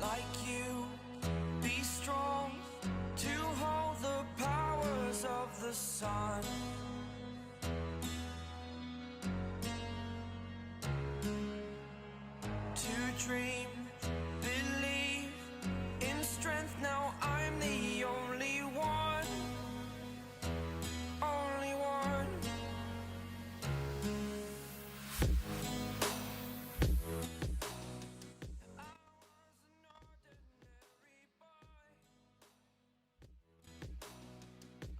like you. Be strong to hold the powers of the sun. To dream, believe in strength. Now I'm the only one. Only one.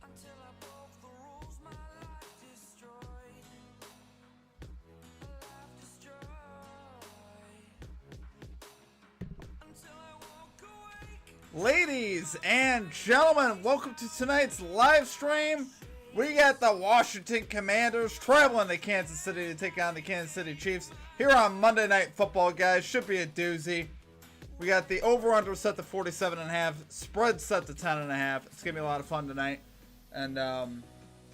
Until I broke the rules, my life destroyed. My life destroyed. Until I walk awake. Ladies and gentlemen, welcome to tonight's live stream. We got the Washington Commanders traveling to Kansas City to take on the Kansas City Chiefs here on Monday Night Football, guys. Should be a doozy. We got the over-under set to 47.5, spread set to 10.5. It's going to be a lot of fun tonight. And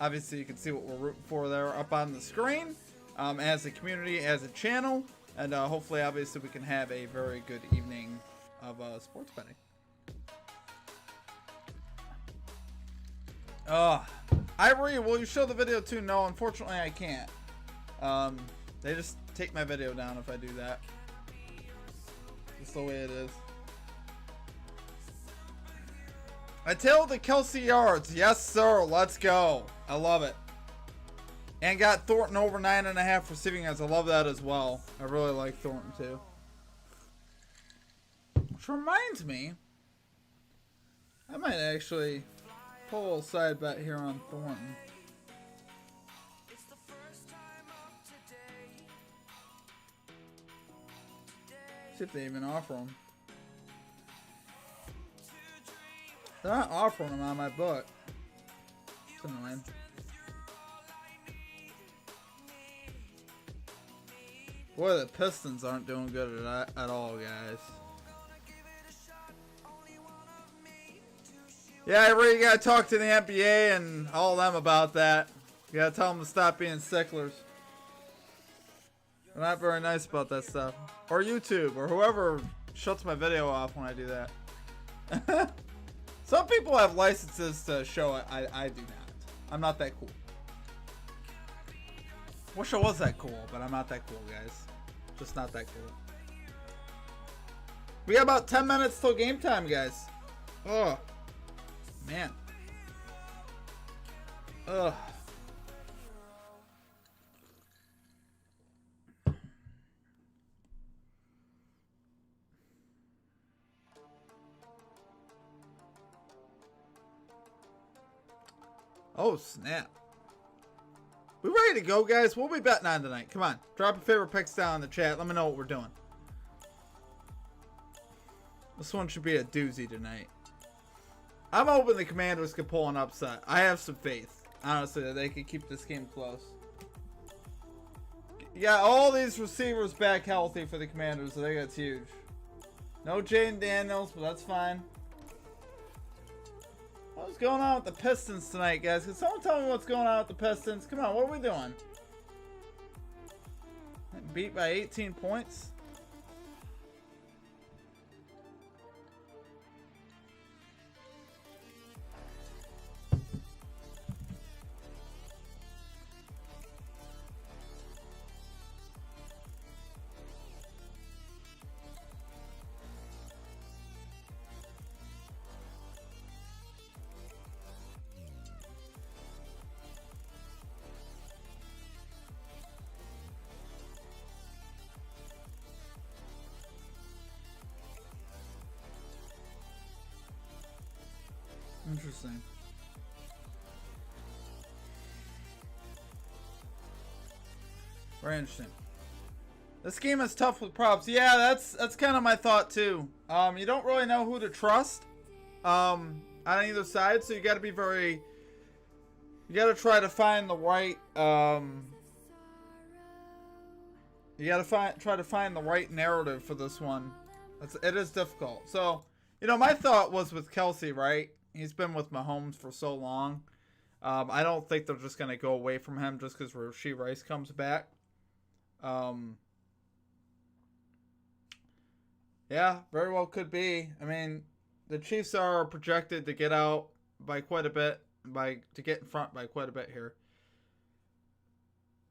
obviously you can see what we're rooting for there up on the screen as a community, as a channel. And hopefully, obviously, we can have a very good evening of sports betting. Ivory, will you show the video too? No, unfortunately I can't. They just take my video down if I do that. Just the way it is. I tailed the Kelsey yards. Yes, sir. Let's go. I love it. And got Thornton over 9.5 receiving yards. I love that as well. I really like Thornton too. Which reminds me, I might actually pull a little side bet here on Thornton. See if they even offer them. They're not offering them on my book. It's annoying. Boy, the Pistons aren't doing good at all, guys. Yeah, I really gotta talk to the NBA and all of them about that. You gotta tell them to stop being sicklers. They're not very nice about that stuff. Or YouTube, or whoever shuts my video off when I do that. Some people have licenses to show it. I do not. I'm not that cool. Wish I was that cool, but I'm not that cool, guys. Just not that cool. We got about 10 minutes till game time, guys. Oh. Man. Ugh. Oh, snap. We ready to go, guys? What are we betting on tonight? Come on. Drop your favorite picks down in the chat. Let me know what we're doing. This one should be a doozy tonight. I'm hoping the Commanders could pull an upset. I have some faith, honestly, that they could keep this game close. You got all these receivers back healthy for the Commanders. I think that's huge. No Jaden Daniels, but that's fine. What's going on with the Pistons tonight, guys? Can someone tell me what's going on with the Pistons? Come on, what are we doing? Beat by 18 points? Interesting. Very interesting. This game is tough with props. Yeah, that's kind of my thought too. You don't really know who to trust on either side, so you got to be very. You got to try to find the right. You got to try to find the right narrative for this one. It is difficult. So, you know, my thought was with Kelsey, right? He's been with Mahomes for so long. I don't think they're just going to go away from him just because Rashee Rice comes back. Yeah, very well could be. I mean, the Chiefs are projected to get out by quite a bit, to get in front by quite a bit here.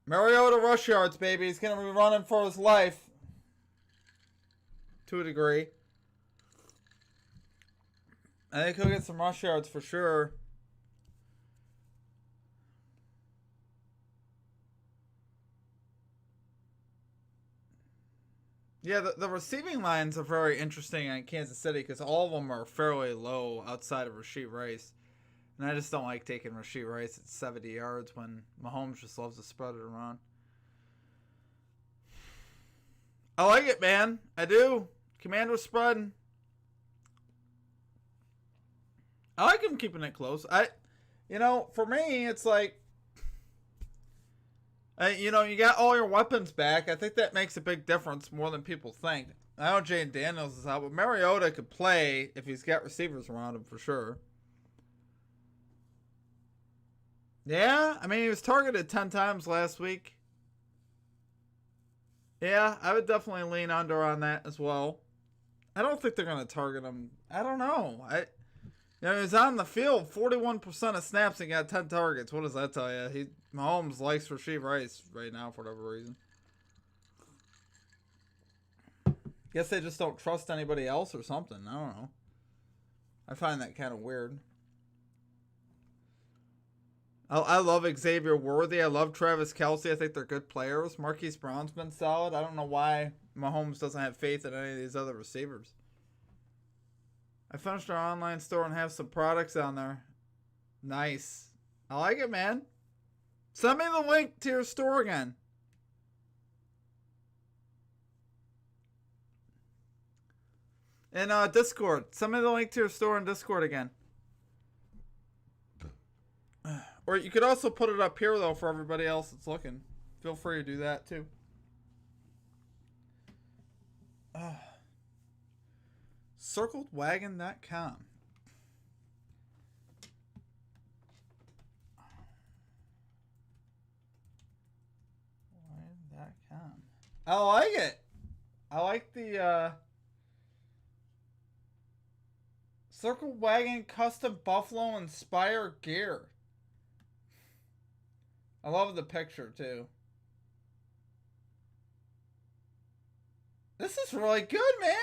Mariota rush yards, baby. He's gonna be running for his life to a degree. I think he'll get some rush yards for sure. Yeah, the receiving lines are very interesting on Kansas City because all of them are fairly low outside of Rashee Rice. And I just don't like taking Rashee Rice at 70 yards when Mahomes just loves to spread it around. I like it, man. I do. Commander spread. I like him keeping it close. For me, it's like, you got all your weapons back. I think that makes a big difference more than people think. I know Jane Daniels is out, but Mariota could play if he's got receivers around him for sure. Yeah, I mean, he was targeted 10 times last week. Yeah, I would definitely lean under on that as well. I don't think they're going to target him. I don't know. He was on the field 41% of snaps and got 10 targets. What does that tell you? Mahomes likes Rashee Rice right now for whatever reason. Guess they just don't trust anybody else or something. I don't know. I find that kind of weird. I love Xavier Worthy. I love Travis Kelce. I think they're good players. Marquise Brown's been solid. I don't know why Mahomes doesn't have faith in any of these other receivers. I finished our online store and have some products on there. Nice. I like it, man. Send me the link to your store again. In Discord. Send me the link to your store in Discord again. Or you could also put it up here, though, for everybody else that's looking. Feel free to do that, too. CircledWagon.com. I like it. I like the Circle Wagon custom Buffalo inspired gear. I love the picture too. This is really good, man.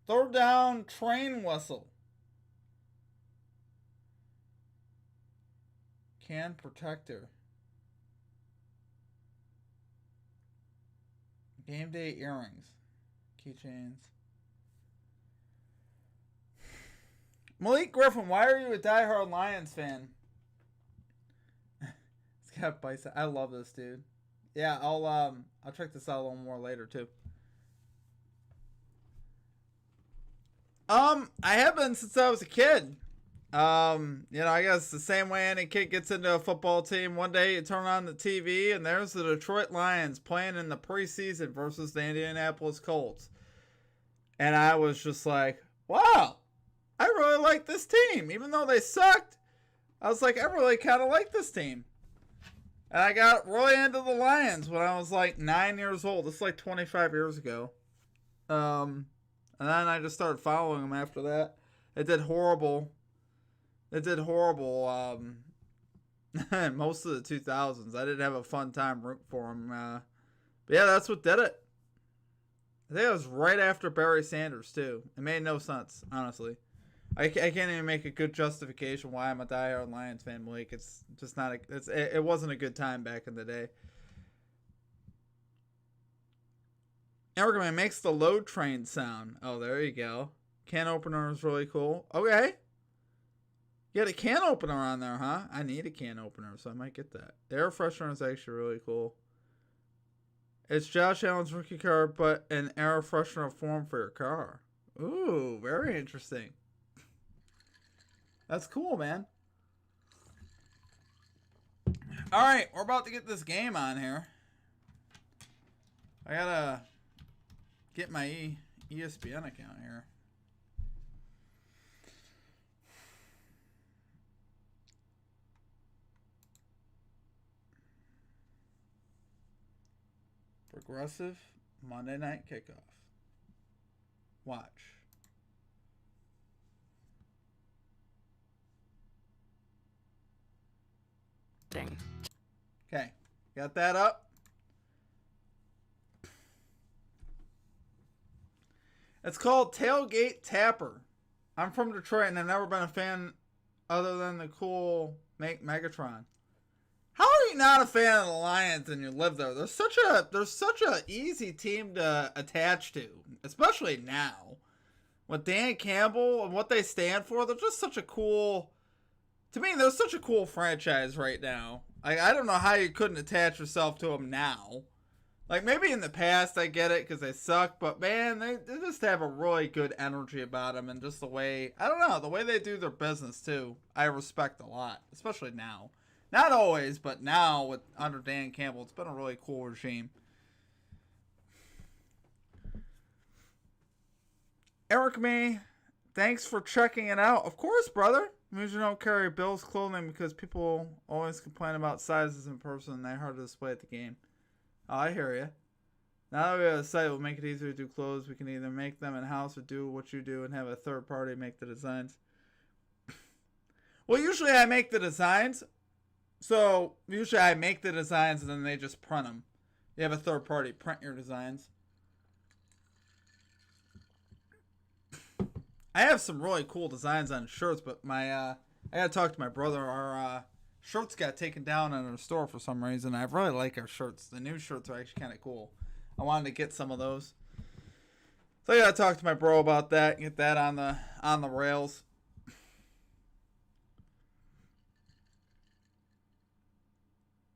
Third down train whistle. Can protector. Game day earrings. Keychains. Malik Griffin, why are you a diehard Lions fan? It's got bicep. I love this dude. Yeah, I'll check this out a little more later too. I have been since I was a kid. I guess the same way any kid gets into a football team. One day you turn on the TV and there's the Detroit Lions playing in the preseason versus the Indianapolis Colts. And I was just like, wow, I really like this team. Even though they sucked, I was like, I really kind of like this team. And I got really into the Lions when I was like 9 years old. This is like 25 years ago. And then I just started following them after that. It did horrible. Most of the 2000s. I didn't have a fun time rooting for them. But yeah, that's what did it. I think it was right after Barry Sanders, too. It made no sense, honestly. I can't even make a good justification why I'm a diehard Lions fan, Blake. It's just not it wasn't a good time back in the day. Evergreen makes the load train sound. Oh, there you go. Can opener is really cool. Okay. You got a can opener on there, huh? I need a can opener, so I might get that. The air freshener is actually really cool. It's Josh Allen's rookie card, but an air freshener form for your car. Ooh, very interesting. That's cool, man. Alright, we're about to get this game on here. I gotta get my ESPN account here. Progressive. Monday night kickoff. Watch. Dang. Okay, got that up. It's called Tailgate Tapper. I'm from Detroit and I've never been a fan other than the cool Megatron. How are you not a fan of the Lions and you live there? They're such a easy team to attach to, especially now. With Dan Campbell and what they stand for, they're just such a cool. To me, they're such a cool franchise right now. I don't know how you couldn't attach yourself to them now. Like, maybe in the past I get it because they suck, but man, they just have a really good energy about them, and just the way, I don't know, the way they do their business too, I respect a lot, especially now. Not always, but now with under Dan Campbell, it's been a really cool regime. Eric May, thanks for checking it out. Of course, brother. Means you don't carry Bills clothing because people always complain about sizes in person and they're hard to display at the game. Oh, I hear you. Now that we have a site, will make it easier to do clothes. We can either make them in-house or do what you do and have a third party make the designs. Well, usually I make the designs. So, usually I make the designs and then they just print them. You have a third party print your designs. I have some really cool designs on shirts, but I gotta talk to my brother. Our shirts got taken down in our store for some reason. I really like our shirts. The new shirts are actually kind of cool. I wanted to get some of those. So I gotta talk to my bro about that. Get that on the rails.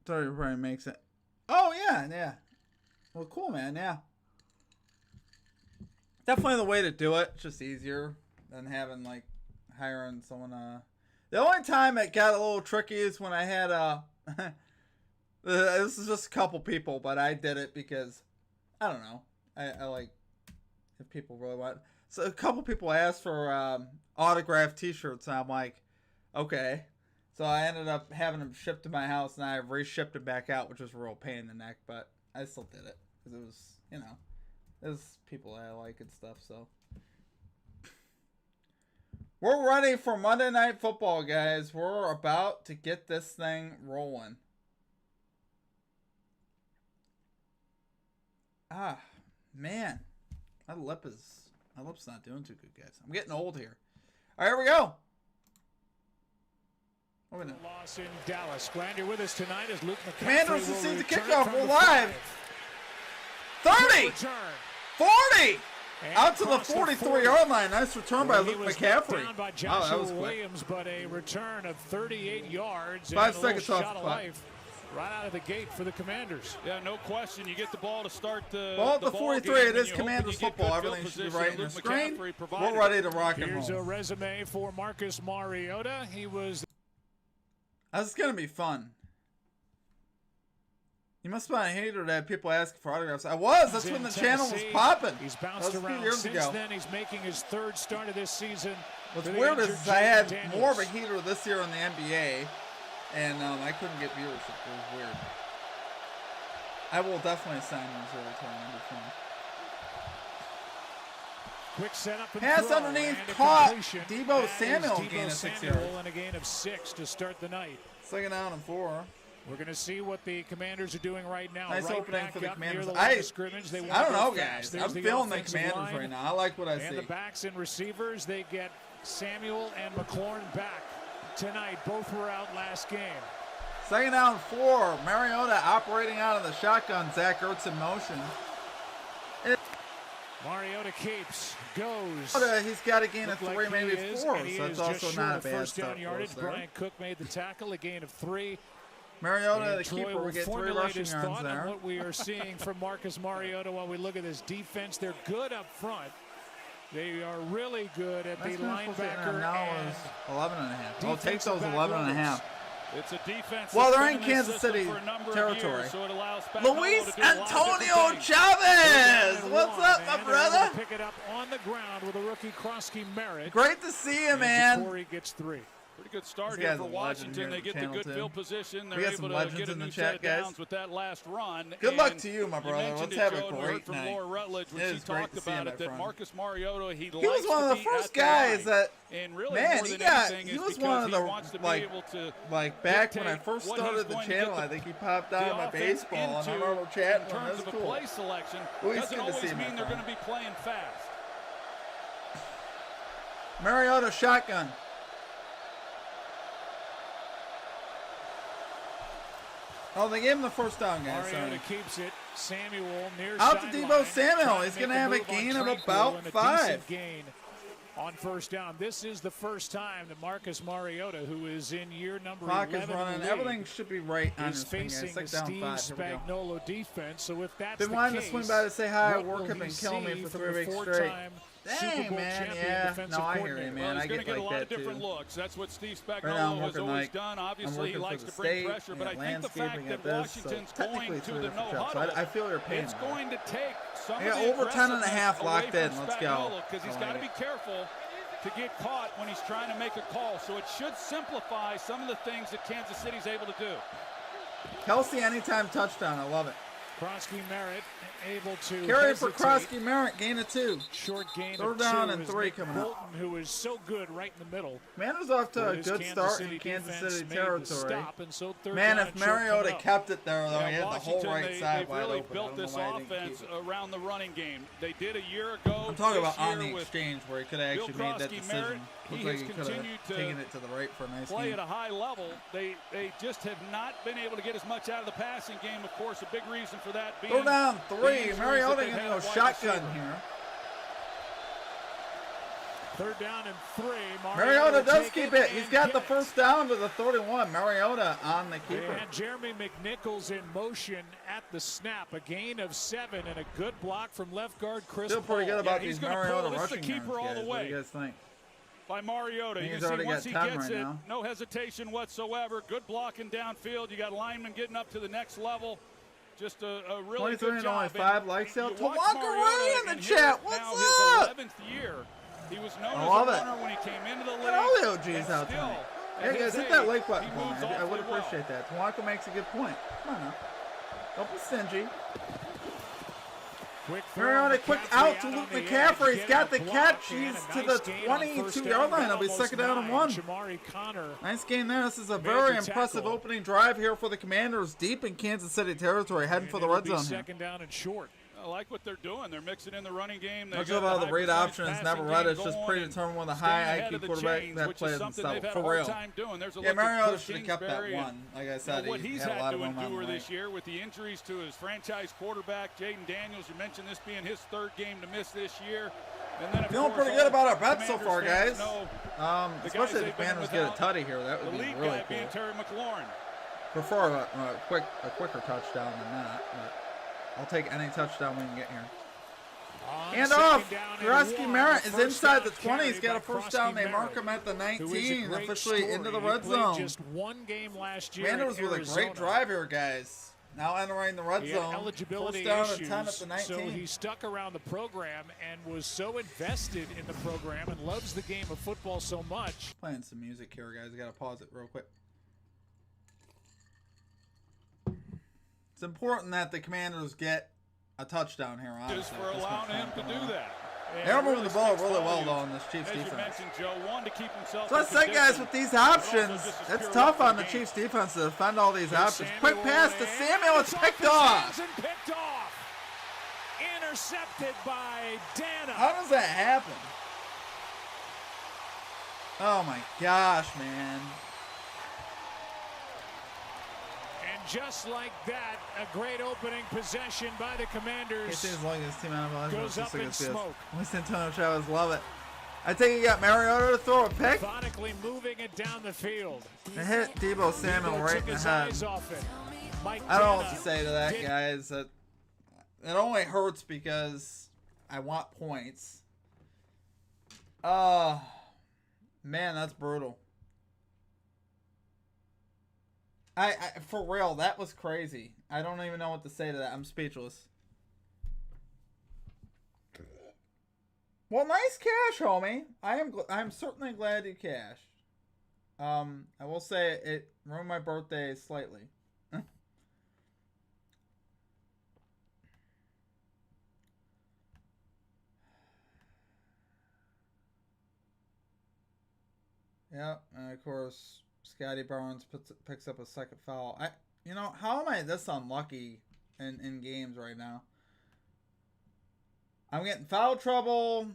So everybody makes it. Oh yeah. Well, cool, man. Yeah. Definitely the way to do it. It's just easier than having like hiring someone. The only time it got a little tricky is when I had this is just a couple people, but I did it because I don't know. I like if people really want. So a couple people asked for autographed T-shirts, and I'm like, okay. So I ended up having them shipped to my house, and I reshipped it back out, which was a real pain in the neck, but I still did it because it was, there's people that I like and stuff. So we're ready for Monday Night Football, guys. We're about to get this thing rolling. Ah, man. My lip's not doing too good, guys. I'm getting old here. All right, here we go. Loss in Dallas. Glad you're with us tonight as Luke McCaffrey Commanders will receive the return kickoff. from We're the live. 30, 40. And Out to the across 43-yard line. Nice return by Well, he Luke was McCaffrey. down by Wow, Joshua that was quick. Williams, but a return of 38 yards. 5 and a seconds little off shot the of clock. life right out of the gate for the Commanders. Yeah, no question. You get the ball to start the Ball at the ball 43. game, It is and Commanders you get football. good field Everything should be position, right and in the Luke screen. McCaffrey provided We're ready to rock and Here's a roll. resume for Marcus Mariota. He was... This is going to be fun. You must have been a hater to have people asking for autographs. I was. That's when the channel was popping. He's That bounced was a few around years since ago. then. He's making his third start of this season. What's for the weird injured is I had Jaden more of a Daniels. heater this year in the NBA, and I couldn't get viewership. It was weird. I will definitely sign those every time. That'd be fun. Quick setup and Pass throw, underneath, and a caught. completion. Debo That is Samuel Debo gain of 6 Samuel yards. and a gain of 6 to start the night. Second down and 4. We're going to see what the Commanders are doing right now. Nice right opening back for the up Commanders. Near the line of scrimmage. They I want don't to go know, fast. guys. There's I'm the feeling the offensive Commanders line. right now. I like what I And see. the backs and receivers, they get Samuel and McLaurin back tonight. Both were out last game. Second down 4. Mariota operating out of the shotgun. Zach Ertz in motion. Mariota keeps, goes. He's got a gain of Looked 3, like maybe he is, 4. and he So is that's just also short not a of bad first start down for yardage. us there. Brian Cook made the tackle, a gain of 3. Mariota, And the Troy keeper, will will get 3 formulate rushing his yards thought on there. what we are seeing from Marcus Mariota while we look at this defense. They're good up front. They are really good at the linebacker now and is 11 and a half. Oh, take defensive those back 11 and a runners. half. It's a defense. Well, that's they're been in this Kansas system City for a number of territory. years, so it allows Spagnuolo Luis to do a lot of different Antonio things. Chavez! And What's one, up, my and they're able brother? to pick it up on the ground with a rookie Krosky Merritt. Great to see you, And man. Corey gets 3. Pretty good start These here guys for are legends here Washington. They at get the Channel good 2. field position. We They're got some able to legends get a in the new chat, set of guys. downs with that last run. Good luck And to you, my you brother. mentioned Let's it, have Joe, a and we great heard from night. Laura Rutledge when It she is great talked to see you, about my it that friend. Marcus Mariota, he He was likes one to of the be first at the guys line. that, And really, man, more he than got, anything, he is was because one of he the, wants to be like, able to back when I dictate first what he's started the going to get channel, the I think he popped out the of my offense baseball, and I into remember chatting in with him. terms That's of a cool. play selection. Well, he's Doesn't good to always see, my mean they're friend. going to be playing fast. Mariota shotgun. Oh, they gave him the first down, guys. Mariota Sorry. keeps it. Samuel near Out to sideline, Deebo Samuel. trying He's to going to make have a move on gain of Tranquil about and a 5. decent gain on first down. This is the first time that Marcus Mariota, who is in year number Clock 11 is running. in the Everything league, should be right on is this thing, guys. facing a 6 down Steve 5. Here we go. Spagnuolo defense. So if that's Been the wanting case, to swing by to say hi. what Work will have he been killing me see for from 3 the weeks straight. four-time Super Dang, Bowl man. champion Yeah. defensive No, I hear coordinator? you, man. Well, I he's going get to get a like lot that, of different too. looks. That's what Steve Right now, I'm Spagnuolo has working always like done. I'm Obviously, working he for likes the to bring state, pressure, but I think the landscaping fact at that this, Washington's so technically going it's to 3 the different no shots. So huddle, I feel your pain. it's man. going to take some I of got the over 10 and a aggressiveness half away locked from in. Let's go. because he's I got to like be careful to get caught when he's trying to make a call. So it should simplify some of the things that Kansas City's able to do. Kelsey anytime touchdown. I love it. Krosky Merritt able to Carry for hesitate. Krosky Merritt. Gain of 2. Short gain Third of down 2 and is 3 Nick coming up. Bolton, who is so good right in the middle. Commanders off to a This good Kansas start City in Kansas defense City made the territory. stop, and so third Man, down if and short Mariota coming up. kept it there, though, he had the whole Washington, right side they've wide really open. I built don't know this why they didn't offense keep it. around the running game. They did a year ago. I'm talking this about on year the with exchange where he could have Bill actually made that Krosky decision. Merritt, Looked he like has he could have continued to taken it to the right for a nice play game. at a high level. They just have not been able to get as much out of the passing game. Of course, a big reason for that being Third down, the 3. injuries that Mariota they've going to had go at wide shotgun receiver. here. Third down and 3. Mariota does take keep it. He's and got get the it. first down to the 31. Mariota on the keeper. And Jeremy McNichols in motion at the snap. A gain of 7 and a good block from left guard Chris Feel pretty Paul. good about he's these gonna Mariota pull. This is a rushing keeper yards, all the guys. What do way. you guys think? By Mariota. You He's can see already once got he 10 gets right it, now. no hesitation whatsoever. Good blocking downfield. You got linemen getting up to the next level. Just a really 23 good and job. only 5 likes you out. watch Tawaka Mariota Ray in the and chat. his, now What's his up? 11th year. He was known I as love a it. runner when he came into the league. Get all the OGs and out still, tonight. at Hey guys, his hit that age, like button he for me. moves I would awfully well. appreciate that. Tawaka makes a good point. Come on now. Don't be stingy. Quick throw, Mariota, quick McCaffrey out to on Luke the edge, McCaffrey. He's getting got a the block catch. and He's a to nice the gain on first 22 down, yard line. It'll be almost 2nd down and 9. 1. Shamari Connor. Nice game there. This is a Major very impressive tackle. opening drive here for the Commanders deep in Kansas City territory, heading for the it'll red be zone here. second down and short. I like what they're doing. They're mixing in the running game. They Much got about the the read high option is percentage never passing read. game It's just going predetermined with a and staying high ahead IQ of the quarterback chains, that which plays is something they've himself. had a For hard real. time doing. There's a Yeah, look at Mariota Cliff should have kept that Kingsbury and, one. Like I you know, said, what he he's had a had lot to of momentum. endure Right? this year with the injuries to his franchise quarterback, Jaden Daniels. You mentioned this being his 3rd game to miss this year. And then, of Feeling course, pretty good all about our bets so Commanders far, fans guys. know the Especially guys if the they've been Commanders get a without, tutty here. That would the be lead really guy cool. being Terry McLaurin. Prefer a quicker touchdown than that, but I'll take any touchdown we can get here. On Hand second off. down and Krosky 1, Merritt the is first inside down the 20. He's carry got a by first down. They Krosky mark him Merritt, at the who is a 19, great officially story. into the He red played zone. just one game last year. Commanders in with a Arizona. great drive here, guys. Now entering the red He had zone. eligibility First down issues, and 10 at the 19. so he stuck around the program and was so invested in the program and loves the game of football so much. Playing some music here, guys. I gotta pause it real quick. It's important that the Commanders get a touchdown here, honestly. Just for allowing him to do that. And They're it moving the ball speaks really well, volumes, though, on this Chiefs as you defense. mentioned, Joe, one, to keep himself So I in said, guys, position, with these but also options, just as it's pure tough luck on the of game. Chiefs defense to defend all these options. Samuel Quick pass to and Samuel. It's picked his off. hands and picked off. Intercepted by Dana. How does that happen? Oh my gosh, man. And just like that, a great opening possession by the It Commanders. seems like this team out of Goes up in smoke. Luis Antonio Chavez, love it. I think you got Mariota to throw a pick. Methodically moving it down the field. It hit Deebo Samuel Deebo right took in the his head. eyes off it. Mike I don't know what Dana to say to that, did- guys. It only hurts because I want points. Man, that's brutal. I for real, that was crazy. I don't even know what to say to that. I'm speechless. Well, nice cash, homie. I'm certainly glad you cashed. I will say it ruined my birthday slightly. Yeah, and of course, Scotty Barnes picks up a second foul. How am I this unlucky in games right now? I'm getting foul trouble,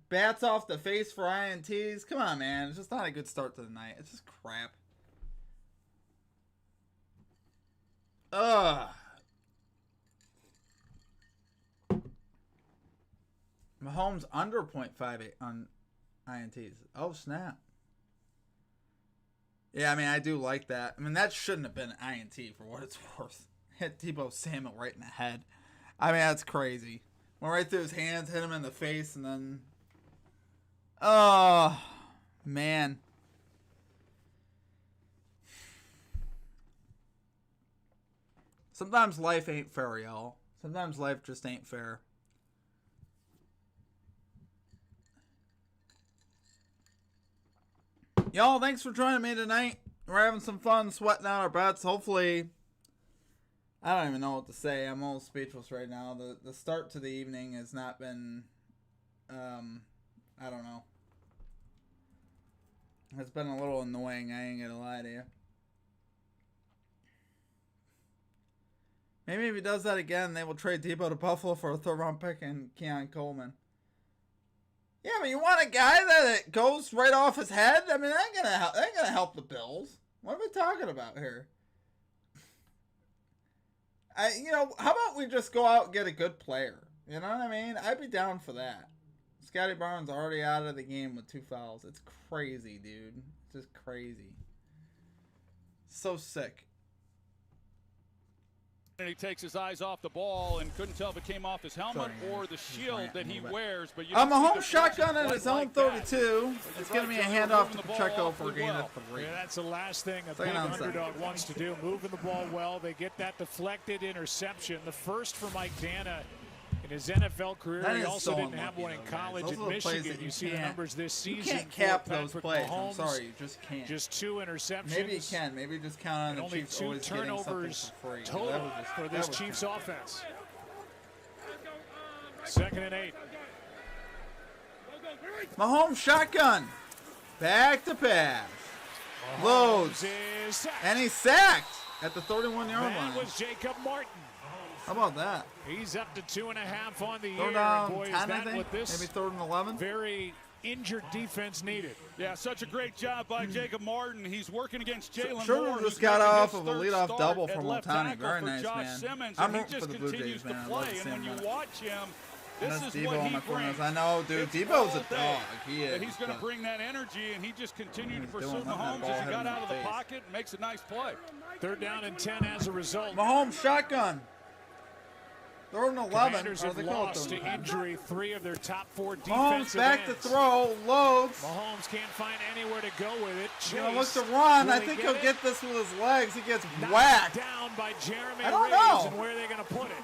bats off the face for INTs. Come on, man. It's just not a good start to the night. It's just crap. Ugh. Mahomes under 0.58 on INTs. Oh, snap. Yeah, I mean, I do like that. I mean, that shouldn't have been an INT for what it's worth. Hit Debo Samuel right in the head. I mean, that's crazy. Went right through his hands, hit him in the face, and then... Oh, man. Sometimes life ain't fair, y'all. Sometimes life just ain't fair. Y'all, thanks for joining me tonight. We're having some fun sweating out our butts. Hopefully, I don't even know what to say. I'm a little speechless right now. The start to the evening has not been, I don't know. It's been a little annoying, I ain't gonna lie to you. Maybe if he does that again, they will trade Debo to Buffalo for a third-round pick and Keon Coleman. Yeah, but you want a guy that it goes right off his head? I mean, that ain't gonna help the Bills. What are we talking about here? How about we just go out and get a good player? You know what I mean? I'd be down for that. Scotty Barnes already out of the game with 2 fouls. It's crazy, dude. It's just crazy. So sick. And he takes his eyes off the ball and couldn't tell if it came off his helmet or the shield that he wears. But Mahomes shotgun in his own 32. It's going to be a handoff to Pacheco for a gain of 3. Yeah, that's the last thing a big underdog wants to do. Moving the ball well. They get that deflected interception. The first for Mike Dana in his NFL career. He also didn't have one in college at Michigan. You see the numbers this season. You can't cap those plays. I'm sorry, you just can't. Just 2 interceptions. Maybe you can. Maybe just count on the Chiefs always getting something for free. Total for this Chiefs offense. 2nd and 8. Mahomes shotgun. Back to pass. Loads. And he's sacked at the 31-yard line. That was Jacob Martin. How about that? He's up to 2.5 on the year. Third down, Boy, 10, I think. Maybe 3rd and 11. Very injured defense needed. Yeah, such a great job by Jacob Martin. He's working against Jalen Moore. Moore. Just got off of a leadoff double from Otani. Very nice, man. Simmons, I'm rooting for the Blue Jays, man. I love to see him. And when you watch him, this is Debo what on he my corners. brings. I know, dude. Debo's a dog. He is. But he's going to bring that energy, and he just continued to pursue Mahomes as he got out of the pocket and makes a nice play. 3rd down and 10 as a result. Mahomes shotgun. 3rd and 11. Commanders have lost to injury 3 of their top 4 defensive Mahomes back ends. to throw, loads. Mahomes can't find anywhere to go with it. Chase, look to run. I think he'll get this with his legs. He gets whacked. Down by Jeremy I don't Reeves, know. and where are they going to put it?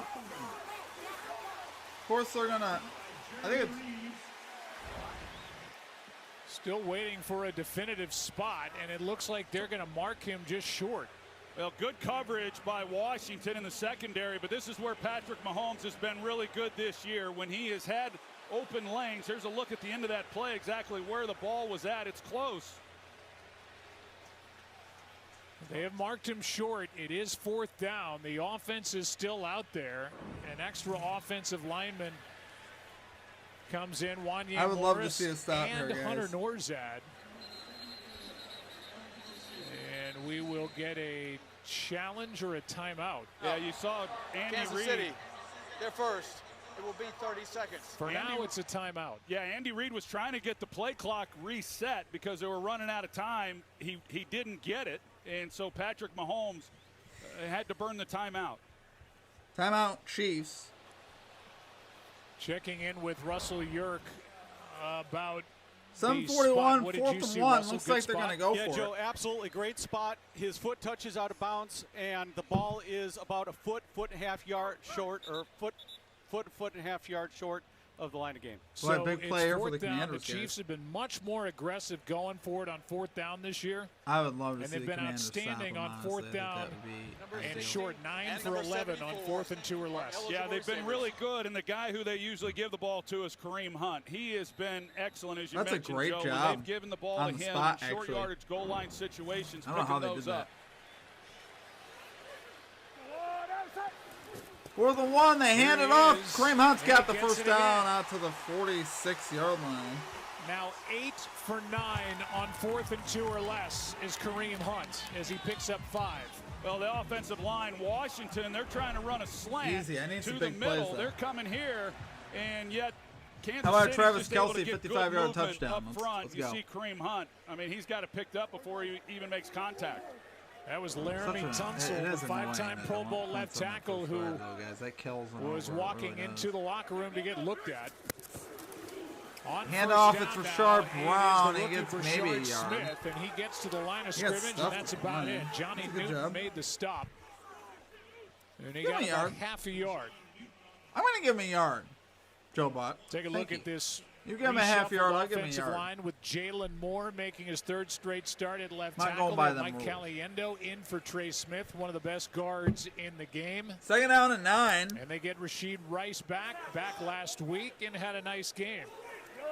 Of course they're gonna. I think it's still waiting for a definitive spot, and it looks like they're going to mark him just short. Well, good coverage by Washington in the secondary, but this is where Patrick Mahomes has been really good this year. When he has had open lanes, here's a look at the end of that play, exactly where the ball was at. It's close. They have marked him short. It is 4th down. The offense is still out there. An extra offensive lineman comes in. Wanye I would Morris love to see a stop and here, guys. Hunter Norzad. And we will get a challenge or a timeout. Yeah, you saw Andy Kansas Reid. City, they're first. It will be 30 seconds. For now, it's a timeout. Yeah, Andy Reid was trying to get the play clock reset because they were running out of time. He didn't get it, and so Patrick Mahomes had to burn the timeout. timeout, Chiefs. Checking in with Russell Yerk about 7:41, 4th and 1. Russell? Looks Good like they're going to go Yeah, for Joe, it. absolutely great spot. His foot touches out of bounds, and the ball is about a foot and a half yard short, or foot and a half yard short of the line of game. Well, So big it's player for the fourth down. The Commanders, Chiefs guys. have been much more aggressive going for it on fourth down this year. I would love to And see they've the been Commanders outstanding stop on them, fourth honestly. I down think that would be and ideal. short 9 And for number 11 on 74 4th and 2 or less. Yeah, they've been really good, and the guy who they usually give the ball to is Kareem Hunt. He has been excellent, as you That's a mentioned, great Joe. When job they've given the ball on to the him spot, in short actually. yardage goal line situations, I don't know how picking they those did that. up. For the one, they hand Here it he off. is. Kareem Hunt's And got he the gets first it down again. out to the 46-yard line. Now 8 for 9 on 4th and 2 or less is Kareem Hunt as he picks up 5. Well, the offensive line, Washington, they're trying to run a slant Easy. I need to some the big plays, middle. though. They're coming here, and yet Kansas How about City's Travis just able to Kelce, get 55-yard good movement touchdown? up front. Let's you go. see Kareem Hunt. I mean, he's got it picked up before he even makes contact. That was Laramie It Tunsil, is the annoying 5-time that Pro they Bowl won't left punt on the tackle first who drive, though, guys. That kills them was over. It walking really into does. the locker room to get looked at. On Hand first off, down it's now, Rashard it is Brown. the He rookie gets maybe a Rashard yard. Smith, and he gets to the line of He got scrimmage, and stuffed that's with about money. it. Johnny That's a good Newton job. made the stop. And he Give got me a about yard. half a yard. I'm going to give him a yard, Joe Bott. Take a Thank look you. at this. You give him a half yard, reshuffled I'll give him a offensive yard. line with Jalen Moore making his 3rd straight start at left Not tackle. going by and them Mike rules. Caliendo in for Trey Smith, one of the best guards in the game. Second down and 9. And they get Rasheed Rice back last week and had a nice game.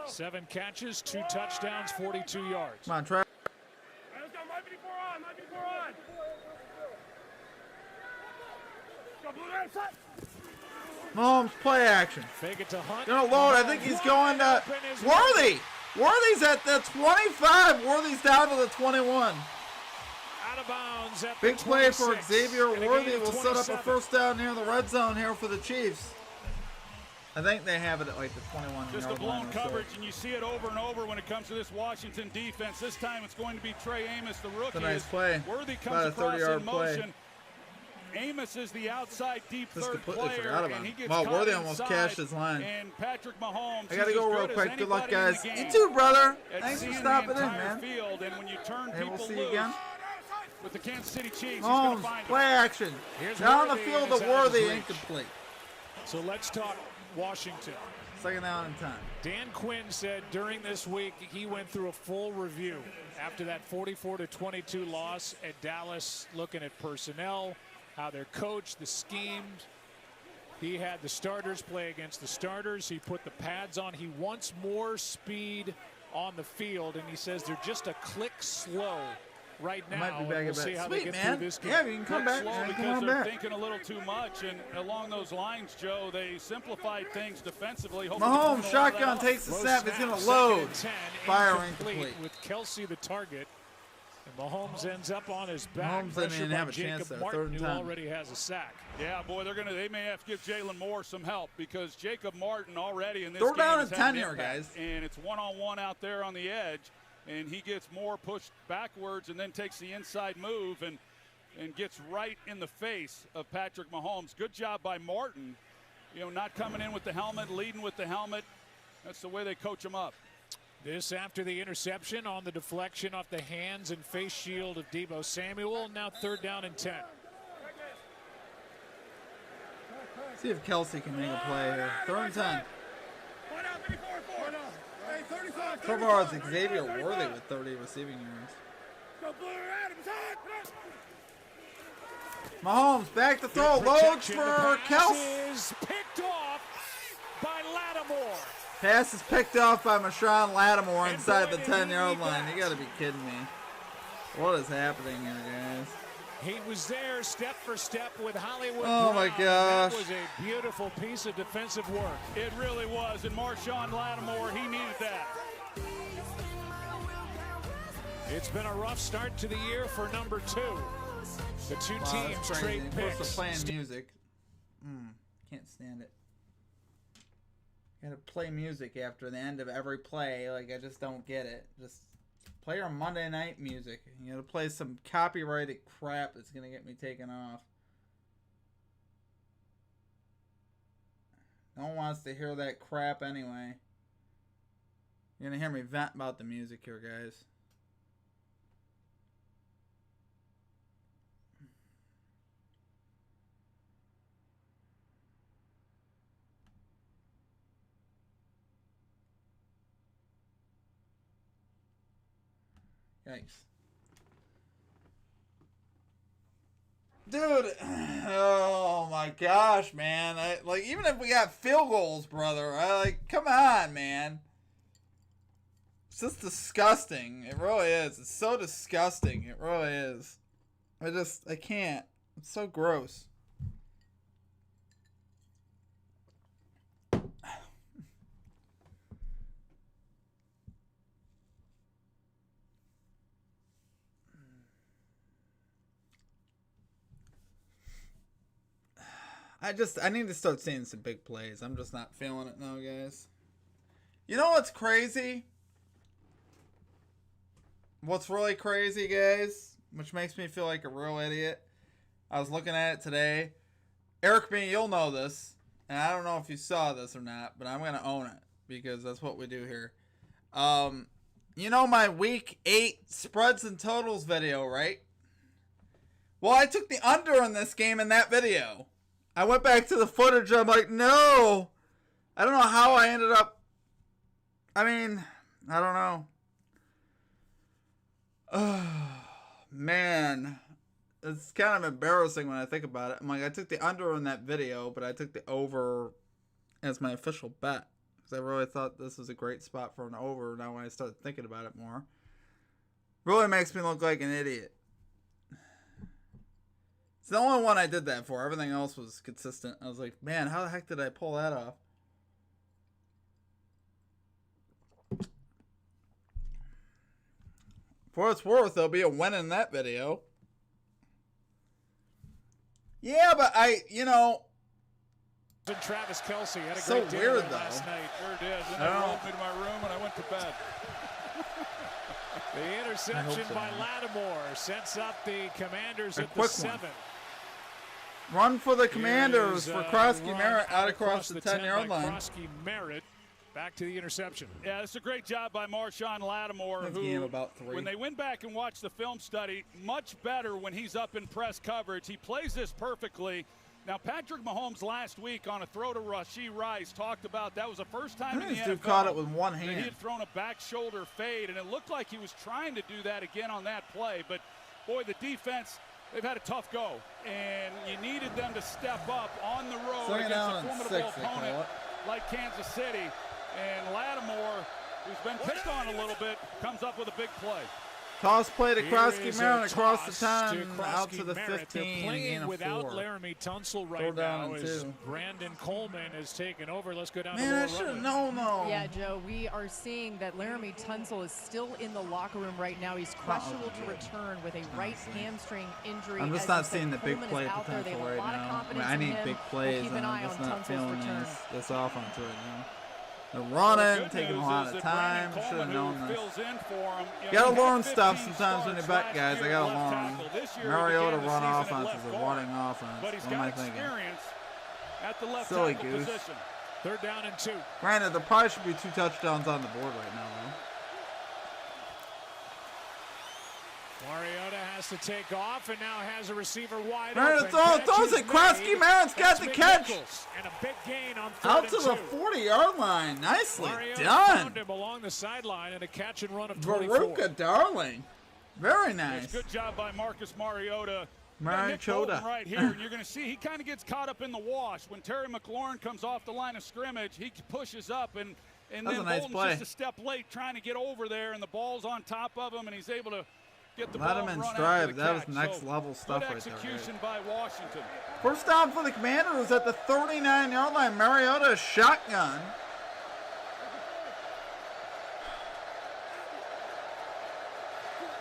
7 catches, 2 touchdowns, 42 yards. Come on, Travis. Let's go, might be 4 on, might be 4 on. Go, blue red, set. Mahomes, play action. Fake it to Hunt. Gonna load. I think he's going to Worthy. Worthy's at the 25. Worthy's down to the 21. Out of bounds at Big the play for 26, Xavier and a Worthy. gain of Will set up a 27. first down near the red zone here for the Chiefs. I think they have it at like the 21 Just a yard line blown or so. coverage, and you see it over and over when it comes to this Washington defense. This time it's going to be Trey Amos, the rookie. a nice as play. Worthy About comes a across 30-yard in play. motion. Amos is the outside deep Just third completely player, forgot about and he him. gets Wow, caught Worthy almost inside, cashed his line. And Patrick Mahomes, I gotta he's go as real good quick. as Good luck, anybody in guys. the You game too, brother. at Thanks for seeing stopping the in, entire man. Field, and when you turn Hey, we'll people see you loose again. with the Kansas City Chiefs, he's going Mahomes, to find play them. action. Here's Down the Worthy, field and it's to out of his Worthy, reach. incomplete. So let's talk Washington. Second down and 10. Dan Quinn said during this week he went through a full review after that 44-22 loss at Dallas, looking at personnel, how they're coached, the schemes. He had the starters play against the starters. He put the pads on. He wants more speed on the field, and he says they're just a click slow right I might now. be And back we'll at see that. how they Sweet, get man. through this game. Yeah, you can come back. Slow Yeah, come because on they're back. thinking a little too much, and along those lines, Joe, they simplified things defensively. Hopefully they Mahomes, turn a lot of that shotgun, off. takes the Low snap. He's going to second load. and 10, Fire incomplete incomplete. with Kelsey the target. And Mahomes ends up on his back. Mahomes didn't pressured even by have a Jacob chance there. Martin, 3rd and who 10. already has a sack. Yeah, boy, they may have to give Jalen Moore some help because Jacob Martin already in this Third game down has and had 10 an here, impact. guys. And it's one-on-one out there on the edge, and he gets Moore pushed backwards and then takes the inside move and gets right in the face of Patrick Mahomes. Good job by Martin, not coming in with the helmet, leading with the helmet. That's the way they coach him up. This after the interception on the deflection off the hands and face shield of Deebo Samuel. Now 3rd down and 10. See if Kelsey can make a play here. 3rd and 10. One out, 54, 4. Hey, 35, So far, it's Xavier Worthy with 30 receiving yards. Go, blue red, it's hot. Mahomes back to throw. Good Loads protection. for The pass Kelsey. is picked off by Lattimore. Pass is picked off by Marshawn Lattimore And inside boy, the did he 10-yard need line. that. You got to be kidding me. What is happening here, guys? He was there step for step with Hollywood Oh, my Brown. gosh. That was a beautiful piece of defensive work. It really was, and Marshawn Lattimore, he needed that. It's been a rough start to the year for number 2. The two Wow, teams that's crazy. trade Of course, picks. they're playing music. Can't stand it. Gotta play music after the end of every play. Like, I just don't get it. Just play your Monday night music. You gotta play some copyrighted crap that's gonna get me taken off. No one wants to hear that crap anyway. You're gonna hear me vent about the music here, guys. Yikes. Dude, oh my gosh, man. Like, even if we got field goals, brother, come on, man. It's just disgusting. It really is. It's so disgusting. It really is. I can't. It's so gross. I need to start seeing some big plays. I'm just not feeling it now, guys. You know what's crazy? What's really crazy, guys, which makes me feel like a real idiot. I was looking at it today. Eric B, you'll know this, and I don't know if you saw this or not, but I'm going to own it because that's what we do here. You know my week 8 spreads and totals video, right? Well, I took the under in this game in that video. I went back to the footage. I'm like, no. I don't know how I ended up. I mean, I don't know. Oh, man. It's kind of embarrassing when I think about it. I'm like, I took the under in that video, but I took the over as my official bet. Because I really thought this was a great spot for an over. Now when I started thinking about it more. Really makes me look like an idiot. It's the only one I did that for. Everything else was consistent. I was like, man, how the heck did I pull that off? For what it's worth, there'll be a win in that video. Yeah, but Travis Kelce had a so great weird dinner though. last night. Sure did. Then they rolled me to my room and I went to bed. The interception by Lattimore sets up the Commanders at the quick 7. Run for the Commanders for Krosky Merritt out across the 10 10-yard line. Krosky Merritt back to the interception. Yeah, it's a great job by Marshawn Lattimore, who, about 3. when they went back and watched the film study, much better when he's up in press coverage. He plays this perfectly. Now, Patrick Mahomes last week on a throw to Rashee Rice talked about that was the first time in the NFL caught it with one that he hand. had thrown a back shoulder fade, and it looked like he was trying to do that again on that play. But, boy, the defense, they've had a tough go, and you needed them to step up on the road against a formidable opponent like Kansas City. And Lattimore, who's been picked on a little bit, comes up with a big play. Toss play to Krosky Merritt across the 10, out to the 15. They're playing without Laramie Tunsil right now as 2. Brandon Coleman has taken over. Let's go down Man, to I Laura should have Rutlin. known though. Yeah, Joe, we are seeing that Laramie Tunsil is still in the locker room right now. He's questionable to return with a right hamstring injury. I'm just As not you said, seeing the big Coleman play is out there. They potential have a right lot of now. confidence I in need him. big We'll plays, keep an and eye I'm just on not Tunsil's feeling return. this offense right now. They're Well, running, the good taking a news lot is of that time. Brandon Should have Coleman, known who this. fills in for him, You gotta he had learn stuff 15 sometimes when you starts bet, guys. last I year gotta at left learn. tackle. This year he Mariota began the run season at offense left is a guard. running offense. But he's What am I got thinking? experience at the left Silly tackle goose. position. 3rd down and 2. Granted, there probably should be 2 touchdowns on the board right now, though. Mariota has to take off and now has a receiver wide Merritt open. throws it. Krosky Merritt's got the catch. And a big gain on 3rd Out and to 2. the 40-yard line. Nicely Mariota done. found him along the sideline and a catch and run of 24. Veruca Darling. Very It's nice. good job by Marcus Mariota. Mariota. Nick Bolton right here, and you're going to see he kind of gets caught up in the wash. When Terry McLaurin comes off the line of scrimmage, he pushes up, and then That's a nice Bolton's play. just a step late trying to get over there, and the ball's on top of him, and he's able to get the ball and Letterman's run drive. after the That was catch. next So, level stuff good right there. execution by Washington. First down for the Commanders at the 39-yard line. Mariota shotgun.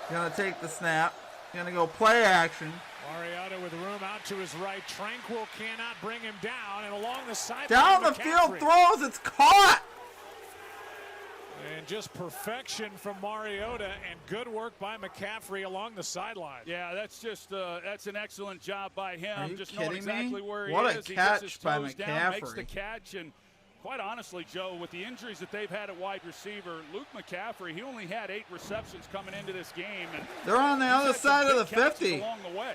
Gonna take the snap. Gonna go play action. Mariota with room out to his right. Tranquil cannot bring him down, and along the sideline, Down the field throws. It's caught. And just perfection from Mariota and good work by McCaffrey along the sideline. Yeah, that's just that's an excellent job by him. Are you just knowing kidding me? exactly where he What a is. He gets his catch by toes down, makes McCaffrey. the catch, and quite honestly, Joe, with the injuries that they've had at wide receiver, Luke McCaffrey, he only had 8 receptions coming into this game, and They're on the he's other had some side of big the catches 50. along the way.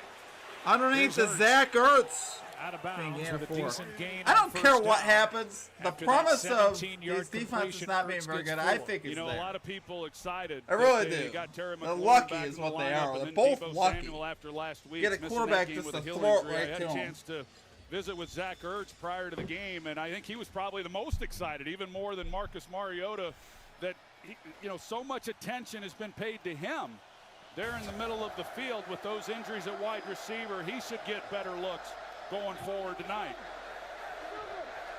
Underneath Here's the Ertz. Zach Ertz. out of bounds with a 4. decent gain. I don't care what down. happens. The After promise that of 17-yard these defenses completion, not being Ertz very gets good, I 4. think is You know, there. a lot of people excited. I really that they do. got Terry They're McLaurin lucky back is in what the they lineup, are. and They're then both Deebo lucky. Samuel after last week Get a missing that quarterback game just with a to heel throw it injury. right I had to a him. chance to visit with Zach Ertz prior to the game, and I think he was probably the most excited, even more than Marcus Mariota, that so much attention has been paid to him. There in the middle of the field with those injuries at wide receiver, he should get better looks going forward tonight.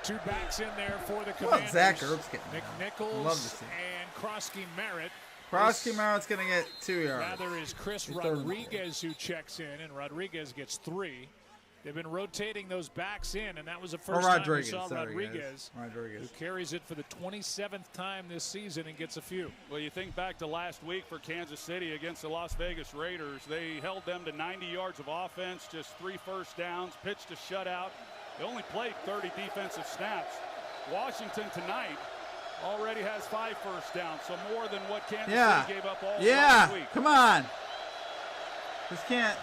2 backs in there for the Well, Commanders. Zach Ertz getting Nick that. Nichols Love to see. and Krosky Merritt. Krosky Merritt's going to get 2 yards. Rather is Chris He's third and Rodriguez who checks in, and Rodriguez gets 3. They've been rotating those backs in, and that was the first time we saw Rodriguez, who carries it for the 27th time this season and gets a few. Well, you think back to last week for Kansas City against the Las Vegas Raiders. They held them to 90 yards of offense, just 3 first downs, pitched a shutout. They only played 30 defensive snaps. Washington tonight already has 5 first downs, so more than what Kansas City gave up all last week. Come on. Just can't.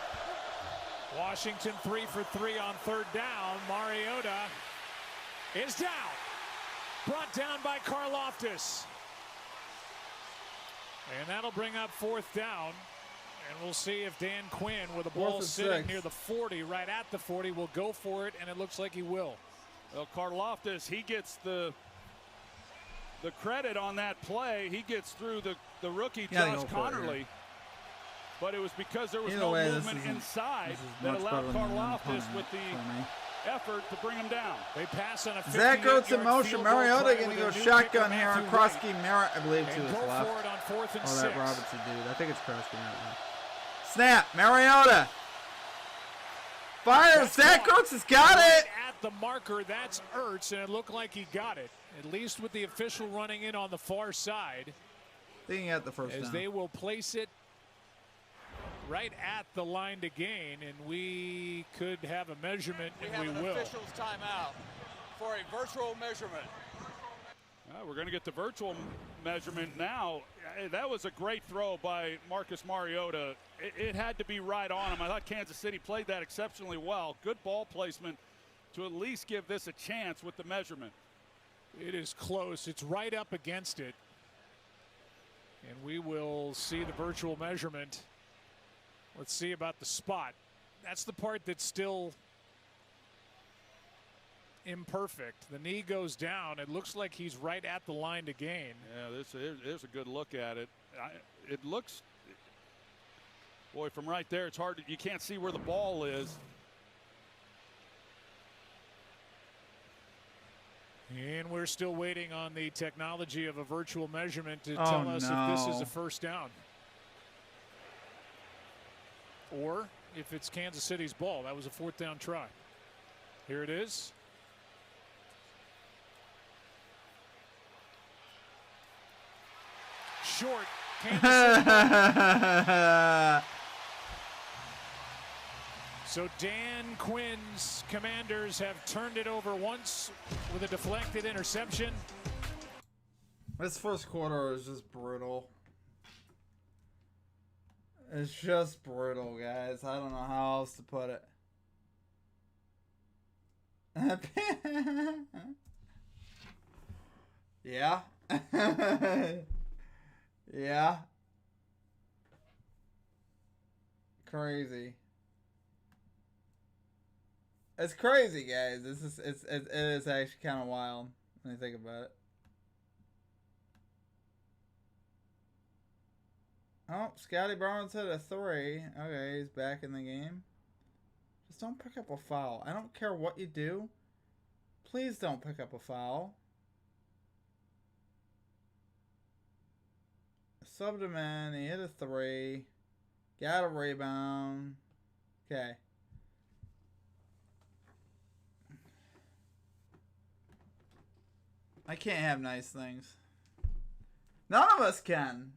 Washington 3 for 3 on 3rd down. Mariota is down. Brought down by Karlaftis. And that'll bring up 4th down. And we'll see if Dan Quinn, with a ball sitting near the 40, right at the 40, will go for it, and it looks like he will. Well, Karlaftis, he gets the credit on that play. He gets through the rookie, Josh Connerly. But it was because there was no movement inside that allowed Karlaftis with the effort to bring him down. They pass on a 58-yard Zach Ertz in motion. Mariota going to go shotgun here on Krosky Merritt, I believe, to his left. For it on 4th and 6. That Robinson dude. I think it's Krosky Merritt. Snap. Mariota. Fire. Zach Ertz has got it. At the marker, that's Ertz, and it looked like he got it. At least with the official running in on the far side. Thinking at the first as down. They will place it right at the line to gain, and we could have a measurement, and we will. We have an official's timeout for a virtual measurement. We're going to get the virtual measurement now. That was a great throw by Marcus Mariota. It had to be right on him. I thought Kansas City played that exceptionally well. Good ball placement to at least give this a chance with the measurement. It is close. It's right up against it. And we will see the virtual measurement. Let's see about the spot. That's the part that's still imperfect. The knee goes down. It looks like he's right at the line to gain. Yeah, there's a good look at it. It looks, boy, from right there, it's hard. You can't see where the ball is. And we're still waiting on the technology of a virtual measurement to tell us if this is a first down. Or if it's Kansas City's ball. That was a 4th down try. Here it is. Short. Kansas City. So Dan Quinn's Commanders have turned it over once with a deflected interception. This first quarter is just brutal. It's just brutal, guys. I don't know how else to put it. Yeah. Yeah. Crazy. It's crazy, guys. It is actually kind of wild when you think about it. Oh, Scotty Barnes hit a 3. Okay, he's back in the game. Just don't pick up a foul. I don't care what you do. Please don't pick up a foul. Subbed him in. He hit a 3. Got a rebound. Okay. I can't have nice things. None of us can.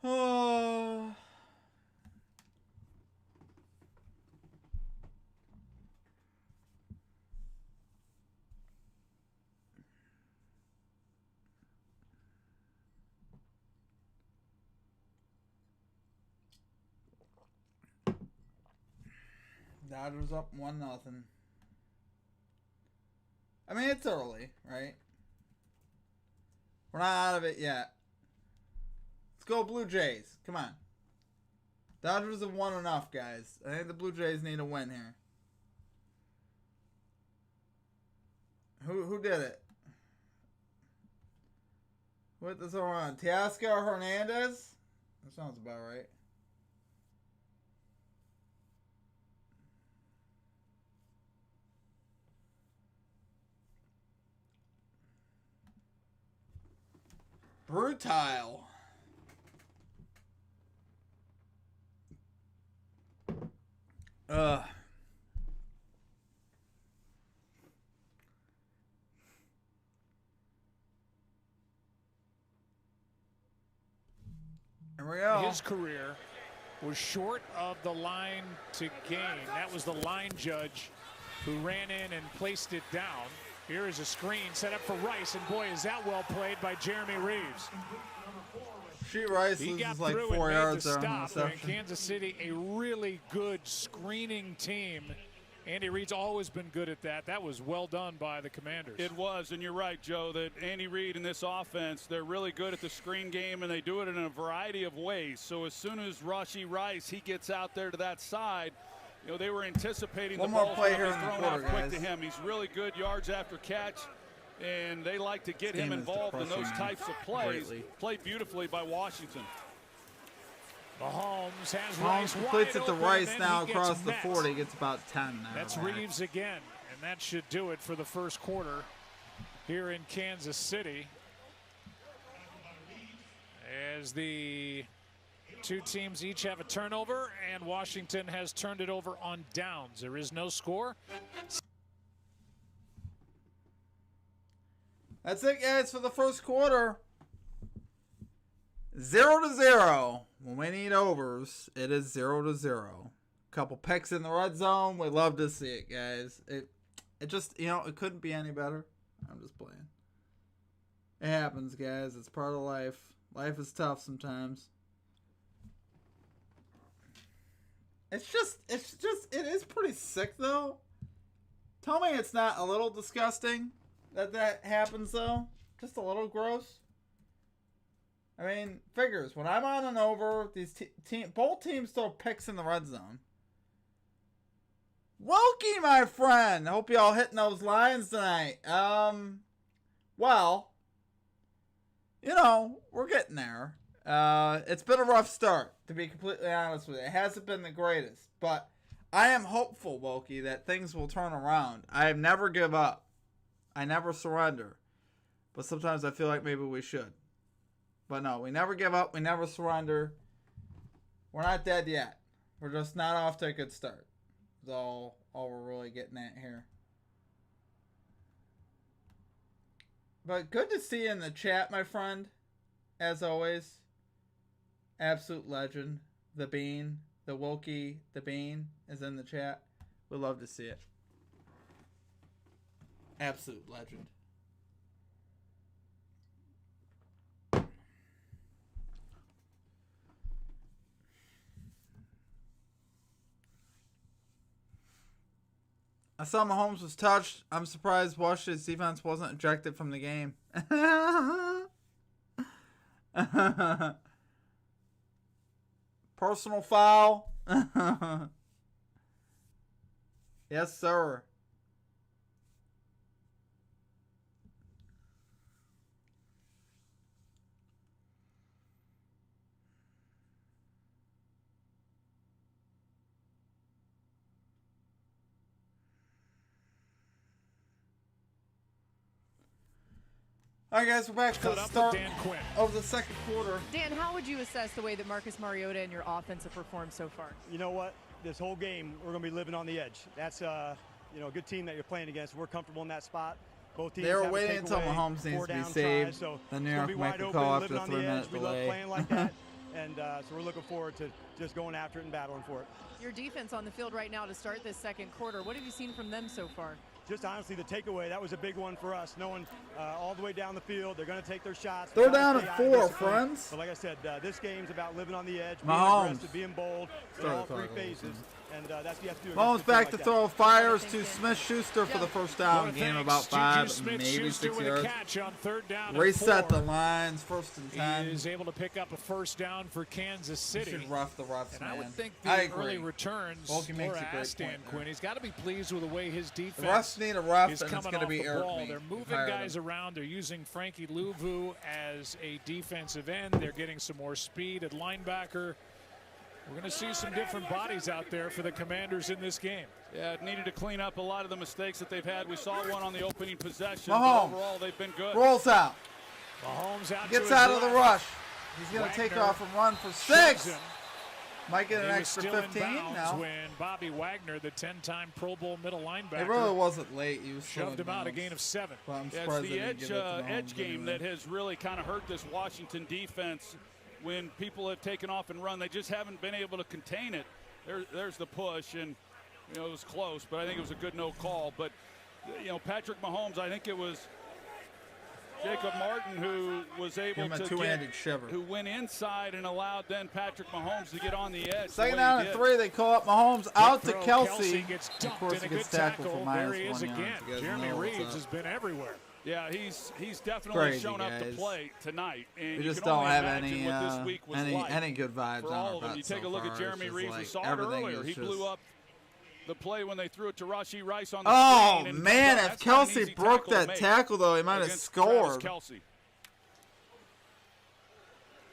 Oh. Dodgers up 1-0. I mean, it's early, right? We're not out of it yet. Let's go Blue Jays. Come on. Dodgers have won enough, guys. I think the Blue Jays need a win here. Who did it? Who hit this home run? Teoscar Hernandez? That sounds about right. Brutal. Here we go. His career was short of the line to gain. That was the line judge who ran in and placed it down. Here is a screen set up for Rice, and boy, is that well played by Jeremy Reeves. Rice he got like through 4 and yards made the there. stop. In Kansas City, a really good screening team. Andy Reid's always been good at that. That was well done by the Commanders. It was, and you're right, Joe, that Andy Reid and this offense, they're really good at the screen game, and they do it in a variety of ways. So as soon as Rashee Rice, he gets out there to that side, you know, they were anticipating One the more ball play thrown here in the quarter, out quick guys. to him. He's really good yards after catch, and they like to get him involved in those types of plays. Played beautifully by Washington. Mahomes has Mahomes Rice completes wide it to open, Rice and now he gets across the met. 40. Gets about 10 now. That's Reeves again, and that should do it for the first quarter here in Kansas City. As the two teams each have a turnover, and Washington has turned it over on downs. There is no score. That's it, guys, for the first quarter. 0-0. When we need overs, it is 0-0. Couple picks in the red zone. We love to see it, guys. It just, you know, it couldn't be any better. I'm just playing. It happens, guys. It's part of life. Life is tough sometimes. It is pretty sick, though. Tell me it's not a little disgusting that happens, though. Just a little gross. I mean, figures. When I'm on an over, these both teams throw picks in the red zone. Wilkie, my friend. Hope y'all hitting those lines tonight. Well, you know, we're getting there. It's been a rough start, to be completely honest with you. It hasn't been the greatest, but I am hopeful, Wilkie, that things will turn around. I never give up. I never surrender. But sometimes I feel like maybe we should. But no, we never give up. We never surrender. We're not dead yet. We're just not off to a good start. That's all we're really getting at here. But good to see you in the chat, my friend. As always. Absolute legend. The Bean. The Wilkie. The Bean is in the chat. We'd love to see it. Absolute legend. I saw Mahomes was touched. I'm surprised Washington's defense wasn't ejected from the game. Personal foul. Yes, sir. All right, guys, we're back to the start of the second quarter. Dan, how would you assess the way that Marcus Mariota and your offense have performed so far? You know what? This whole game, we're going to be living on the edge. That's a good team that you're playing against. We're comfortable in that spot. Both teams they were waiting until Mahomes needs to be saved. So the New York make the call after a 3-minute delay. We love playing like that, and so we're looking forward to just going after it and battling for it. Your defense on the field right now to start this second quarter. What have you seen from them so far? Just honestly, the takeaway, that was a big one for us, knowing all the way down the field, they're going to take their shots. They're down at 4, friends. But like I said, this game's about living on the edge, Mahomes. being aggressive, being bold in all three phases. and that's what you have to do. Mahomes back to throw, fires to thinking. Smith-Schuster for the first down. Gain about 5, maybe 6 yards. Catch on 3rd down and Reset 4. the lines, 1st and 10. He is able to pick up a first down for Kansas City. Should rough the roughs, and man. I would think I the agree. early returns Volky makes a great asked Dan point Quinn. there. He's got to be pleased with the way his defense The refs need a rough, is and it's coming going to off be the Eric ball. Mead. They're moving Hired guys him. around. They're using Frankie Louvu as a defensive end. They're getting some more speed at linebacker. We're going to see some different bodies out there for the Commanders in this game. Yeah, it needed to clean up a lot of the mistakes that they've had. We saw one on the opening possession. Mahomes. But overall, they've been good. Rolls out. Mahomes out Gets to out his of the left. rush. He's going to take Wagner off and run for shoves 6. him. Might get an He was extra still 15 in bounds now. when Bobby Wagner, the 10-time Pro Bowl middle linebacker, It really wasn't late. He was still shoved in him out a bounds. gain of 7. Well, I'm Yeah, surprised it's they the didn't give it to Mahomes edge game anyway. that has really kind of hurt this Washington defense. When people have taken off and run, they just haven't been able to contain it. There's the push, and it was close, but I think it was a good no call. But Patrick Mahomes, I think it was Jacob Martin who was able to two-handed shiver. who went inside and allowed then Patrick Mahomes to get on the edge. Second down and 3. They call up Mahomes out to Kelsey. Gets Of dumped course, in he a gets good tackled tackle. for There minus he is 1 yard. again. You guys Jeremy know what's Reeves up. has been everywhere. Yeah, he's definitely Crazy, shown up to guys. play tonight. And We you just can don't only have imagine any what this week was like any good vibes for on all our of them. bet You take so a look far. at Jeremy It's just Reeves. We like saw it everything earlier. is He just- blew up the play when they threw it to Rashee Rice on the Oh screen. And man, that's if not an Kelsey easy broke tackle to that make tackle though, he might have against Travis scored. Kelce.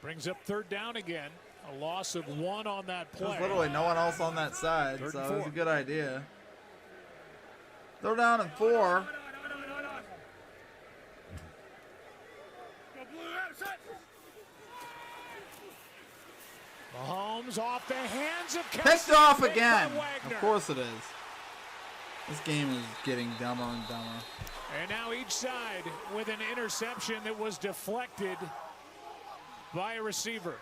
Brings up 3rd down again. A loss of 1 on that There's play. literally no one else on that side, 3rd so and it was 4. a good idea. Throw down and 4. Mahomes off the hands of Kelsey. Picked off Picked by again. Wagner. Of course it is. This game is getting dumber and dumber. And now each side with an interception that was deflected by a receiver.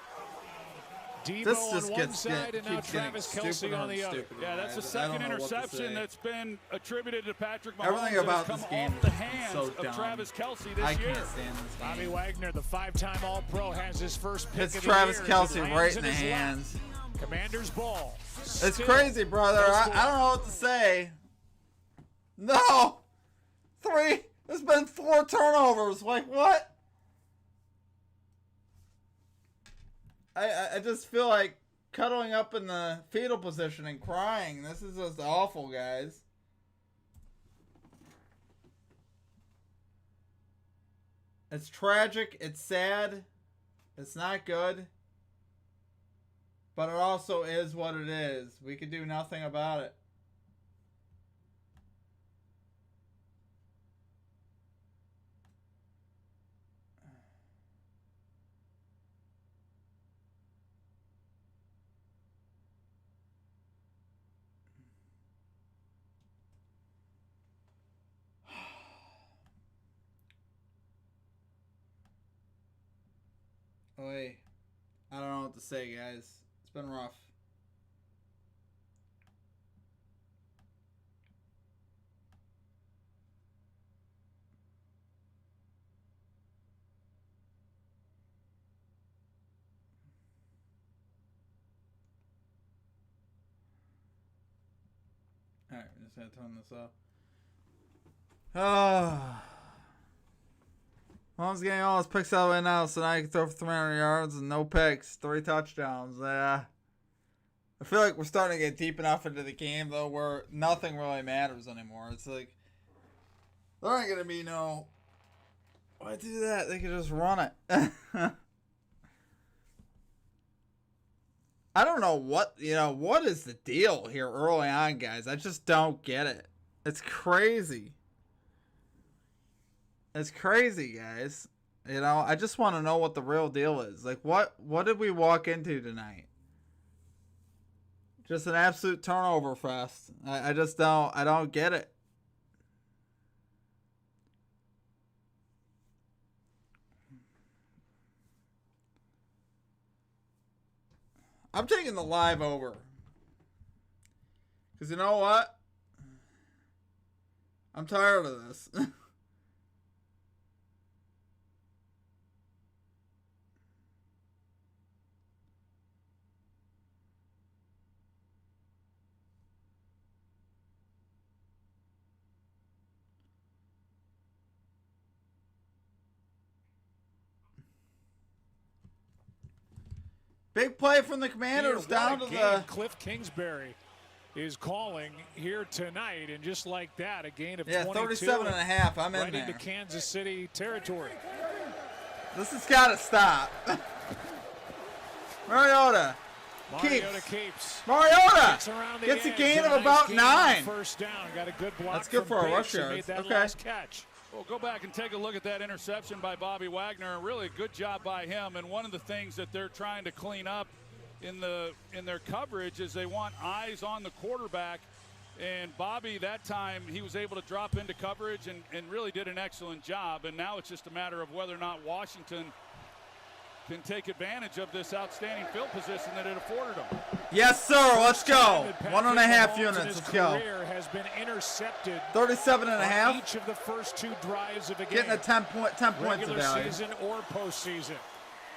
Debo This on just one gets side and now keeps getting Travis Kelce stupider on the and other. stupider, Yeah, that's the guys. I don't second know what to interception say. that's been attributed to Patrick Mahomes. Everything that about has this come game off the has been hands so of dumb. Travis Kelce this I year. can't stand this Bobby game. Wagner, the 5-time All-Pro, has his first pick It's of Travis the year. as it Kelce lands right in the his lap. hands. Commander's ball. It's Still crazy, brother. no I score. don't know what to say. No! 3. There's been 4 turnovers. Like, what? I just feel like cuddling up in the fetal position and crying. This is just awful, guys. It's tragic. It's sad. It's not good. But it also is what it is. We can do nothing about it. Wait. I don't know what to say, guys. It's been rough. Alright, we're just gonna turn this off. Mahomes getting all his picks out right now, so now he can throw for 300 yards and no picks, 3 touchdowns. Yeah. I feel like we're starting to get deep enough into the game, though, where nothing really matters anymore. It's like, there ain't going to be no, why do that? They can just run it. I don't know what is the deal here early on, guys? I just don't get it. It's crazy. It's crazy, guys. I just want to know what the real deal is. Like, what did we walk into tonight? Just an absolute turnover fest. I don't get it. I'm taking the live over. Because you know what? I'm tired of this. Big play from the Commanders down to the... Cliff Kingsbury is calling here tonight, and just like that, a gain of 22. 37.5. I'm in right there. into Kansas City territory. This has got to stop. Mariota keeps. Mariota gets a gain of about 9. First down. Got a good block. That's good for a rush yard. Okay. Last catch. Well, go back and take a look at that interception by Bobby Wagner. Really good job by him. And one of the things that they're trying to clean up in their coverage is they want eyes on the quarterback. And Bobby, that time, he was able to drop into coverage and really did an excellent job. And now it's just a matter of whether or not Washington can take advantage of this outstanding field position that it afforded them. Yes, sir. Let's go. 1.5 units. Let's go. Has been intercepted 37.5. Each of the first 2 drives of a game. Getting a 10 points of value. Season or postseason.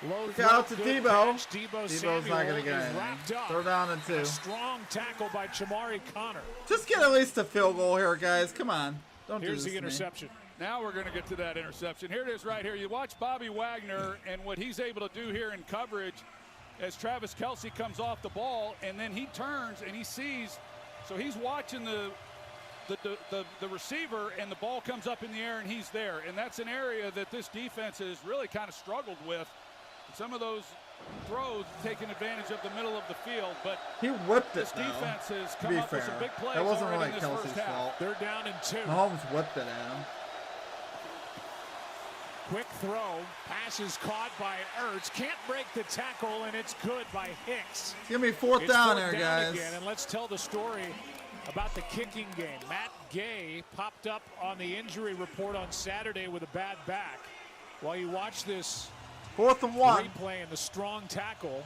Look out to Debo. Debo's not going to get anything. Throw down and 2. A strong tackle by Chamari Connor. Just get at least a field goal here, guys. Come on. Don't do this. Here's the interception. Now we're going to get to that interception. Here it is right here. You watch Bobby Wagner and what he's able to do here in coverage as Travis Kelce comes off the ball, and then he turns and he sees. So he's watching the receiver, and the ball comes up in the air, and he's there. And that's an area that this defense has really kind of struggled with. Some of those throws taking advantage of the middle of the field, but he whipped it. This defense has come up with some big plays. That wasn't really Kelce's fault. They're down in 2. Mahomes whipped it at him. Quick throw, pass is caught by Ertz, can't break the tackle, and it's good by Hicks. It's gonna be fourth down there, guys. Again, and let's tell the story about the kicking game. Matt Gay popped up on the injury report on Saturday with a bad back. While you watch this 4th and 1 replay and the strong tackle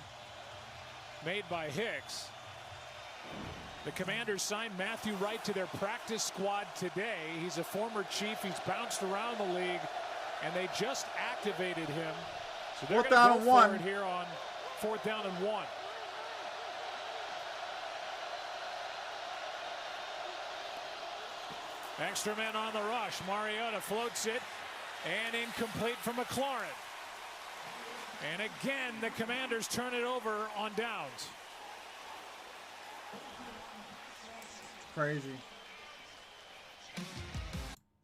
made by Hicks, the Commanders signed Matthew Wright to their practice squad today. He's a former Chief. He's bounced around the league, and they just activated him. So they're going to go for it here on 4th down and 1. Extra men on the rush. Mariota floats it, and incomplete for McLaurin. And again, the Commanders turn it over on downs. Crazy.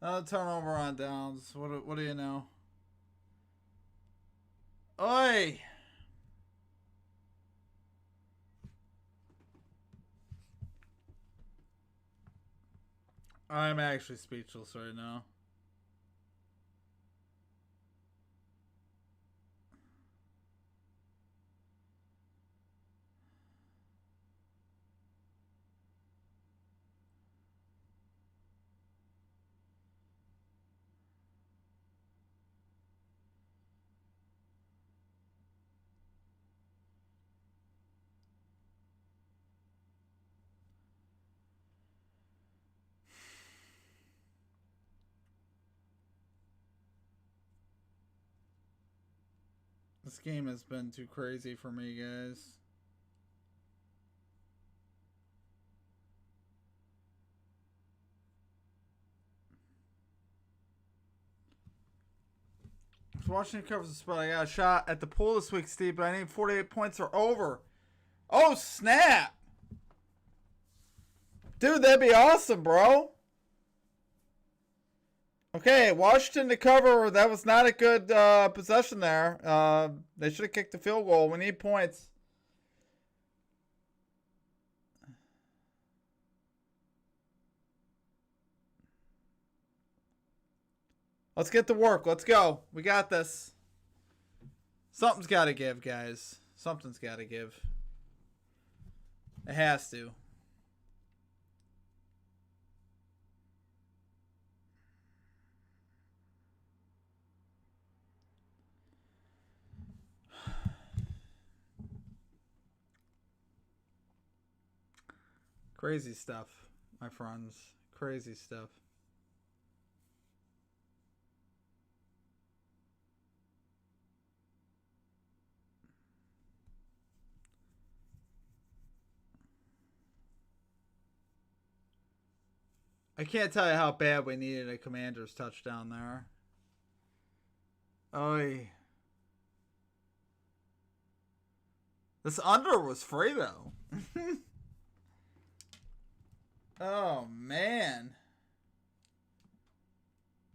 Another turnover on downs. What do you know? Oi! I'm actually speechless right now. This game has been too crazy for me, guys. Washington covers the spread. I got a shot at the pool this week, Steve, but I need 48 points or over. Oh, snap! Dude, that'd be awesome, bro. Okay, Washington to cover. That was not a good possession there. They should have kicked the field goal. We need points. Let's get to work. Let's go. We got this. Something's got to give, guys. Something's got to give. It has to. Crazy stuff, my friends. Crazy stuff. I can't tell you how bad we needed a Commander's touchdown there. Oy. This under was free, though. Oh, man.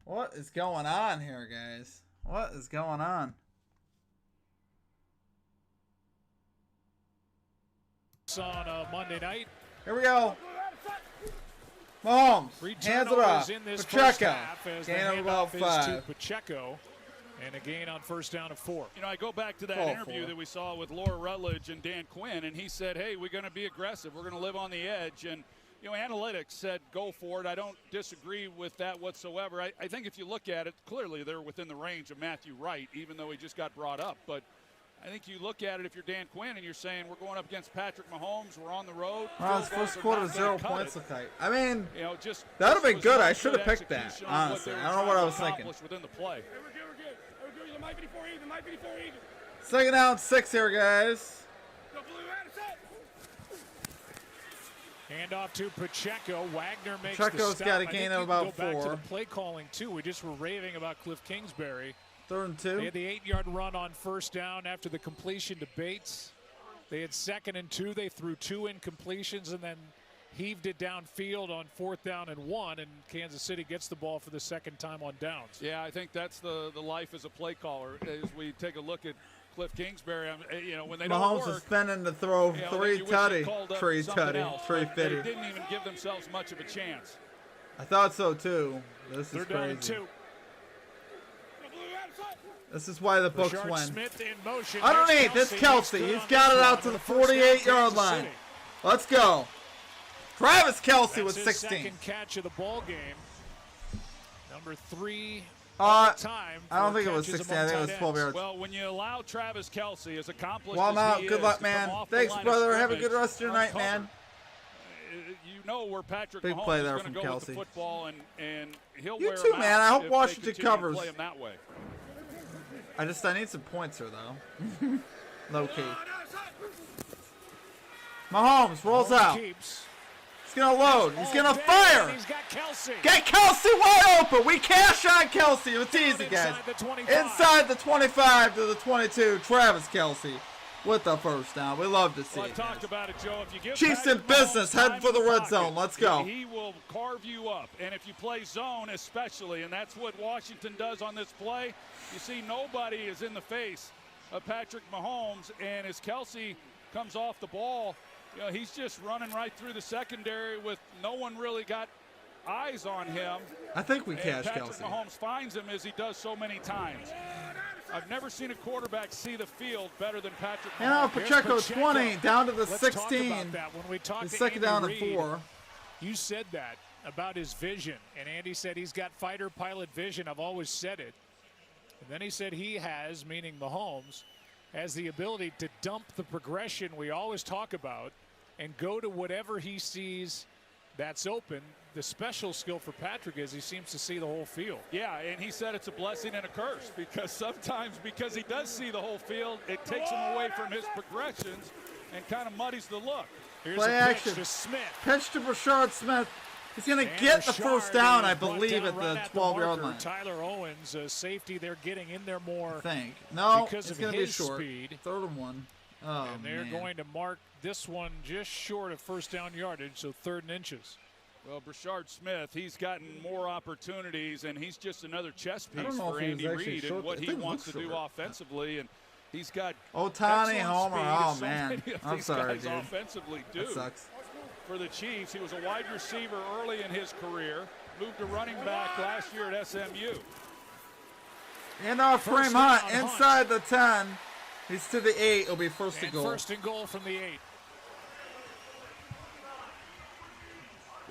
What is going on here, guys? What is going on? On Monday night. Here we go. Mahomes, hands it off. Pacheco, gain of about 5. Pacheco, and a gain on first down of 4. You know, I go back to that interview that we saw with Laura Rutledge and Dan Quinn, and he said, hey, we're going to be aggressive. We're going to live on the edge. And, you know, analytics said go for it. I don't disagree with that whatsoever. I think if you look at it, clearly they're within the range of Matthew Wright, even though he just got brought up. But I think you look at it if you're Dan Quinn and you're saying we're going up against Patrick Mahomes, we're on the road. Well, his first quarter 0 points look like. I mean, you know, just that would have been good. I should have picked that, honestly. I don't know what I was thinking. Within the play. Second down, 6 here, guys. Hand off to Pacheco. Wagner makes Pacheco's the stop. got a gain of about 4. Go back to the play calling, too. We just were raving about Cliff Kingsbury. 3rd and 2. They had the 8-yard run on first down after the completion to Bates. They had 2nd and 2. They threw 2 incompletions and then heaved it downfield on 4th down and 1, and Kansas City gets the ball for the 2nd time on downs. Yeah, I think that's the life as a play caller. As we take a look at Cliff Kingsbury, you know, when they don't work, Mahomes is spending to throw 3 tutty. Tree fitty. They didn't even give themselves much of a chance. I thought so, too. This is 3rd down and crazy. 2. This is why the books Rashard win. Smith in motion. Underneath, it's Kelsey. He's got it out to the 48-yard line. Let's go. Travis Kelsey with 16. Second catch of the ball game. Number 3 time. I don't think it was 16. I think it was 12 yards. Well, when you allow Travis Kelsey, as accomplished Well, I'm as out. he Good is, luck, man. Thanks, brother. Have a good rest of your night, man. You know where Patrick Big Mahomes play is there going to from go Kelsey. with the football, and he'll You wear too, him man. out I hope if they Washington continue to covers. play him that way. I need some points here, though. Low key. Mahomes rolls out. Keeps. He's going to load. He's going to fire. He's got Kelsey. Get Kelsey wide open. We cash on Kelsey. It's easy, guys. Inside the 25 to the 22. Travis Kelsey with the first down. We love to see I it. talked about it, Joe. If you give Chiefs in Patrick business. Mahomes Heading for the time in red pocket, zone. Let's go. He will carve you up. And if you play zone especially, and that's what Washington does on this play, you see nobody is in the face of Patrick Mahomes. And as Kelsey comes off the ball, you know, he's just running right through the secondary with no one really got eyes on him. I think we cash Patrick Kelsey. Mahomes finds him as he does so many times. I've never seen a quarterback see the field better than Patrick Mahomes. And now Pacheco 20 down to the Let's 16. talk about that. When we talked His to second Andy down Reid, and 4. You said that about his vision, and Andy said he's got fighter pilot vision. I've always said it. And then he said he has, meaning Mahomes, has the ability to dump the progression we always talk about and go to whatever he sees that's open. The special skill for Patrick is he seems to see the whole field. Yeah, and he said it's a blessing and a curse because sometimes because he does see the whole field, it takes him away from his progressions and kind of muddies the look. Here's Play a pitch action. to Smith. Pitch to Rashard Smith. He's going to And get the Rashard first down, I is brought believe, down at right the 12-yard marker. line. Tyler Owens, safety, they're getting in there more. I think. No, because it's of going to be his short. speed. 3rd and 1. Oh, And they're man. going to mark this one just short of first down yardage, so 3rd and inches. Well, Brashard Smith, he's gotten more opportunities, and he's just another chess I don't piece know for if he was Andy actually Reid short. and what It he didn't wants look to do short. offensively. And he's got Otani excellent Homer. speed, Oh, as so man. many of I'm these sorry, guys dude. offensively do. That sucks. For the Chiefs, he was a wide receiver early in his career, moved to running back last year at SMU. And off Kareem Hunt inside the 10. He's to the 8. It'll be first and goal. First and goal from the 8.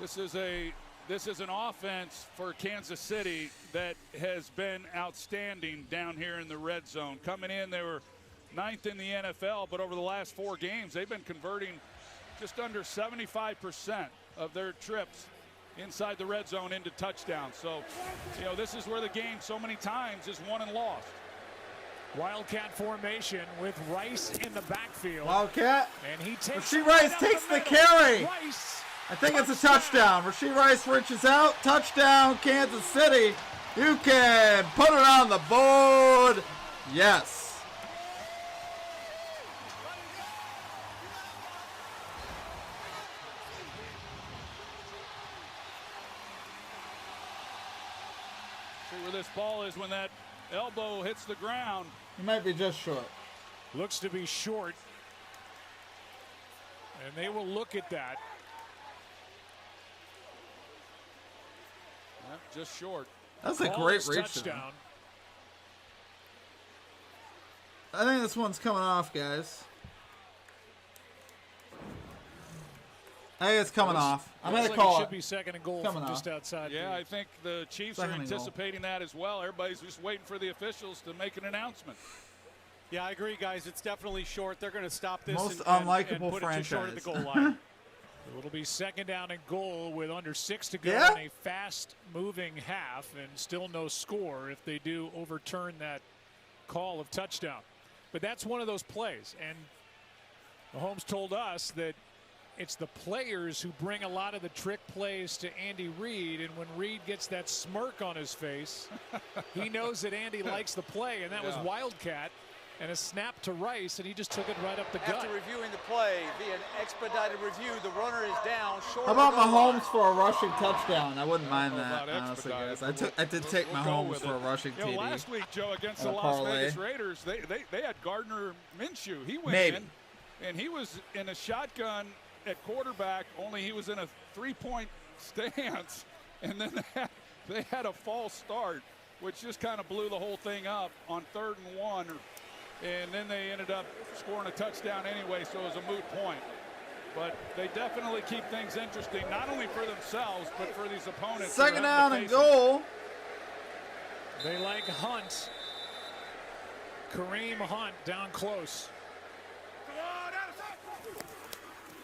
This is an offense for Kansas City that has been outstanding down here in the red zone. Coming in, they were 9th in the NFL, but over the last 4 games, they've been converting just under 75% of their trips inside the red zone into touchdowns. So, you know, this is where the game so many times is won and lost. Wildcat formation with Rice in the backfield. Wildcat. And he takes Rasheed Rice takes the carry. Rice. I think it's a touchdown. Rasheed Rice reaches out. Touchdown, Kansas City. You can put it on the board. Yes. for this ball is when that elbow hits the ground. He might be just short. Looks to be short. And they will look at that. Yep, just short. That's a great reach. Touchdown. I think this one's coming off, guys. I think it's coming off. I'm going to call it. Should be second and goal from just outside. Yeah, I think the Chiefs are anticipating that as well. Everybody's just waiting for the officials to make an announcement. Yeah, I agree, guys. It's definitely short. They're going to stop this Most and unlikable put franchise. it too short at the goal line. It'll be second down and goal with under 6 to go in a fast-moving half, and still no score if they do overturn that call of touchdown. But that's one of those plays, and Mahomes told us that it's the players who bring a lot of the trick plays to Andy Reid, and when Reid gets that smirk on his face, he knows that Andy likes the play, and that was Wildcat. And a snap to Rice, and he just took it right up the gut. After reviewing the play via an expedited review, the runner is down. Short. How about Mahomes for a rushing touchdown? I wouldn't mind that, honestly, guys. I did take Mahomes for a rushing TD. Last week, Joe, against the Las Vegas Raiders, they had Gardner Minshew. He went in, and he was in a shotgun at quarterback, only he was in a three-point stance, and then they had a false start, which just kind of blew the whole thing up on 3rd and 1. And then they ended up scoring a touchdown anyway, so it was a moot point. But they definitely keep things interesting, not only for themselves, but for these opponents. Second down and goal. They like Hunt. Kareem Hunt down close.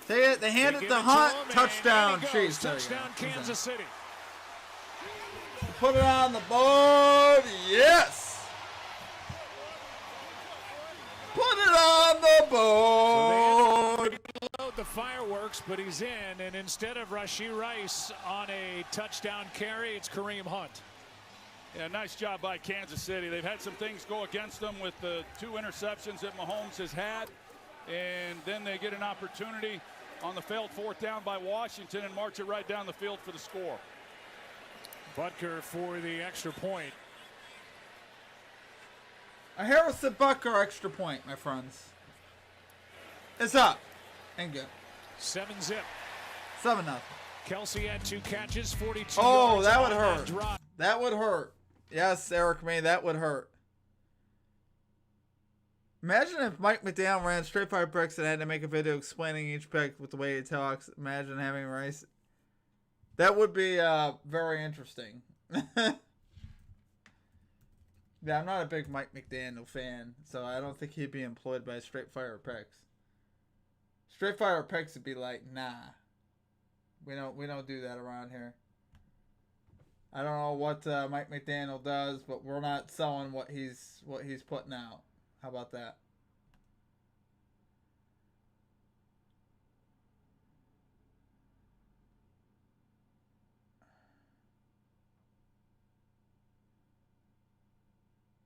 They hand it to Hunt. Touchdown, Chiefs. Touchdown, Kansas City. Put it on the board. Yes. Put it on the board. So load the fireworks, but he's in, and instead of Rashee Rice on a touchdown carry, it's Kareem Hunt. Yeah, nice job by Kansas City. They've had some things go against them with the 2 interceptions that Mahomes has had, and then they get an opportunity on the failed 4th down by Washington and march it right down the field for the score. Butker for the extra point. A Harrison Butker extra point, my friends. It's up. And good. 7-zip. 7-0. Kelsey had 2 catches, 42 Oh, yards. that would hurt. That would hurt. Yes, Eric May, that would hurt. Imagine if Mike McDaniel ran straight 5 picks and had to make a video explaining each pick with the way he talks. Imagine having Rice. That would be very interesting. Yeah, I'm not a big Mike McDaniel fan, so I don't think he'd be employed by Straight Fire Picks. Straight Fire Picks would be like, nah, we don't do that around here. I don't know what Mike McDaniel does, but we're not selling what he's putting out. How about that?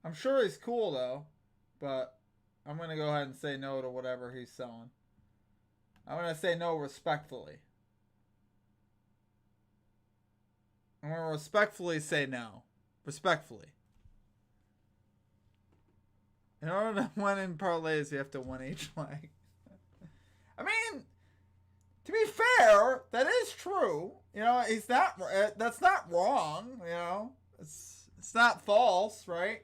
I'm sure he's cool, though, but I'm going to go ahead and say no to whatever he's selling. I'm going to say no respectfully. I'm going to respectfully say no. Respectfully. In order to win in parlays, you have to win each leg. I mean, to be fair, that is true. You know, that's not wrong, you know. It's not false, right?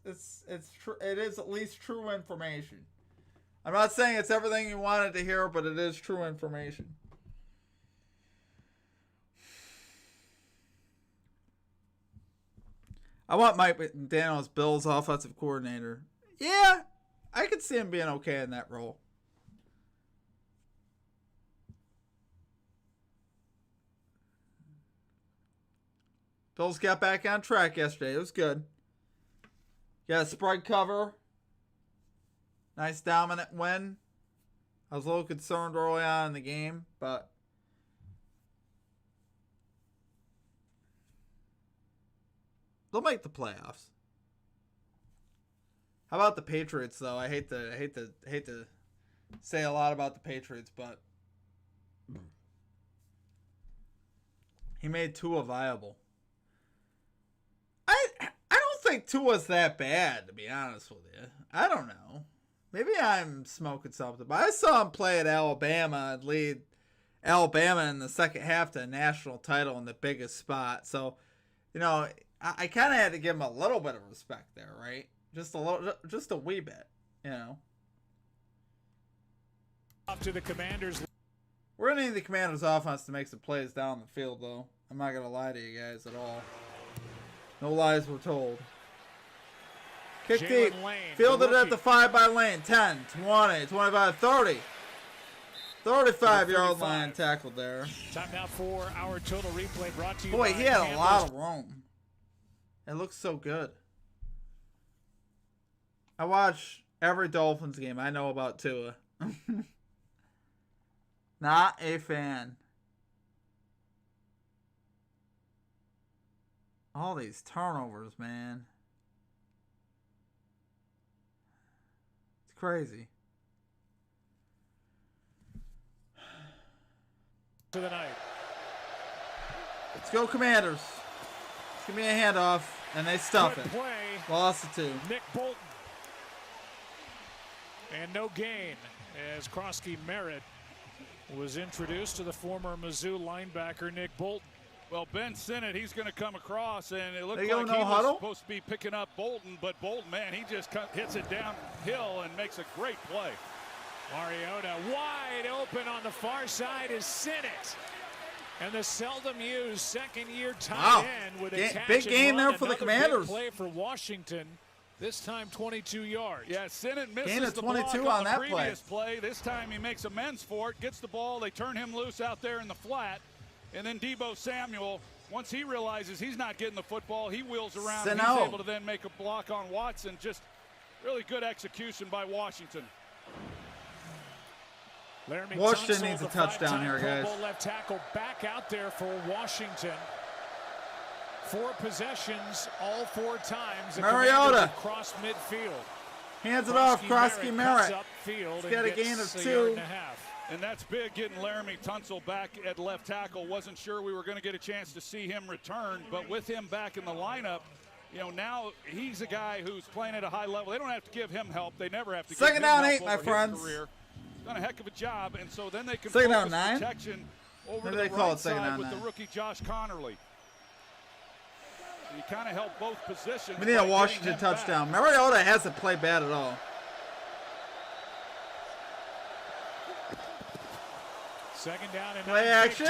It's true. It is at least true information. I'm not saying it's everything you wanted to hear, but it is true information. I want Mike McDaniel as Bills offensive coordinator. Yeah, I could see him being okay in that role. Bills got back on track yesterday. It was good. Got a spread cover. Nice dominant win. I was a little concerned early on in the game, but they'll make the playoffs. How about the Patriots, though? I hate to say a lot about the Patriots, but he made Tua viable. think Tua's that bad, to be honest with you. I don't know. Maybe I'm smoking something. But I saw him play at Alabama and lead Alabama in the second half to a national title in the biggest spot. So, you know, I kind of had to give him a little bit of respect there, right? Just a little, just a wee bit, you know. Off to the Commanders. We're going to need the Commanders' offense to make some plays down the field, though. I'm not going to lie to you guys at all. No lies were told. Kick deep. Fielded at the 5 by Lane. 10, 20, 25, 30. 35-yard line tackled there. Time now for our total replay brought to you Boy, by he had a Campbell's. lot of room. It looks so good. I watch every Dolphins game. I know about Tua. Not a fan. All these turnovers, man. It's crazy. To the night. Let's go, Commanders. Give me a handoff, and they stuff Good it. play. Lost it 2. Nick Bolton. And no gain as Krosky Merritt was introduced to the former Mizzou linebacker Nick Bolton. Well, Ben Sinnott, he's going to come across, and it looked They like go he no was huddle? supposed to be picking up Bolton, but Bolton, man, he just hits it downhill and makes a great play. Mariota wide open on the far side is Sinnott. And the seldom used second-year tight end with a catch big and game run. there for the Another Commanders. Big play for Washington. This time 22 yards. Yeah, Sinnott misses Gain of the 22 block on the that previous play. This time he makes amends for it, gets the ball, they turn him loose out there in the flat, and then Deebo Samuel, once he realizes he's not getting the football, he wheels around and he's able to then make a block on Watson. Just really good execution by Washington. Washington needs a touchdown here, guys. Pro Bowl left tackle back out there for Washington. 4 possessions, all 4 times. Mariota across midfield. Hands it off, Krosky Merritt. He's got a gain of 2. And that's big, getting Laramie Tunsil back at left tackle. Wasn't sure we were going to get a chance to see him return, but with him back in the lineup, you know, now he's a guy who's playing at a high level. They don't have to give him help. They never have to give him help. 2nd down 8, my friends. Career. Done a heck of a job, and so then they can 2nd down focus 9. protection over Maybe to they the call right it 2nd side down with 9. the rookie Josh Connerly. You kind of help both positions. We need a Washington touchdown. Mariota hasn't played bad at all. Second down and play action.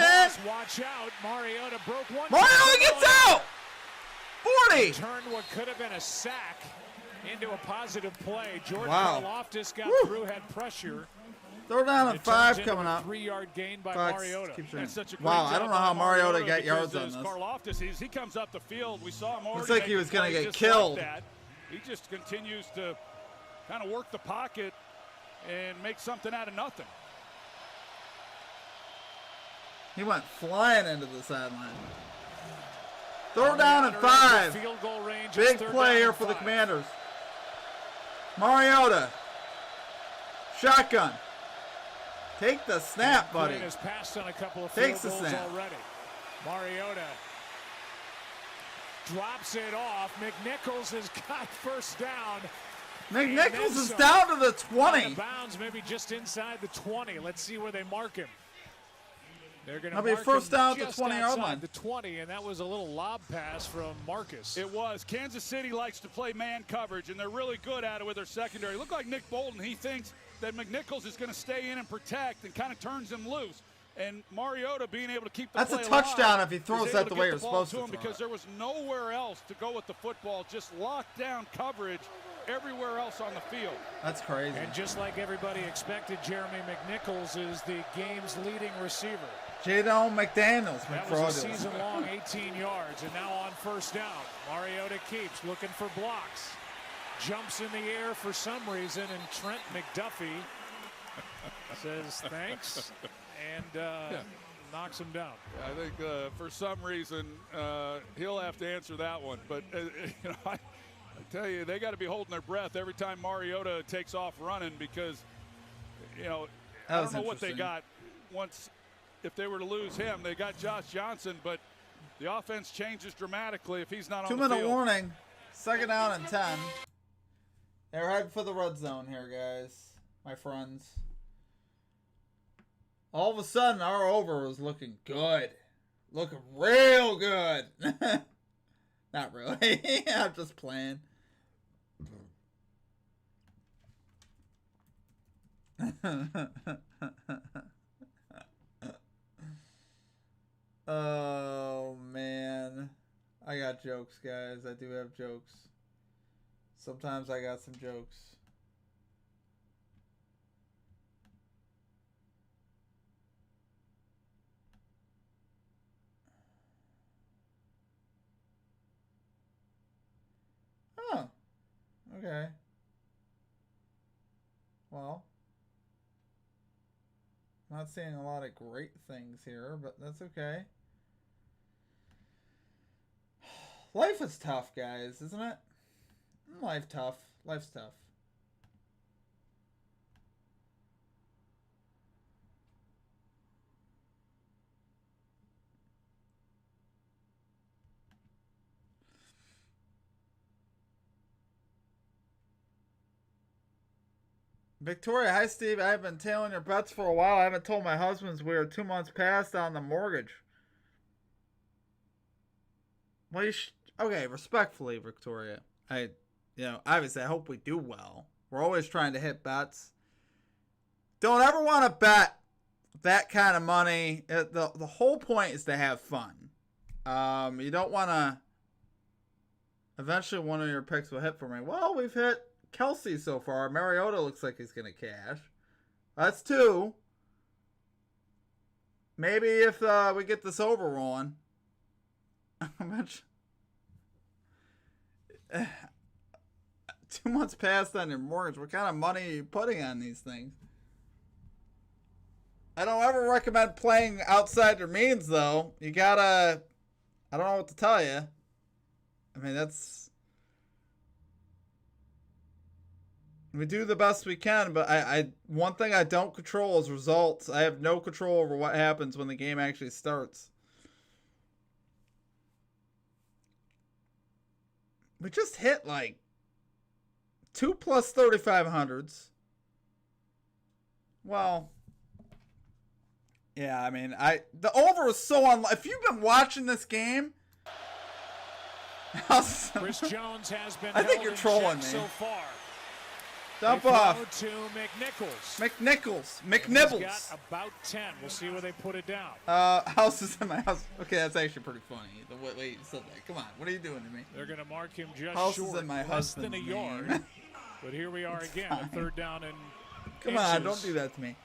Watch out. Mariota broke one. Mariota gets out. 40. Turned what could have been a sack into a positive play. George Wow. Karlaftis got through, had pressure. 3rd down and 5 coming up. 3-yard gain by Fox Mariota. That's such a great wow, I job don't know how by Mariota got yards because on this. Karlaftis, he comes up the field. We saw him already. Looks like he was going to get just killed. Like that. He just continues to kind of work the pocket and make something out of nothing. He went flying into the sideline. 3rd down and 5. Field goal range. Big play here for the Commanders. Mariota. Shotgun. Take the snap, buddy. Has passed on a couple of Takes field the goals snap. already. Mariota drops it off. McNichols has got first down. McNichols is down to the 20. Out of bounds, maybe just inside the 20. Let's see where they mark him. They're going to That'll be mark first him down at the just 20-yard outside line. the 20, and that was a little lob pass from Marcus. It was. Kansas City likes to play man coverage, and they're really good at it with their secondary. Look like Nick Bolton. He thinks that McNichols is going to stay in and protect and kind of turns him loose. And Mariota being able to keep the That's play a touchdown alive, if he throws is that able the to way get you're the ball supposed to him throw because it. there was nowhere else to go with the football. Just lockdown coverage everywhere else on the field. That's crazy. And just like everybody expected, Jeremy McNichols is the game's leading receiver. Jadon McDaniels. That was a season-long 18 yards, and now on first down. Mariota keeps looking for blocks. Jumps in the air for some reason, and Trent McDuffie says thanks and knocks him down. I think for some reason he'll have to answer that one. But you know, I tell you, they got to be holding their breath every time Mariota takes off running because, you know, I don't know what they got once. If they were to lose him, they got Josh Johnson, but the offense changes dramatically if he's not on the field. 2-minute warning. Second down and 10. They're heading for the red zone here, guys. My friends. All of a sudden, our over was looking good. Looking real good. Not really. I'm just playing. Oh, man. I got jokes, guys. I do have jokes. Sometimes I got some jokes. Oh. Okay. Well. Not seeing a lot of great things here, but that's okay. Life is tough, guys, isn't it? Life's tough. Life's tough. Victoria, hi Steve. I've been tailing your bets for a while. I haven't told my husband we are 2 months past on the mortgage. Well, okay, respectfully, Victoria. Obviously, I hope we do well. We're always trying to hit bets. Don't ever want to bet that kind of money. The whole point is to have fun. You don't want to. Eventually, one of your picks will hit for me. Well, we've hit Kelsey so far. Mariota looks like he's going to cash. That's 2. Maybe if we get this over rolling. 2 months past on your mortgage. What kind of money are you putting on these things? I don't ever recommend playing outside your means, though. You gotta... I don't know what to tell you. I mean, that's... We do the best we can, but one thing I don't control is results. I have no control over what happens when the game actually starts. We just hit like 2 plus 3,500s. Well, yeah, I mean, the over is so if you've been watching this game, Chris Jones has been I think you're trolling me so far. Dump off to McNichols. McNibbles. He's got about 10. We'll see where they put it down. House is in my house. Okay, that's actually pretty funny. The way you said that. Come on, what are you doing to me? They're going to mark him just house short, is in my less than a name. yard. But here we are again, a third down and Come on, don't do that to me.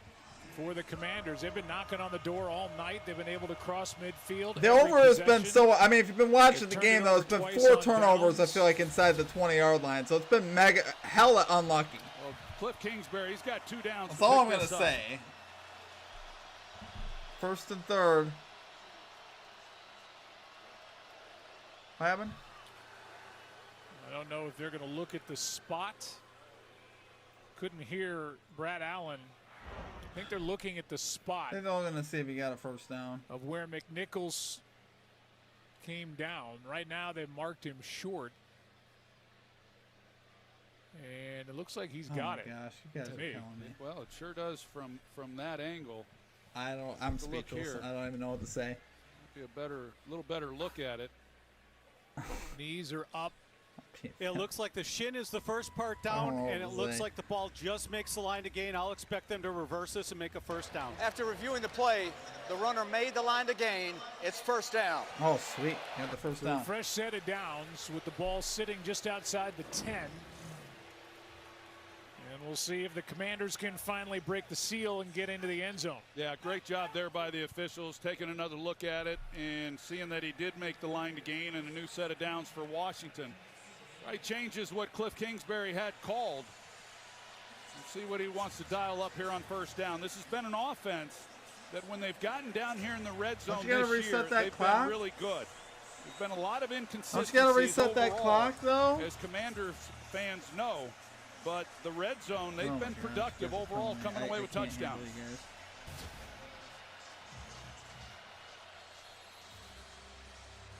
For the Commanders, they've been knocking on the door all night. They've been able to cross midfield. The over has been so... I mean, if you've been watching the game, though, it's been 4 turnovers, I feel like, inside the 20-yard line. So it's been hella unlucky. Well, Cliff Kingsbury, he's got 2 downs. That's all I'm going to say. 1st and 3rd. What happened? I don't know if they're going to look at the spot. Couldn't hear Brad Allen. I think they're looking at the spot. They're all going to see if he got a 1st down. Of where McNichols came down. Right now they've marked him short. And it looks like he's got it. Oh my gosh, you guys are killing me. Well, it sure does from that angle. I'm speechless. I don't even know what to say. Be a little better look at it. Knees are up. It looks like the shin is the first part down, and it looks like the ball just makes the line to gain. I'll expect them to reverse this and make a 1st down. After reviewing the play, the runner made the line to gain. It's 1st down. Oh, sweet. You got the 1st down. Fresh set of downs with the ball sitting just outside the 10. And we'll see if the Commanders can finally break the seal and get into the end zone. Yeah, great job there by the officials, taking another look at it and seeing that he did make the line to gain and a new set of downs for Washington. Right, changes what Cliff Kingsbury had called. Let's see what he wants to dial up here on 1st down. This has been an offense that when they've gotten down here in the red zone this year, they've been really good. There's been a lot of inconsistencies. Don't you got to reset that clock, though? As Commanders fans know. But the red zone, they've been productive overall, coming away with touchdowns.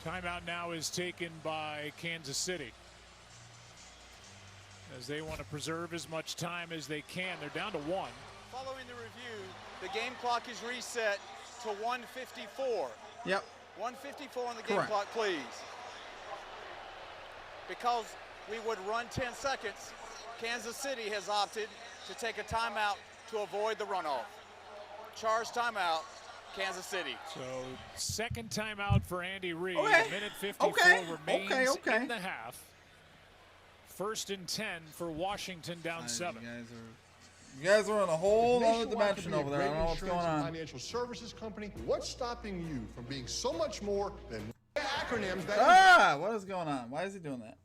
Timeout now is taken by Kansas City. as they want to preserve as much time as they can. They're down to 1. Following the review, the game clock is reset to 1:54. Yep. 1:54 on the game Correct. clock, please. Because we would run 10 seconds, Kansas City has opted to take a timeout to avoid the runoff. Charge timeout, Kansas City. So second timeout for Andy Reid. Okay. A minute 54 remains in the half. 1st and 10 for Washington, down 7. You guys are in a whole other dimension over there. I don't know what's going on. Financial services company. What's stopping you from being so much more than acronyms that What is going on? Why is he doing that?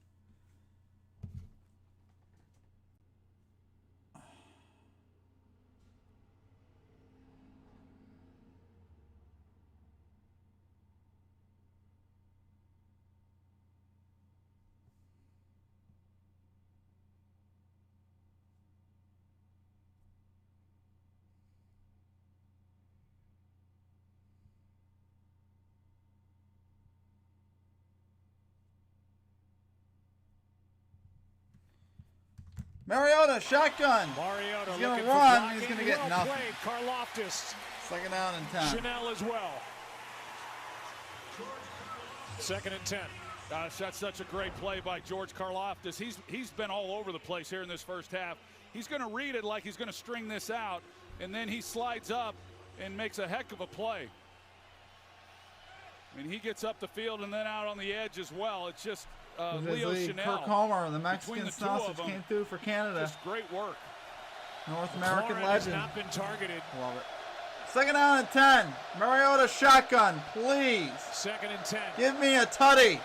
Mariota, shotgun. Mariota He's going to looking run. for He's going to blocking. get Well nothing. played, Karlaftis. 2nd down and 10. Chanel as well. 2nd and 10. Gosh, that's such a great play by George Karlaftis. He's been all over the place here in this first half. He's going to read it like he's going to string this out, and then he slides up and makes a heck of a play. I mean, he gets up the field and then out on the edge as well. It's just Leo Chanel. Kirk Homer, the Mexican the two sausage, of them, came through for Canada. Just great work. North American McLaurin has legend. not been targeted. Love it. 2nd down and 10. Mariota shotgun, please. 2nd and 10. Give me a tutty.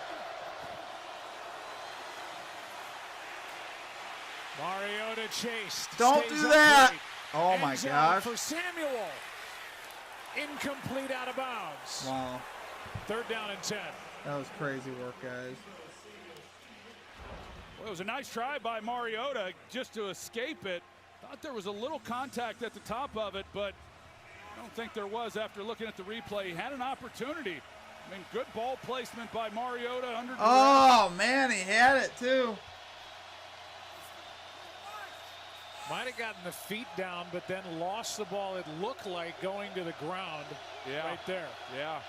Mariota chased. Don't Stays do that. upright. Oh End my zone gosh. For Samuel. Incomplete, out of bounds. Wow. 3rd down and 10. That was crazy work, guys. Well, it was a nice try by Mariota just to escape it. Thought there was a little contact at the top of it, but I don't think there was after looking at the replay. He had an opportunity. I mean, good ball placement by Mariota under duress. Oh, man, he had it, too. Might have gotten the feet down, but then lost the ball. It looked like going to the ground right there. Yeah.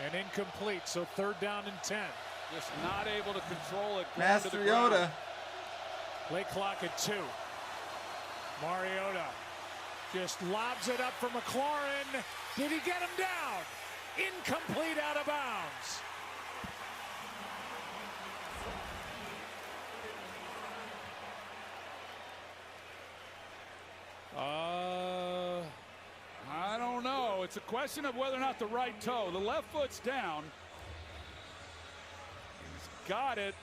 And incomplete, so 3rd down and 10. Just not able to control it. Ground to Master the ground. Yoda. Play clock at 2. Mariota just lobs it up for McLaurin. Did he get him down? Incomplete, out of bounds. I don't know. It's a question of whether or not the right toe. The left foot's down. He's got it.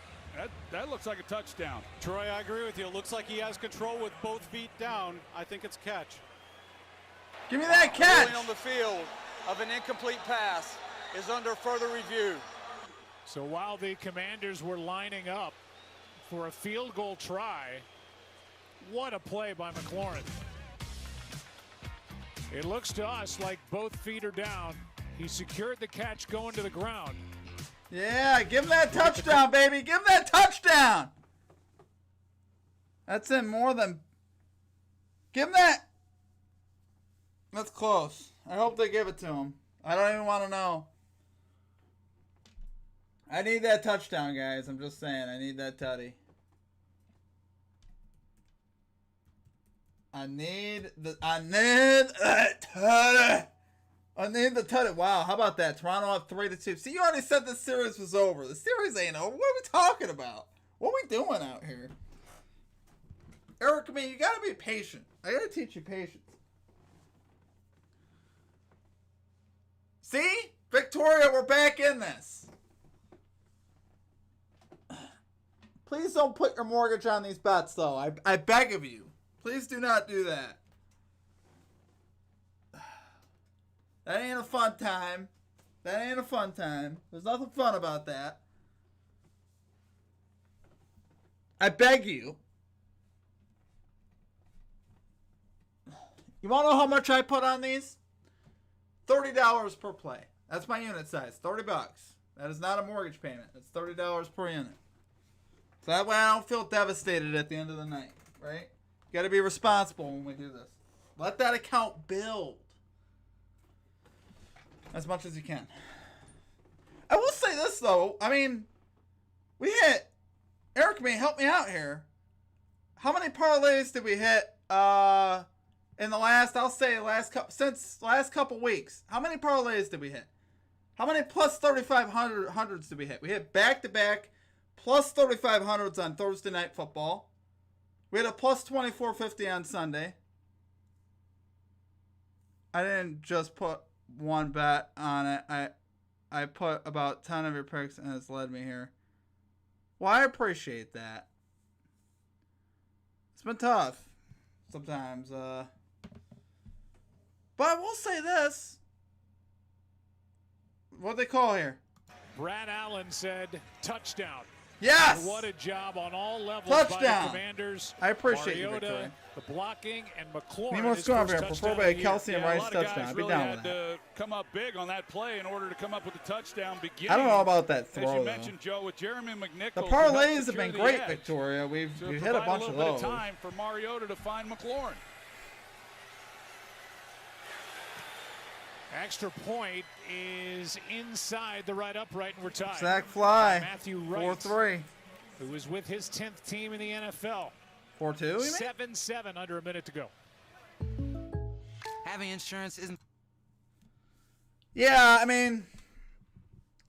That looks like a touchdown. Troy, I agree with you. It looks like he has control with both feet down. I think it's catch. Give me that catch. Ruling on the field of an incomplete pass is under further review. So while the Commanders were lining up for a field goal try, what a play by McLaurin. It looks to us like both feet are down. He secured the catch going to the ground. Yeah, give him that touchdown, baby. Give him that touchdown. That's in more than... Give him that. That's close. I hope they give it to him. I don't even want to know. I need that touchdown, guys. I'm just saying. I need that tutty. I need that tutty. I need the tutty. Wow, how about that? Toronto up 3-2. See, you already said the series was over. The series ain't over. What are we talking about? What are we doing out here? Eric, I mean, you gotta be patient. I gotta teach you patience. See? Victoria, we're back in this. Please don't put your mortgage on these bets, though. I beg of you. Please do not do that. That ain't a fun time. That ain't a fun time. There's nothing fun about that. I beg you. You want to know how much I put on these? $30 per play. That's my unit size. $30. That is not a mortgage payment. It's $30 per unit. So that way I don't feel devastated at the end of the night, right? You got to be responsible when we do this. Let that account build as much as you can. I will say this, though. I mean, we hit... Eric may help me out here. How many parlays did we hit in the last, I'll say, since last couple weeks? How many parlays did we hit? How many plus 3,500s did we hit? We hit back-to-back plus 3,500s on Thursday Night Football. We had a plus 2,450 on Sunday. I didn't just put one bet on it. I put about 10 of your picks, and it's led me here. Well, I appreciate that. It's been tough sometimes. But I will say this. What they call here? Brad Allen said touchdown. Yes! What a job on all levels Touchdown. by the Commanders. I appreciate you, Mariota, Victoria. the blocking, and McLaurin. Need more score here. Prefer by Kelsey and Yeah, Rice a lot touchdown. of guys I'd be really down had with that. to come up big on that play in order to come up with the touchdown. Beginning, I don't know about that throw, as you though. mentioned, Joe, with Jeremy McNichols. The who helped parlays have secure been the great, edge Victoria. We've to hit a provide bunch of little bit those. time for Mariota to find McLaurin. Extra point is inside the right upright, and we're tied. Sack fly. Matthew Wright, 4-3. who is with his 10th team in the NFL. 4-2, you mean? 7-7, under a minute to go. Having insurance isn't... Yeah, I mean,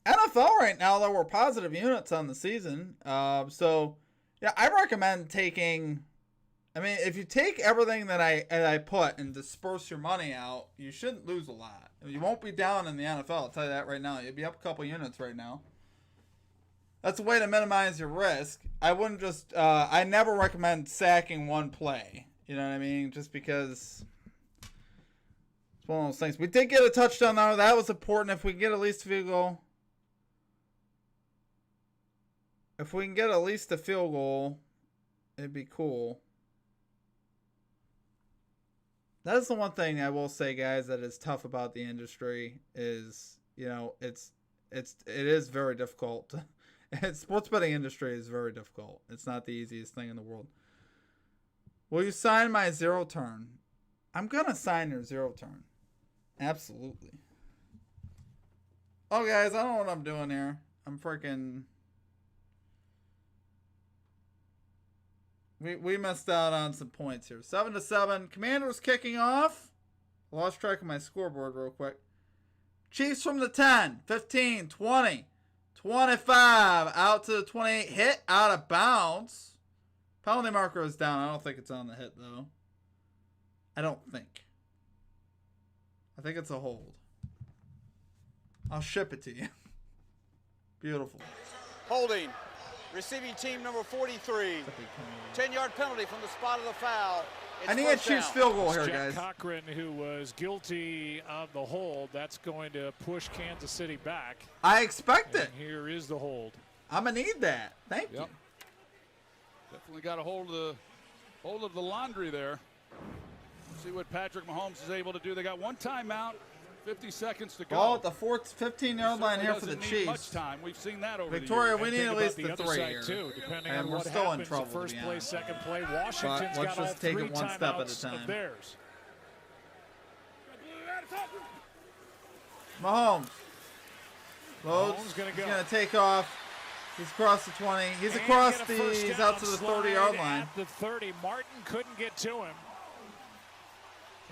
NFL right now, though, we're positive units on the season. So, yeah, I recommend taking... I mean, if you take everything that I put and disperse your money out, you shouldn't lose a lot. You won't be down in the NFL, I'll tell you that right now. You'll be up a couple units right now. That's a way to minimize your risk. I wouldn't just... I never recommend sacking one play. You know what I mean? Just because... It's one of those things. We did get a touchdown, though. That was important. If we can get at least a field goal... If we can get at least a field goal, it'd be cool. That is the one thing I will say, guys, that is tough about the industry is, you know, it is very difficult. Sports betting industry is very difficult. It's not the easiest thing in the world. Will you sign my zero turn? I'm going to sign your zero turn. Absolutely. Oh, guys, I don't know what I'm doing here. I'm freaking... We missed out on some points here. 7-7. Commanders kicking off. Lost track of my scoreboard real quick. Chiefs from the 10, 15, 20, 25, out to the 28. Hit out of bounds. Penalty marker is down. I don't think it's on the hit, though. I don't think. I think it's a hold. I'll ship it to you. Beautiful. Holding. Receiving team number 43. 10-yard penalty from the spot of the foul. It's I need a first Chiefs down. field goal here, Jack guys. Cochran, who was guilty of the hold, that's going to push Kansas City back. I expect it. And here is the hold. I'm going to need that. Thank you. Definitely got a hold of the laundry there. See what Patrick Mahomes is able to do. They got one timeout, 50 seconds to go. Ball at the 15-yard line here for the Doesn't need much Chiefs. time. We've seen that over Victoria, the we years. need at least the the other 3 side here. too, depending And on we're what still in happens. trouble, The to first be play, honest. second play. Washington's let's got all just take 3 it one step at a timeouts time. of theirs. Mahomes. Loads. Mahomes gonna He's go. going to take off. He's across the 20. He's And across get a first he's down out to the slide 30-yard line. At the 30. Martin couldn't get to him.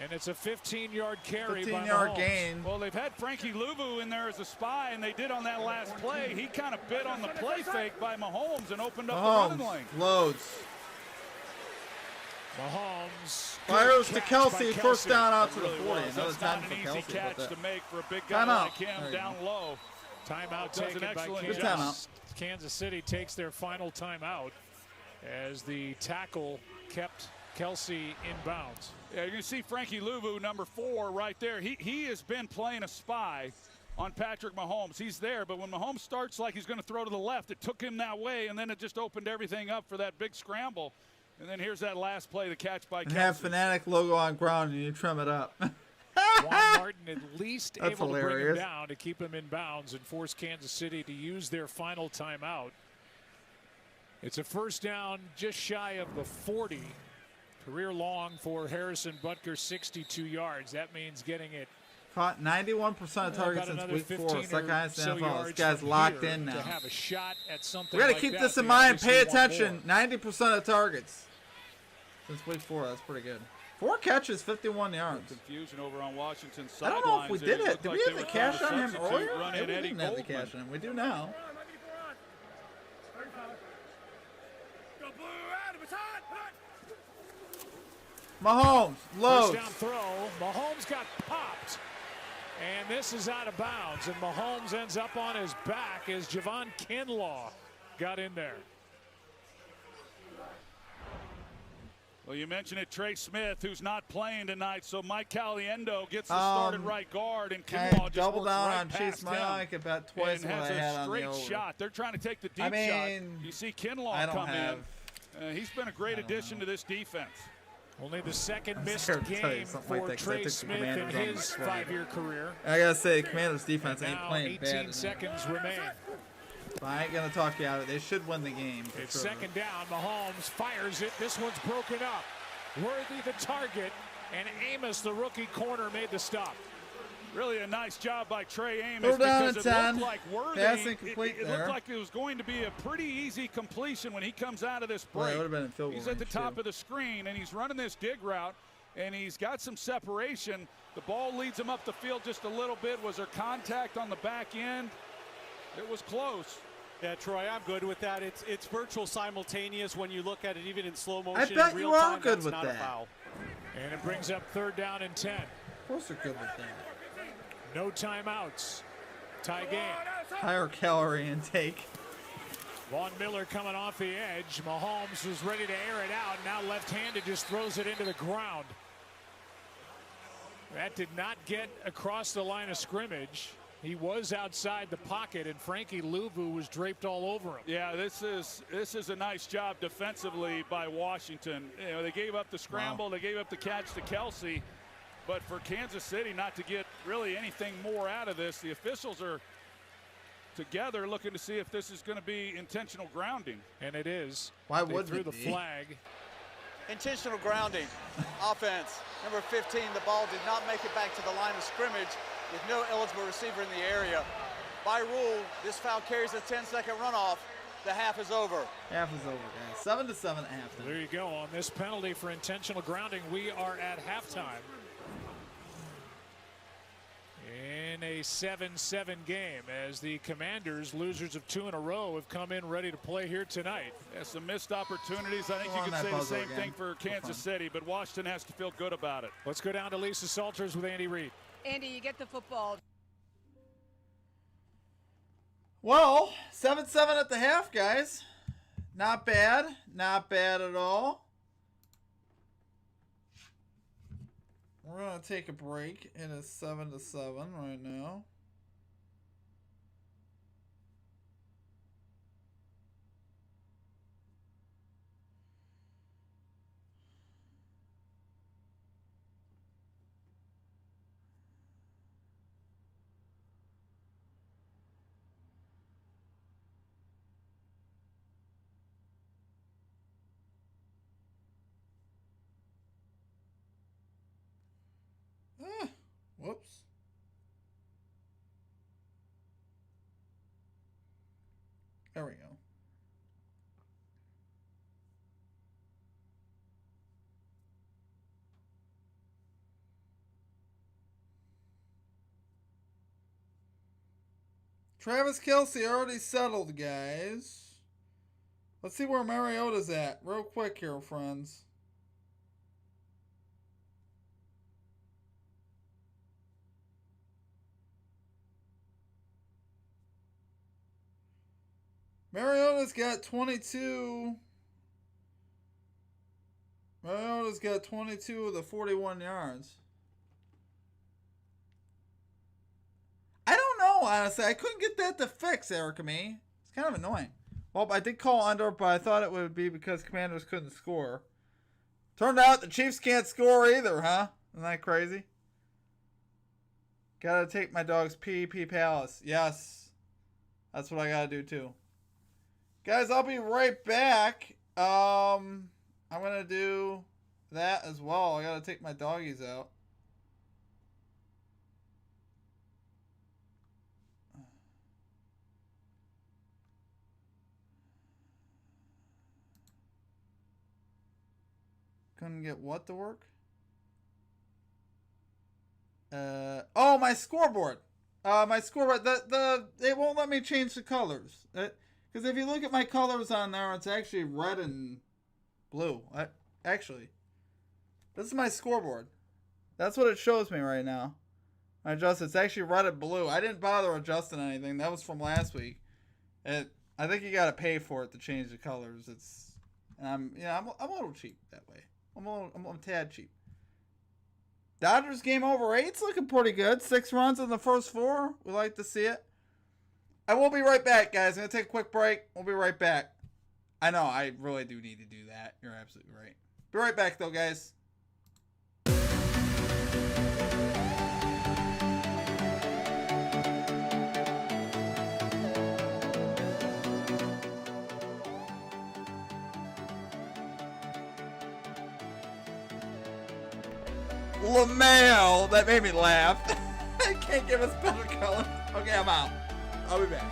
And it's a 15-yard carry by 15-yard Mahomes. gain. Well, they've had Frankie Louvu in there as a spy, and they did on that last play. He kind of bit on the play fake by Mahomes and opened up the running Mahomes lane. loads. Mahomes. Fires good to catch Kelsey. by First down out to It the really 40. was. Another That's time not for an easy Kelsey. catch but to make for a big guy Timeout. like him There you down go. low. Timeout Does an taken by excellent Good job. timeout. Kansas City takes their final timeout as the tackle kept Kelsey in bounds. Yeah, you're going to see Frankie Louvu, number 4, right there. He has been playing a spy on Patrick Mahomes. He's there, but when Mahomes starts like he's going to throw to the left, it took him that way, and then it just opened everything up for that big scramble. And then here's that last play, the catch by And Kelsey. have Fanatic logo on ground and you trim it up. Juan Martin at least That's able to bring him hilarious. down to keep him in bounds and force Kansas City to use their final timeout. It's a first down just shy of the 40. Career long for Harrison Butker, 62 yards. That means getting it. Caught 91% of targets since week 4. It's like I said, this guy's locked in now. To have a shot at something we got to like keep that, this in mind. Pay attention. 90% of targets since week 4. That's pretty good. 4 catches, 51 yards. Confusion over on Washington's I sidelines. don't know if we did it. Did we have the cash on him earlier? We didn't have the cash on him. We do now. Mahomes loads. First down throw. Mahomes got popped. And this is out of bounds. And Mahomes ends up on his back as Javon Kinlaw got in there. Well, you mentioned it, Trey Smith, who's not playing tonight, so Mike Caliendo gets the start at right guard, and Kinlaw just double works down right on Chase past him Mike about twice and what has I had a on the straight over. shot. They're trying to take the deep shot. You see Kinlaw come in. He's been a great addition to this defense. Only the second missed game for Trey Smith in his 5-year career. I gotta say, the Commanders' defense ain't now playing 18 bad. seconds remain. But I ain't gonna talk you out of it. They should win the game. It's second down. Mahomes fires it. This one's broken up. Worthy the target, and Amos, the rookie corner, made the stop. Really a nice job by Trey Amos because it 10. looked like Worthy. It looked like it was going to be a pretty easy completion when he comes out of this break. Well, been in he's at the top of the screen, and he's running this dig route, and he's got some separation. The ball leads him up the field just a little bit. Was there contact on the back end? It was close. Yeah, Troy, I'm good with that. It's virtual simultaneous when you look at it, even in slow motion. I bet in real you are time, good that's with not that. A foul. And it brings up third down and 10. Of course they're good with that. No timeouts. Tie game. Higher calorie intake. Von Miller coming off the edge. Mahomes was ready to air it out. Now left-handed just throws it into the ground. That did not get across the line of scrimmage. He was outside the pocket, and Frankie Louvu was draped all over him. Yeah, this is a nice job defensively by Washington. You know, they gave up the scramble, they gave up the catch to Kelsey, but for Kansas City not to get really anything more out of this, the officials are together looking to see if this is going to be intentional grounding. And it is. Why they would threw it the be? flag? Intentional grounding. Offense. Number 15, the ball did not make it back to the line of scrimmage with no eligible receiver in the area. By rule, this foul carries a 10-second runoff. The half is over. Half is over, guys. 7-7 at halftime. There you go. On this penalty for intentional grounding, we are at halftime. In a 7-7 game, as the Commanders, losers of 2 in a row, have come in ready to play here tonight. Yeah, some missed opportunities. I think you could say the same thing for Kansas City, but Washington has to feel good about it. Let's go down to Lisa Salters with Andy Reid. Andy, you get the football. Well, 7-7 at the half, guys. Not bad. Not bad at all. We're going to take a break. It is 7-7 right now. Whoops. There we go. Travis Kelce already settled, guys. Let's see where Mariota's at real quick here, friends. Mariota's got 22. Mariota's got 22 of the 41 yards. I don't know, honestly. I couldn't get that to fix, Erica Me. It's kind of annoying. Well, I did call under, but I thought it would be because Commanders couldn't score. Turned out the Chiefs can't score either, huh? Isn't that crazy? Gotta take my dog's P.P. Palace. Yes. That's what I gotta do, too. Guys, I'll be right back. I'm gonna do that as well. I gotta take my doggies out. Couldn't get what to work? Oh, my scoreboard. My scoreboard. It won't let me change the colors. Because if you look at my colors on there, it's actually red and blue. Actually, this is my scoreboard. That's what it shows me right now. I adjust. It's actually red and blue. I didn't bother adjusting anything. That was from last week. I think you got to pay for it to change the colors. I'm a little cheap that way. I'm a tad cheap. Dodgers game over 8's looking pretty good. 6 runs in the first 4. We like to see it. I will be right back, guys. I'm going to take a quick break. We'll be right back. I know, I really do need to do that. You're absolutely right. Be right back, though, guys. LaMail, that made me laugh. I can't give us better color. Okay, I'm out. I'll be back.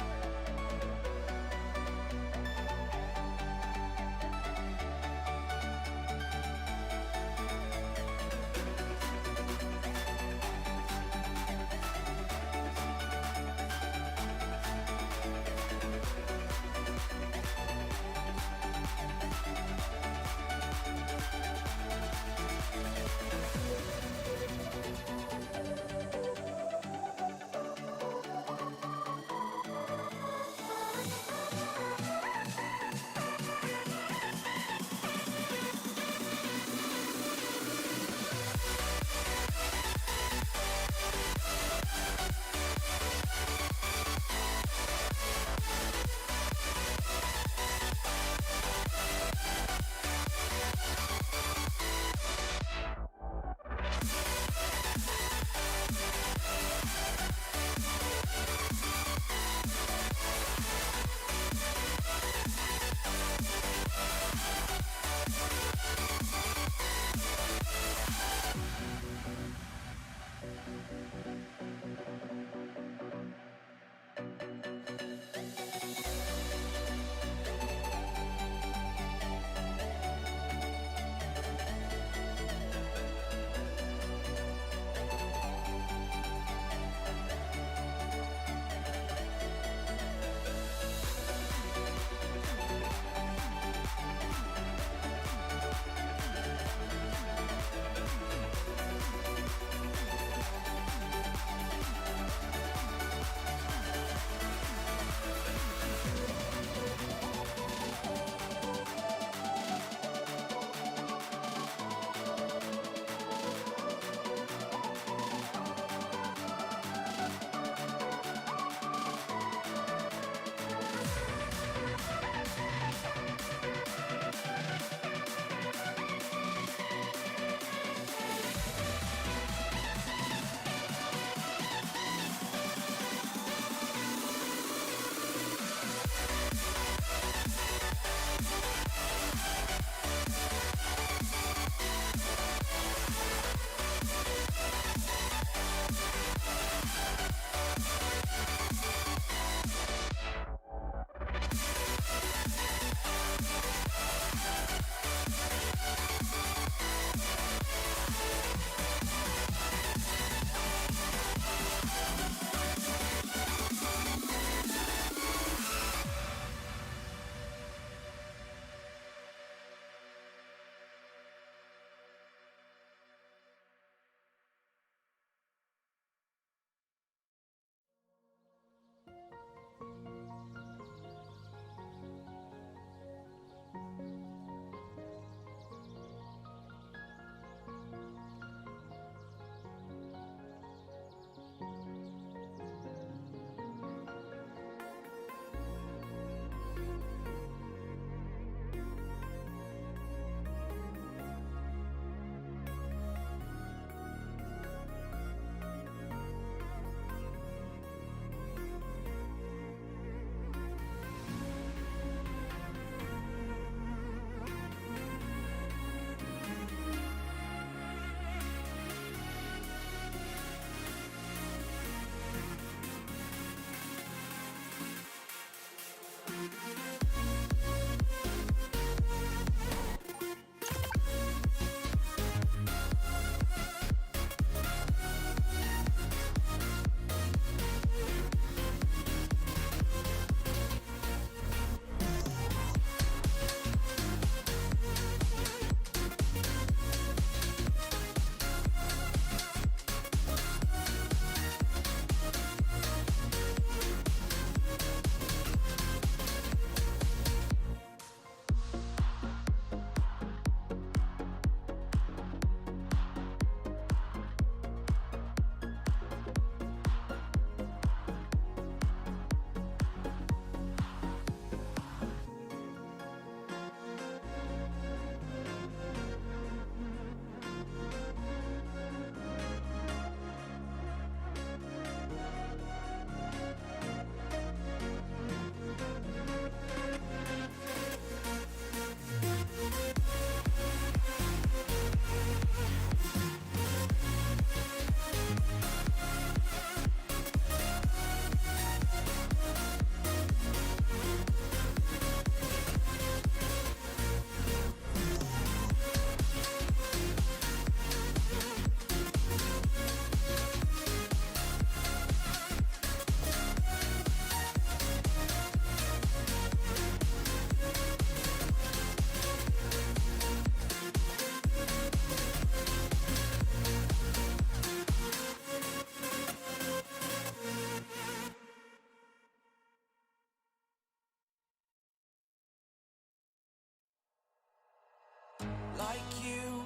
Like you,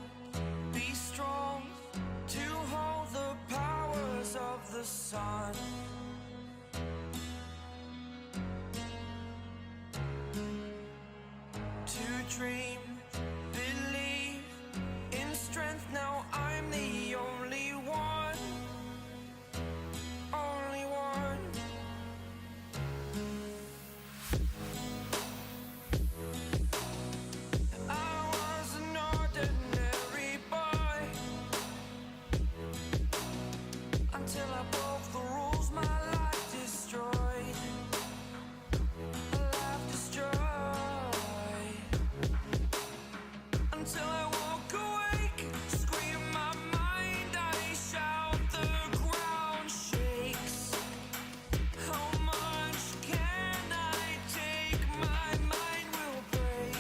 be strong to hold the powers of the sun. To dream, believe in strength. Now I'm the only one, only one. I was an ordinary boy until I broke the rules. My life destroyed, a life destroyed. Until I woke awake, scream my mind, I shout, the ground shakes. How much can I take? My mind will break.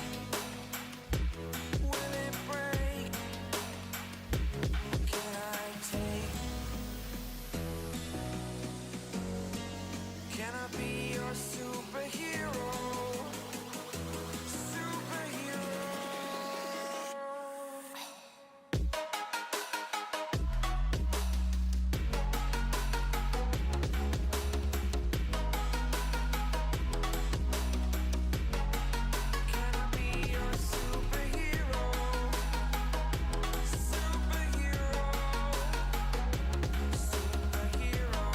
Will it break? Can I take? Can I be your superhero? Superhero. Can I be your superhero? Superhero. Superhero.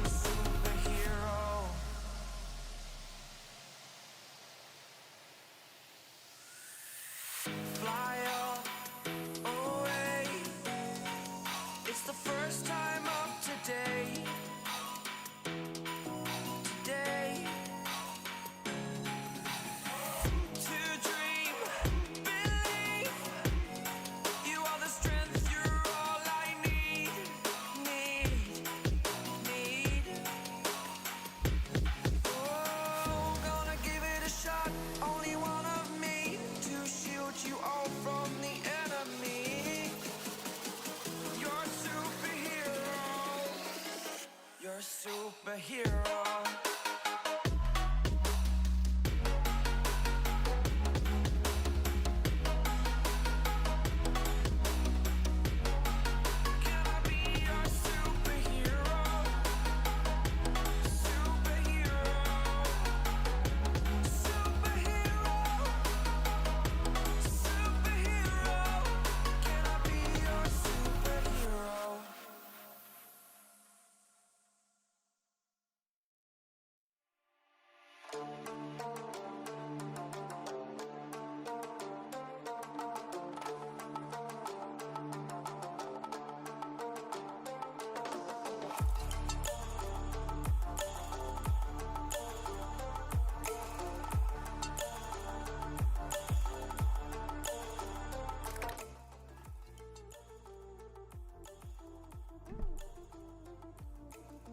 Superhero. Fly away. It's the first time of today. Today. To dream, believe. You are the strength, you're all I need. Need. Oh, gonna give it a shot. Only one of me to shield you all from the enemy. You're a superhero. You're a superhero.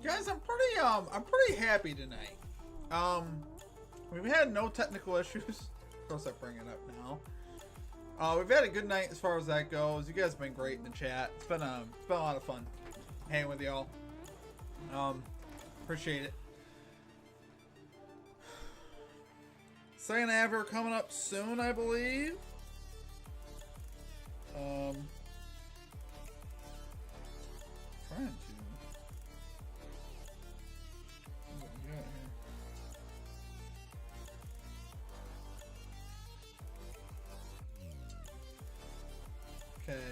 Guys, I'm pretty happy tonight. We've had no technical issues. Of course, I bring it up now. We've had a good night as far as that goes. You guys have been great in the chat. It's been a lot of fun hanging with y'all. Appreciate it. Second half are coming up soon, I believe. Trying to. What we got here? Okay.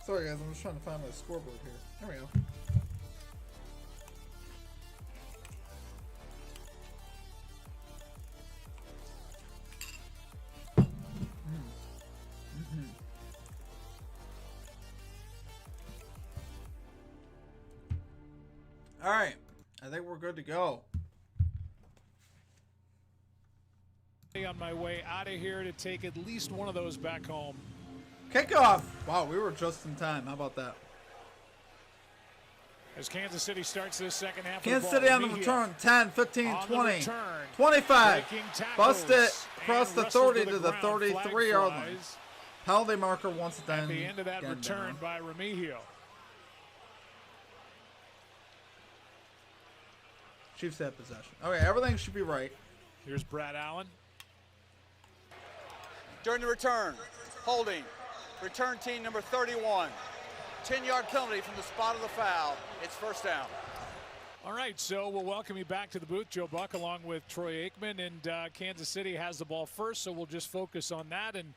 Sorry guys, I'm just trying to find my scoreboard here. There we go. All right, I think we're good to go. On my way out of here to take at least one of those back home. Kickoff. Wow, we were just in time. How about that? As Kansas City starts this second half. Kansas City on the return. 10, 15, 20, 25. Bust it across the 30 to the 33-yard line. Penalty marker once again. At the end of that return by Remigio. Chiefs have possession. Okay, everything should be right. Here's Brad Allen. During the return, holding, return team number 31. 10-yard penalty from the spot of the foul. It's first down. All right, so we'll welcome you back to the booth, Joe Buck, along with Troy Aikman. And Kansas City has the ball first, so we'll just focus on that and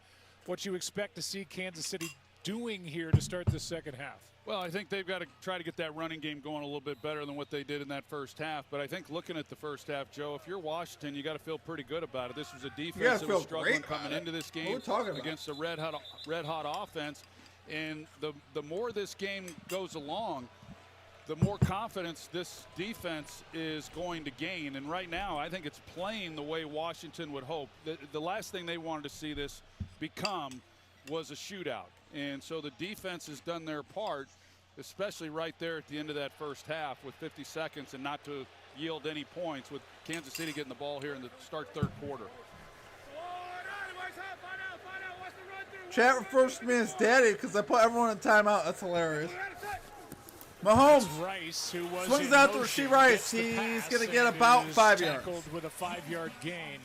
what you expect to see Kansas City doing here to start the second half. Well, I think they've got to try to get that running game going a little bit better than what they did in that first half. But I think looking at the first half, Joe, if you're Washington, you got to feel pretty good about it. This was a defense that was struggling coming into this game against a red-hot offense. And the more this game goes along, the more confidence this defense is going to gain. And right now, I think it's playing the way Washington would hope. The last thing they wanted to see this become was a shootout. And so the defense has done their part, especially right there at the end of that first half with 50 seconds and not to yield any points, with Kansas City getting the ball here in the start third quarter. Chat refers to me as daddy because I put everyone in timeout. That's hilarious. Mahomes Rice, who was swings out to Rasheed Rice. He's going to get about 5 yards. With a 5-yard gain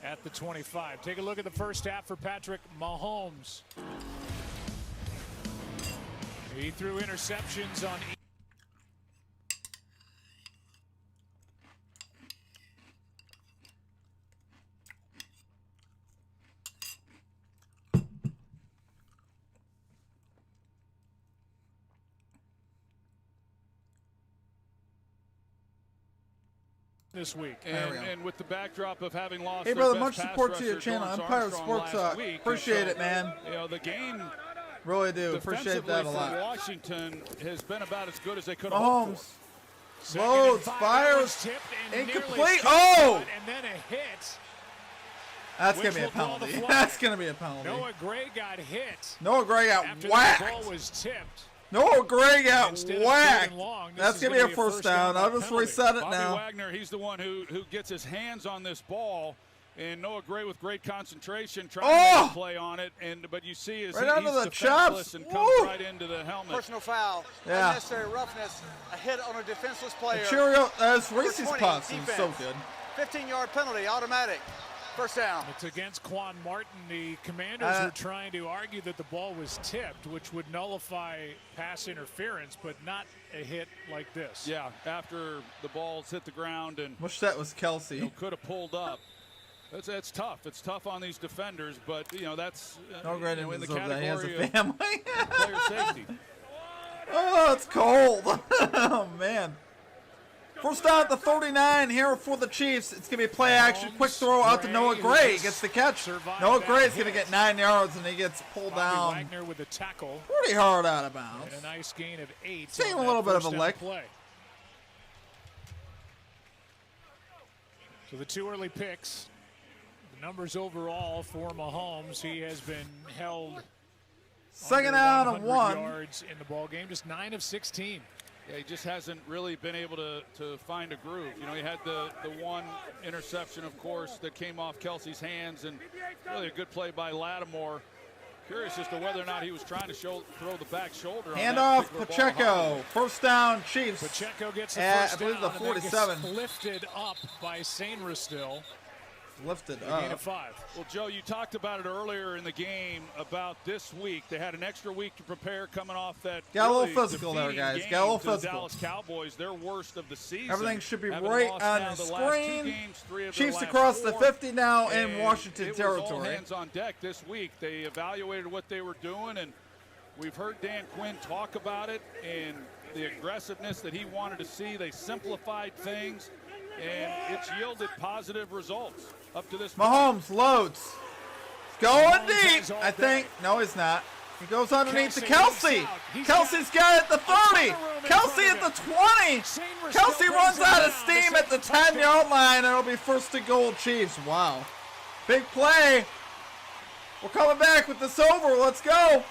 at the 25. Take a look at the first half for Patrick Mahomes. He threw interceptions on this week. And with the backdrop of having lost hey brother, much support to your channel, Empire Sports Talk. Appreciate it, man. You know, the game really do appreciate that a lot. Washington has been about as good as they could have hoped for. Loads, fires, incomplete. Oh! And then a hit. That's going to be a penalty. That's going to be a penalty. Noah Gray got hit. Noah Gray got whacked. The ball was tipped. Noah Gray got whacked. That's going to be a first down. I'll just reset it now. Bobby Wagner, he's the one who gets his hands on this ball. And Noah Gray with great concentration trying to make a play on it, but you see he's defenseless and comes right into the helmet. Personal foul, unnecessary roughness, a hit on a defenseless player. Cheerio, that's Reese's Puffs. He's so good. 15-yard penalty, automatic. First down. It's against Quan Martin. The Commanders were trying to argue that the ball was tipped, which would nullify pass interference, but not a hit like this. Yeah, after the ball's hit the ground and wish that was Kelsey. Could have pulled up. That's tough. It's tough on these defenders, but that's in the category he has a family. Player safety. Oh, it's cold. Oh man. First down at the 39 here for the Chiefs. It's going to be play action. Quick throw out to Noah Gray. Gets the catch. Noah Gray's going to get 9 yards, and he gets pulled down. Wagner with the tackle. Pretty hard out of bounds. And a nice gain of 8. Seeing a little bit of a lick. Play. So the two early picks. The numbers overall for Mahomes. He has been held second down and 1 yards in the ball game. Just 9 of 16. Yeah, he just hasn't really been able to find a groove. You know, he had the one interception, of course, that came off Kelsey's hands, and really a good play by Lattimore. Curious as to whether or not he was trying to throw the back shoulder. Handoff, Pacheco. First down, Chiefs. Pacheco gets the first down. I believe the 47. Lifted up by Sainristil still. Lifted gain up. of 5. Well, Joe, you talked about it earlier in the game about this week. They had an extra week to prepare coming off that. Got a little physical there, guys. Got a little physical. The Dallas Cowboys, their worst of the season. Everything should be right on the screen. Games, Chiefs across the 50 now in Washington it territory. Was all hands on deck this week. They evaluated what they were doing, and we've heard Dan Quinn talk about it and the aggressiveness that he wanted to see. They simplified things, and it's yielded positive results. Up to this Mahomes loads. Going deep, I think. No, he's not. He goes underneath to Kelsey. Kelsey's got it at the 30. Kelsey at the 20. Kelsey runs out of steam at the 10-yard line, and it'll be first and goal Chiefs. Wow. Big play. We're coming back with this over. Let's go.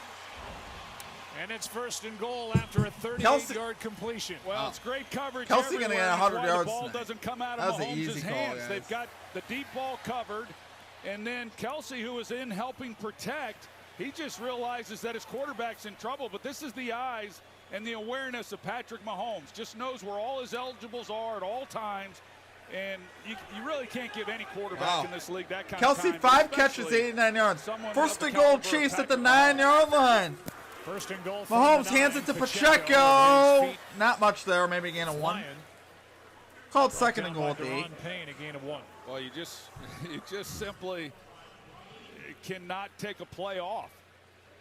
And it's first and goal after a 38-yard completion. Well, it's great coverage. Kelsey going to get 100 yards. The ball doesn't come out of Mahomes' hands. They've got the deep ball covered. And then Kelsey, who is in helping protect, he just realizes that his quarterback's in trouble. But this is the eyes and the awareness of Patrick Mahomes. Just knows where all his eligibles are at all times. And you really can't give any quarterback in this league that kind Kelsey, of time. 5 catches, 89 yards. First and goal Chiefs at the 9-yard line. First and goal. Mahomes hands it to Pacheco. Not much there. Maybe a gain of 1. Called second and goal at the 8. A gain of 1. Well, you just simply cannot take a play off,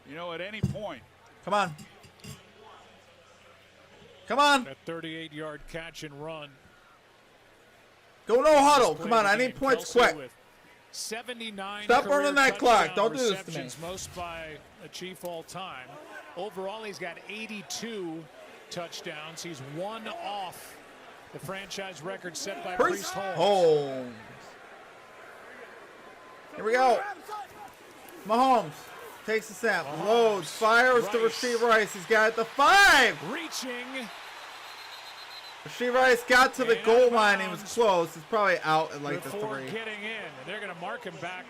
you know, at any point. Come on. Come on. That 38-yard catch and run. Go no huddle. Come on, I need points quick. 79. Stop burning that clock. Don't do this to me. Most by a Chief all time. Overall, he's got 82 touchdowns. He's 1 off the franchise record set by Priest Holmes. Here we go. Mahomes takes the snap, loads, fires to Rasheed Rice. He's got it at the 5. Reaching. Rasheed Rice got to the goal line. He was close. He's probably out at like the 3. Getting in, and they're going to mark him back.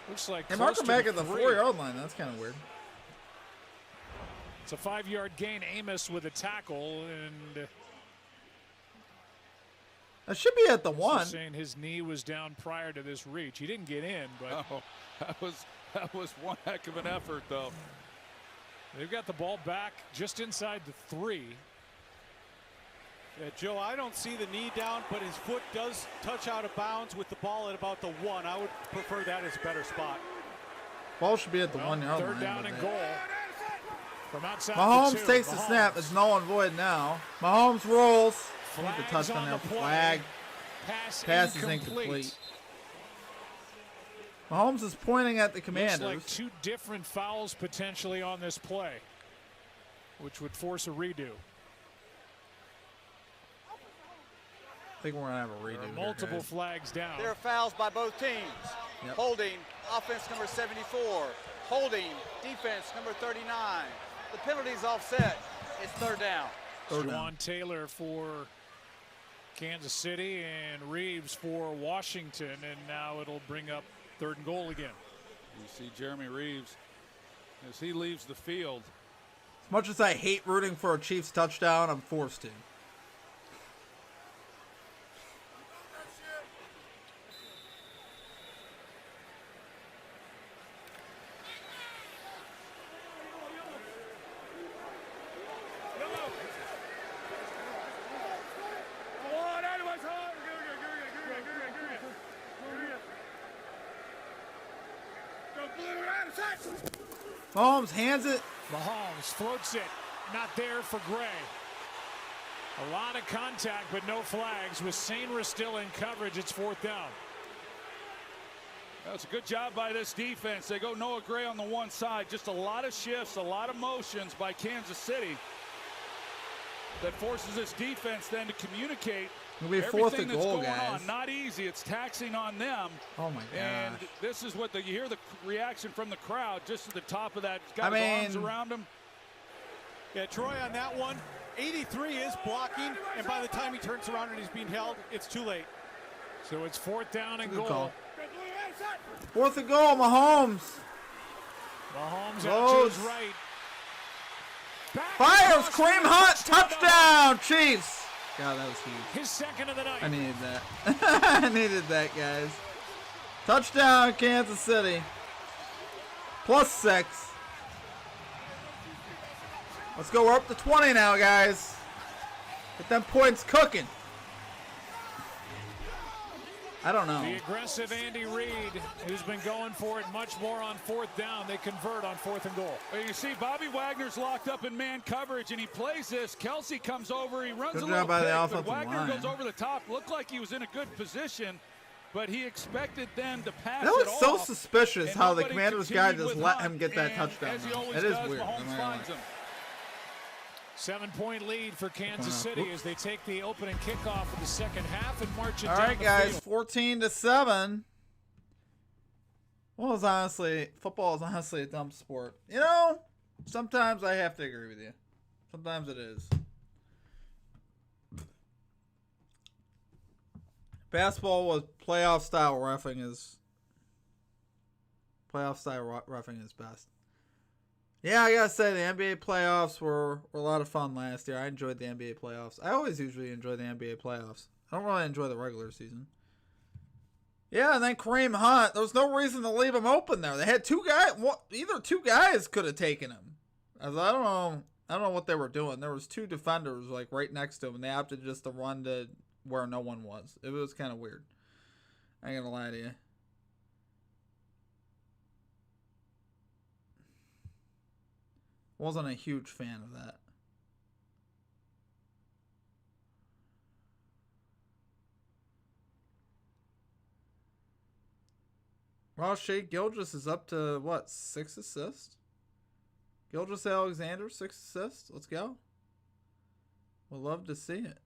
Looks like they mark him back at the 4-yard line. That's kind of weird. It's a 5-yard gain. Amos with a tackle, and that should be at the 1. Saying his knee was down prior to this reach. He didn't get in, but that was one heck of an effort, though. They've got the ball back just inside the 3. Yeah, Joe, I don't see the knee down, but his foot does touch out of bounds with the ball at about the 1. I would prefer that as a better spot. Ball should be at the 1-yard line. Third down and goal. From outside Mahomes takes the snap. It's null and void now. Mahomes rolls. The touchdown there. Flag. Pass is incomplete. Mahomes is pointing at the Commanders. Looks like 2 different fouls potentially on this play, which would force a redo. I think we're going to have a redo. Multiple flags down. There are fouls by both teams. Yep. Holding, offense number 74. Holding, defense number 39. The penalty's offset. It's third down. Juwan Taylor for Kansas City and Reeves for Washington, and now it'll bring up 3rd and goal again. You see Jeremy Reeves as he leaves the field. As much as I hate rooting for a Chiefs touchdown, I'm forced to. Mahomes hands it. Mahomes floats it. Not there for Gray. A lot of contact, but no flags. With Sainristil still in coverage, it's 4th down. That's a good job by this defense. They go Noah Gray on the one side. Just a lot of shifts, a lot of motions by Kansas City that forces this defense then to communicate. It'll be 4th and goal, guys. Not easy. It's taxing on them. Oh my gosh. And this is what you hear the reaction from the crowd just at the top of that. Got his arms around him. Yeah, Troy, on that one, 83 is blocking, and by the time he turns around and he's being held, it's too late. So it's 4th down and Good goal. call. 4th and goal, Mahomes. Mahomes out to his right. Fires, Kareem Hunt, touchdown, Chiefs. God, that was huge. His second of the night. I needed that. I needed that, guys. Touchdown, Kansas City. +6. Let's go. We're up to 20 now, guys. Get them points cooking. I don't know. The aggressive Andy Reid, who's been going for it much more on 4th down. They convert on 4th and goal. Well, you see, Bobby Wagner's locked up in man coverage, and he plays this. Kelsey comes over. He runs a little by the pick, but offensive Wagner line. goes over the top. Looked like he was in a good position, but he expected them to pass That it was so off, suspicious and how the nobody Commanders guy continued just with let Hunt, him get that and touchdown. as he though. always It is does, weird. Mahomes finds him. 7-point lead for Kansas City as they take the opening kickoff of the second half and march it All down right, the guys, field. 14-7. Well, football is honestly a dumb sport. You know, sometimes I have to agree with you. Sometimes it is. Basketball was playoff style roughing is best. Yeah, I gotta say the NBA playoffs were a lot of fun last year. I enjoyed the NBA playoffs. I always usually enjoy the NBA playoffs. I don't really enjoy the regular season. Yeah, and then Kareem Hunt. There was no reason to leave him open there. They had two guys. Either two guys could have taken him. I don't know what they were doing. There was two defenders like right next to him, and they opted just to run to where no one was. It was kind of weird. I ain't gonna lie to you. Wasn't a huge fan of that. Well, Shea Gilgeous is up to, what, 6 assists? Gilgeous Alexander, 6 assists. Let's go. We'll love to see it.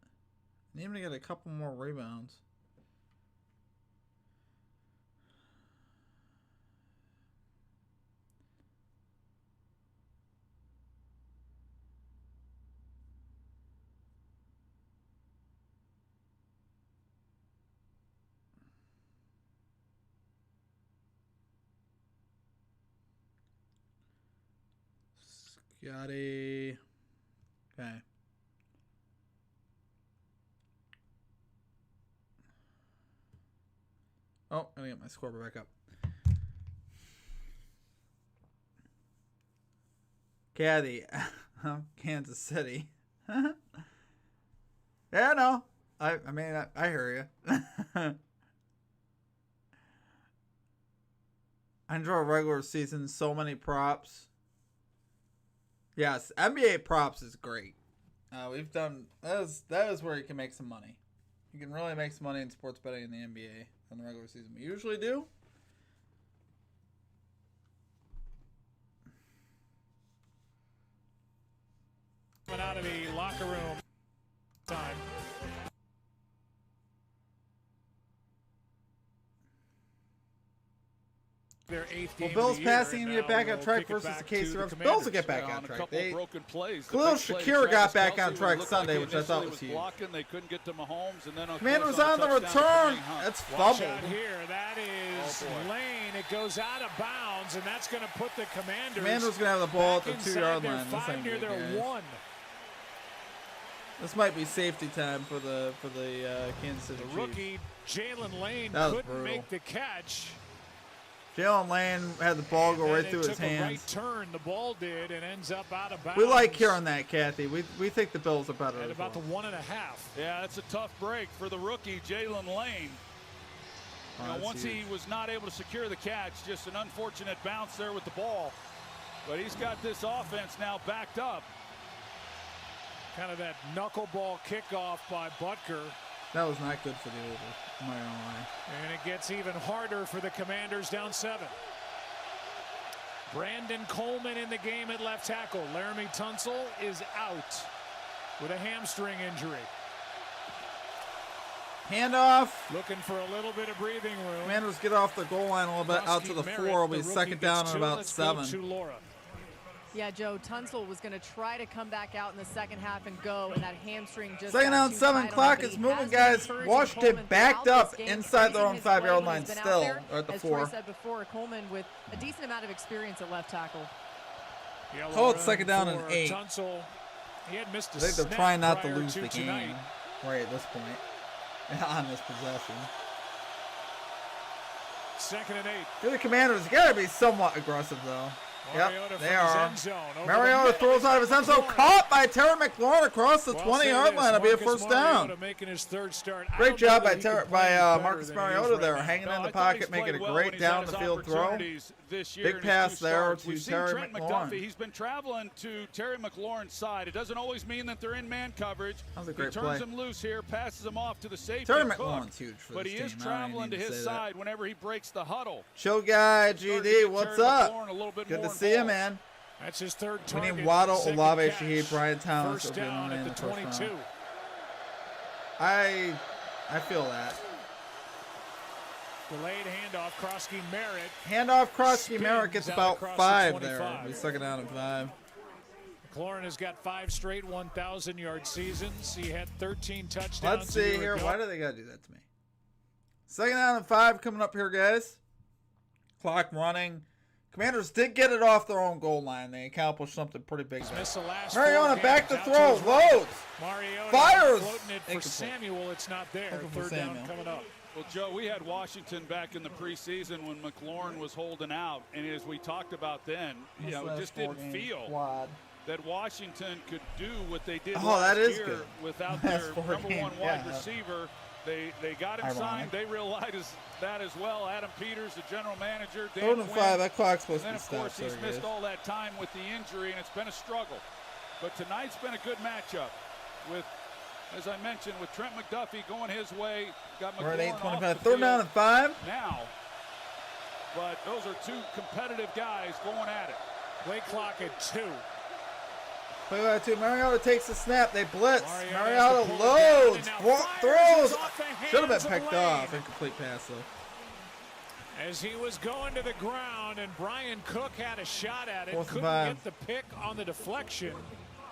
Need him to get a couple more rebounds. Scotty. Okay. Oh, I gotta get my scoreboard back up. Caddy. Kansas City. Yeah, no. I mean, I hear you. I enjoy regular season. So many props. Yes, NBA props is great. We've done that is where you can make some money. You can really make some money in sports betting in the NBA in the regular season. We usually do. Coming out of the locker room time. Their 8th game. Well, Bills of the year, passing and to get now back on we'll track kick it versus the back KC to Rams. the Bills will get Commanders. back on a track. couple They broken plays. The Khalil big play, Shakir got Travis back Kelce, on track looked Sunday, he which I thought initially was huge. blocking. They couldn't get to Mahomes, and then Commanders on the return. That's Watch fumbled. out here. That is Lane. It goes out of bounds, and that's going to put the Commanders. Commanders gonna have the ball at the back 2-yard inside their line. This 5 ain't near good, their guys. 1. This might be safety time for the Kansas City The Chiefs. rookie Jalen Lane That was couldn't brutal. make the catch. Jalen Lane had the ball go And right then through it his took a right hands. turn. The ball did, and ends up out of bounds. We like hearing that, Kathy. We think the Bills are better. At as about the well. 1.5. Yeah, that's a tough break for the rookie, Jalen Lane. Oh, You know, that's once huge. he was not able to secure the catch, just an unfortunate bounce there with the ball. But he's got this offense now backed up. Kind of that knuckleball kickoff by Butker. That was not good for the over. I'm not gonna lie. And it gets even harder for the Commanders down 7. Brandon Coleman in the game at left tackle. Laramie Tunsil is out with a hamstring injury. Handoff. Looking for a little bit of breathing room. Commanders get off the goal line a little bit out to the Merritt, 4. Will be the rookie, second down gets and 2. about Let's go 7. to Laura. Yeah, Joe, Tunsil was going to try to come back out in the second half and go, and that hamstring just second got down, too 7 tight on clock. him, It's but he moving, has been guys. encouraging Washington Coleman backed throughout up this game, inside their praising own his 5-yard play when line he's been out still, there. or at the As 4. Troy said before, Coleman with a decent amount of experience at left tackle. Hold second down and 8. Tunsil. He had missed a I think they're snap trying not to prior lose the game tonight. right at this point on this possession. Second and 8. For the Commanders, you got to be somewhat aggressive, though. Mariota Yep, they from his are. end zone, over Mariota the throws out of his end zone, caught by Terry McLaurin across the 20-yard line. It'll be a first down. Making his third start. Great job by Marcus Mariota there, hanging in the pocket, making a great down-the-field throw. Big pass there to Terry McLaurin. He's been traveling to Terry McLaurin's side. It doesn't always mean that they're in man coverage. That was a great he turns play. him loose here, passes him off to the safety. Terry McLaurin's huge for but this he is team. traveling to his side whenever he breaks the huddle. Show guy, GD, what's up? Good to see you, man. That's his third We target. need Waddle, Second Olave, catch. Shaheed, Brian Thomas. First down at the 22. I feel that. Delayed handoff, Krosky Merritt. Handoff, Krosky Merritt gets Spins about out across 5 the there. 25. He's second down and 5. McLaurin has got 5 straight 1,000-yard seasons. He had 13 touchdowns. Let's see here. Why do they got to do that to me? Second down and 5 coming up here, guys. Clock running. Commanders did get it off their own goal line. They accomplished something pretty big there. Mariota back to throw. Loads. Mariota fires. Floating it for Samuel. It's not there. Third down coming up. Well, Joe, we had Washington back in the preseason when McLaurin was holding out, and as we talked about then, you know, it just didn't feel that Washington could do what they did last year good. Without their number one wide receiver. They got him signed. They realized that as well. Adam Peters, the general manager. Dan Quinn. 5. That clock's supposed And to then, be of stopped. course, he's missed all that time with the injury, and it's been a struggle. But tonight's been a good matchup with, as I mentioned, with Trent McDuffie going his way. Got McLaurin We're at off 8:25. the Third down field and 5. now. But those are two competitive guys going at it. Play clock at 2. Play by 2. Mariota takes the snap. They blitz. Mariota loads. Throws. Should have been picked off. Incomplete pass, though. As he was going to the ground, and Brian Cook had a shot at it. Fourth and Couldn't 5. get the pick on the deflection.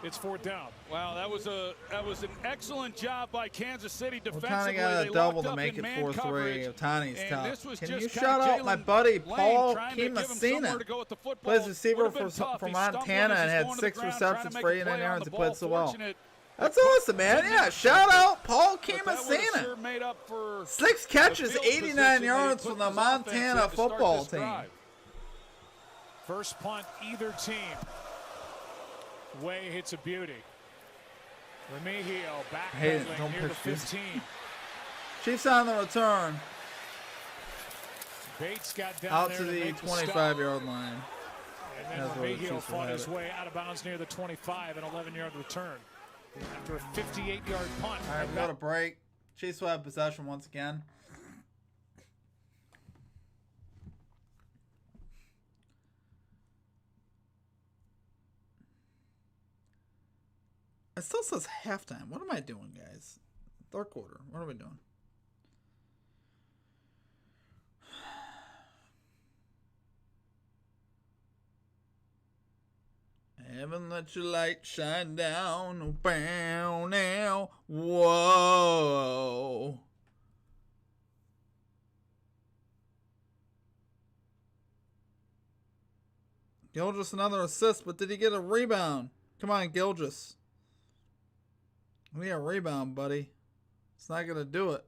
It's 4th down. Wow, that was an excellent job by Kansas City defensively. Otani got They a double locked to up make in it man 4-3. coverage, Otani's and tough. this was Can just you kinda shout out my Jalen buddy Lane Paul trying to give him somewhere to go with the football. Plays receiver Would've been tough. for He stumbled Montana as and he's had going to 6 the ground, trying to receptions make for a 89 play on yards. the He played ball. so well. Fortunate That's awesome, man. Yeah, shout out Paul that would've Kemasina. sure made up for 6 catches, the field 89 position yards they from put the this offense Montana in to start football this team. drive. First punt, either team. Way hits a beauty. Remigio backpedaling near the 15. Chiefs on the return. Bates got down Out there to the make the 25-yard line. And then That's where the Remigio Chiefs will fought have his it. way out of bounds near the 25, an 11-yard return. After a 58-yard punt. All right, we got a break. Chiefs will have possession once again. It still says halftime. What am I doing, guys? Third quarter. What are we doing? Heaven, let your light shine down. Bow now. Whoa. Gilgis another assist, but did he get a rebound? Come on, Gilgis. We need a rebound, buddy. It's not going to do it.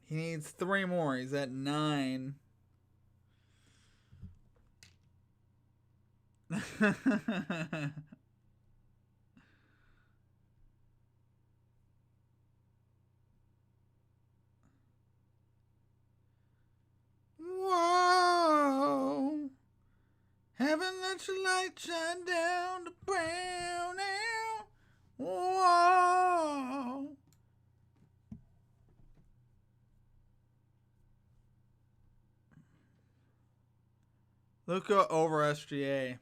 He needs 3 more. He's at 9. Whoa. Heaven, let your light shine down to brown now. Whoa. Luka over SGA.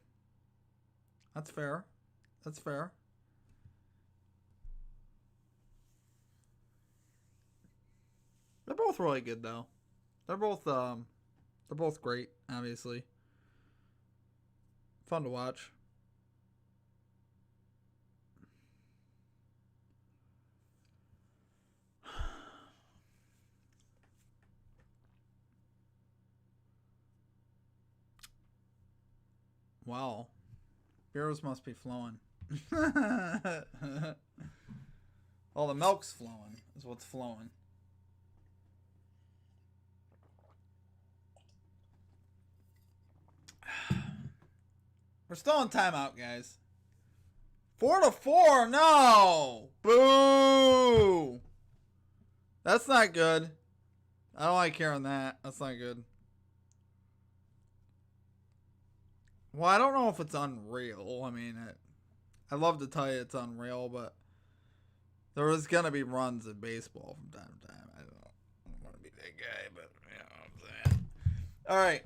That's fair. That's fair. They're both both really good though. They're both great, obviously. Fun to watch. Wow. Beers must be flowing. Well, the milk's flowing is what's flowing. We're still in timeout, guys. 4-4, no! Boo! That's not good. I don't like hearing that. That's not good. Well, I don't know if it's unreal. I mean, I love to tell you it's unreal, but there is going to be runs in baseball from time to time. I don't want to be that guy, but you know what I'm saying. All right.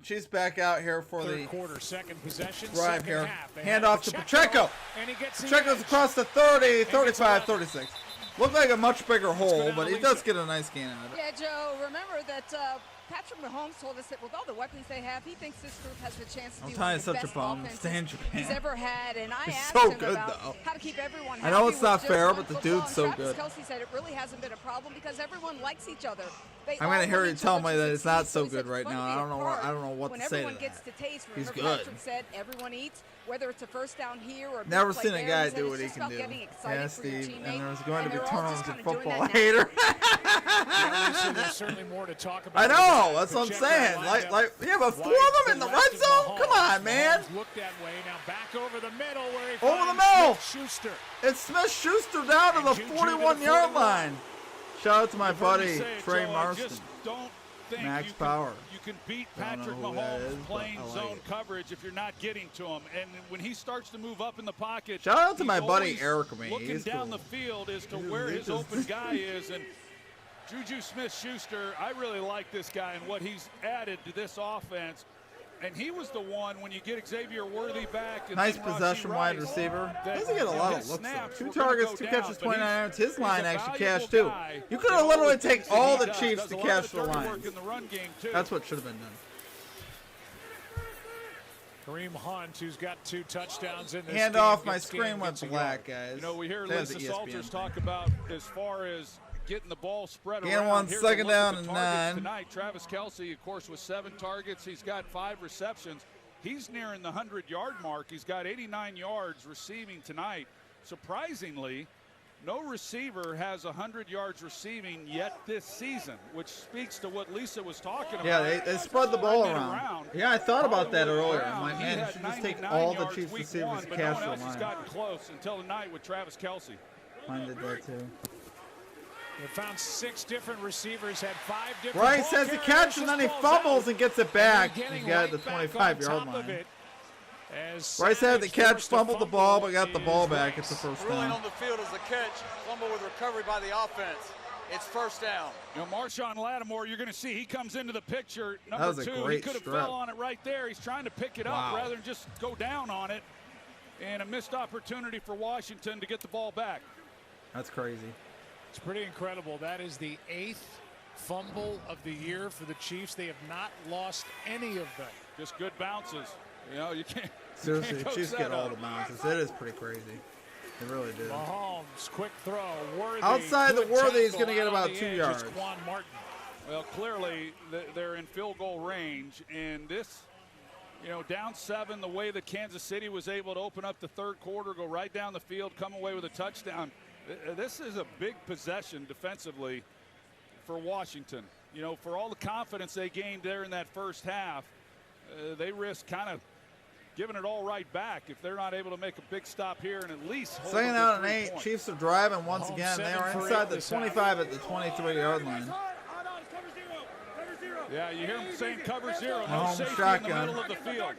She's back out here for Third the quarter, second possession, drive here. half. Hand off to Pacheco. And he gets Pacheco's across the 30, 35, 36. Looked like a much bigger hole, but he does get a nice gain out of it. Yeah, Joe, remember that Patrick Mahomes told us that with all the weapons they have, he thinks this group has the chance to be one of the best offenses he's ever had. And I asked him about how to keep everyone happy. I know it's not with fair, just but the one dude's so football. And good. Travis Kelce said it really hasn't been a problem because everyone likes each other. I'm gonna hear you tell me that it's not so good right now. I don't know what to say to that. Gets to taste, he's good. Patrick said everyone eats, whether it's a first down here or never seen a guy do what he can do. Yeah, Steve. And there's going to be turnovers in football. Hater. There's certainly more to talk about. I know. That's what I'm saying. Yeah, but 4 of them in the red zone. Come on, man. Look that way now. Back over the middle where he over the middle. Schuster. It's Smith-Schuster down to the 41-yard line. Shout out to my buddy Trey Marston. Max Power. You can beat Patrick Mahomes playing zone coverage if you're not getting to him. And when he starts to move up in the pocket, shout out to my buddy Eric. Looking down the field as to where his open guy is. And Juju Smith-Schuster, I really like this guy and what he's added to this offense. And he was the one when you get Xavier Worthy back. And nice possession wide receiver. Doesn't get a lot of looks though. 2 targets, 2 catches, 29 yards. His line actually cashed too. You could have literally taken all the Chiefs to cash the line. That's what should have been done. Kareem Hunt, who's got 2 touchdowns in this Hand game, off, my screen went black, guys. You know, we hear Lisa Salters talk about as far as getting the ball spread Gain around. 1, Here's second down and 9. Tonight, Travis Kelce, of course, with 7 targets. He's got 5 receptions. He's nearing the 100-yard mark. He's got 89 yards receiving tonight. Surprisingly, no receiver has 100 yards receiving yet this season, which speaks to what Lisa was talking about. Yeah, they spread the ball around. Yeah, I thought about that earlier. I'm like, man, you should just take all the Chiefs receivers to cash the line. He's gotten close until tonight with Travis Kelce. Mine did that too. They found 6 different receivers, had 5 different. Rice has the catch, and then he fumbles and gets it back. He's got the 25-yard line. Rice had the catch, fumbled the ball, but got the ball back. It's the first down. Ruling on the field is the catch, fumble with recovery by the offense. It's first down. You know, Marshawn Lattimore, you're going to see he comes into the picture. Number 2, he could have fell on it right there. He's trying to pick it up rather than just go down on it. And a missed opportunity for Washington to get the ball back. That's crazy. It's pretty incredible. That is the 8th fumble of the year for the Chiefs. They have not lost any of them. Just good bounces. You know, you can't. Seriously, the Chiefs get all the bounces. It is pretty crazy. They really do. Mahomes, quick throw. Worthy, outside the Worthy, he's going to get about 2 yards. Martin. Well, clearly they're in field goal range, and this, you know, down 7, the way that Kansas City was able to open up the third quarter, go right down the field, come away with a touchdown. This is a big possession defensively for Washington. You know, for all the confidence they gained there in that first half, they risk kind of giving it all right back if they're not able to make a big stop here and at least hold second out and 8. Points. Chiefs are driving once again. They are inside the 25 at the 23-yard line. Yeah, you hear him saying cover 0. No Mahomes safety shotgun. in the middle of the field.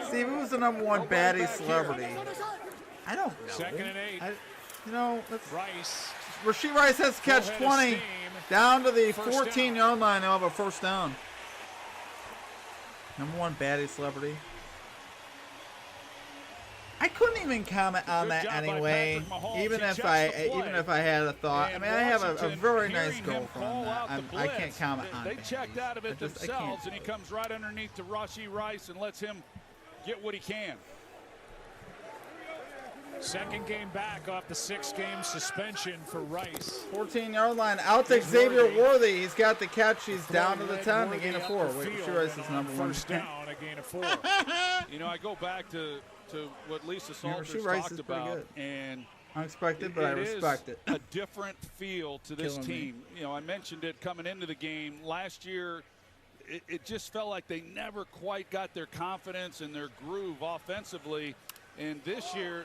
Steve, who's the number 1 baddie celebrity? I don't know. Second and 8. You know, that's Rice. Rasheed Rice has to catch 20 down to the 14-yard line. They'll have a first down. Number 1 baddie celebrity. I couldn't even comment on that anyway. Even if I had a thought. I mean, I have a very nice girlfriend. I can't comment on it. They checked out of it themselves, and he comes right underneath to Rashee Rice and lets him get what he can. Second game back off the 6-game suspension for Rice. 14-yard line. Out to Xavier Worthy. He's got the catch. He's down to the 10. A gain of 4. Rashee Rice is number 1. First down, a gain of 4. You know, I go back to what Lisa Salters talked about, and unexpected, but I respect it. A different feel to this team. You know, I mentioned it coming into the game last year. It just felt like they never quite got their confidence and their groove offensively, and this year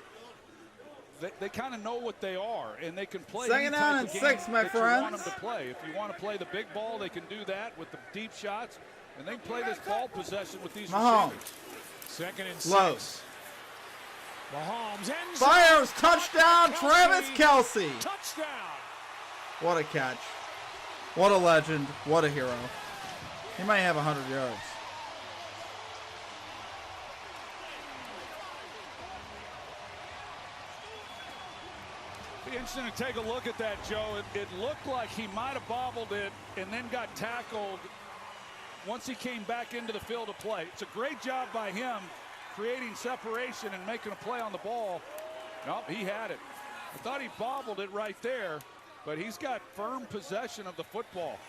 they kind of know what they are, and they can play. Second down and 6, my friends. You want them to play. If you want to play the big ball, they can do that with the deep shots, and they can play this ball possession with these receivers. Second and 6. Close. Mahomes ends fires, touchdown, Travis Kelce. Touchdown. What a catch. What a legend. What a hero. He might have 100 yards. Be interesting to take a look at that, Joe. It looked like he might have bobbled it and then got tackled once he came back into the field to play. It's a great job by him creating separation and making a play on the ball. Nope, he had it. I thought he bobbled it right there, but he's got firm possession of the football.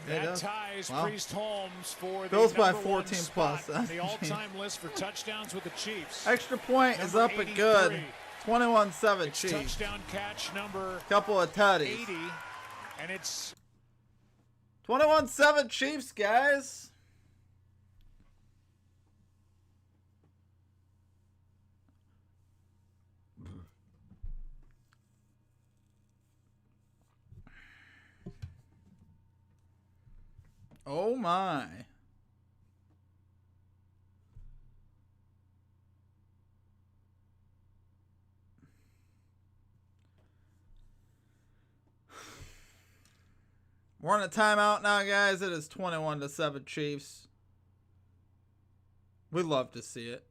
That ties Priest Holmes for the Bills by number 14 plus. The all-time list for touchdowns with the Chiefs. Extra point is up and good. 21-7 Chiefs. Touchdown catch number couple of tutties. 80, and it's 21-7 Chiefs, guys. Oh my. We're on a timeout now, guys. It is 21-7 Chiefs. We love to see it.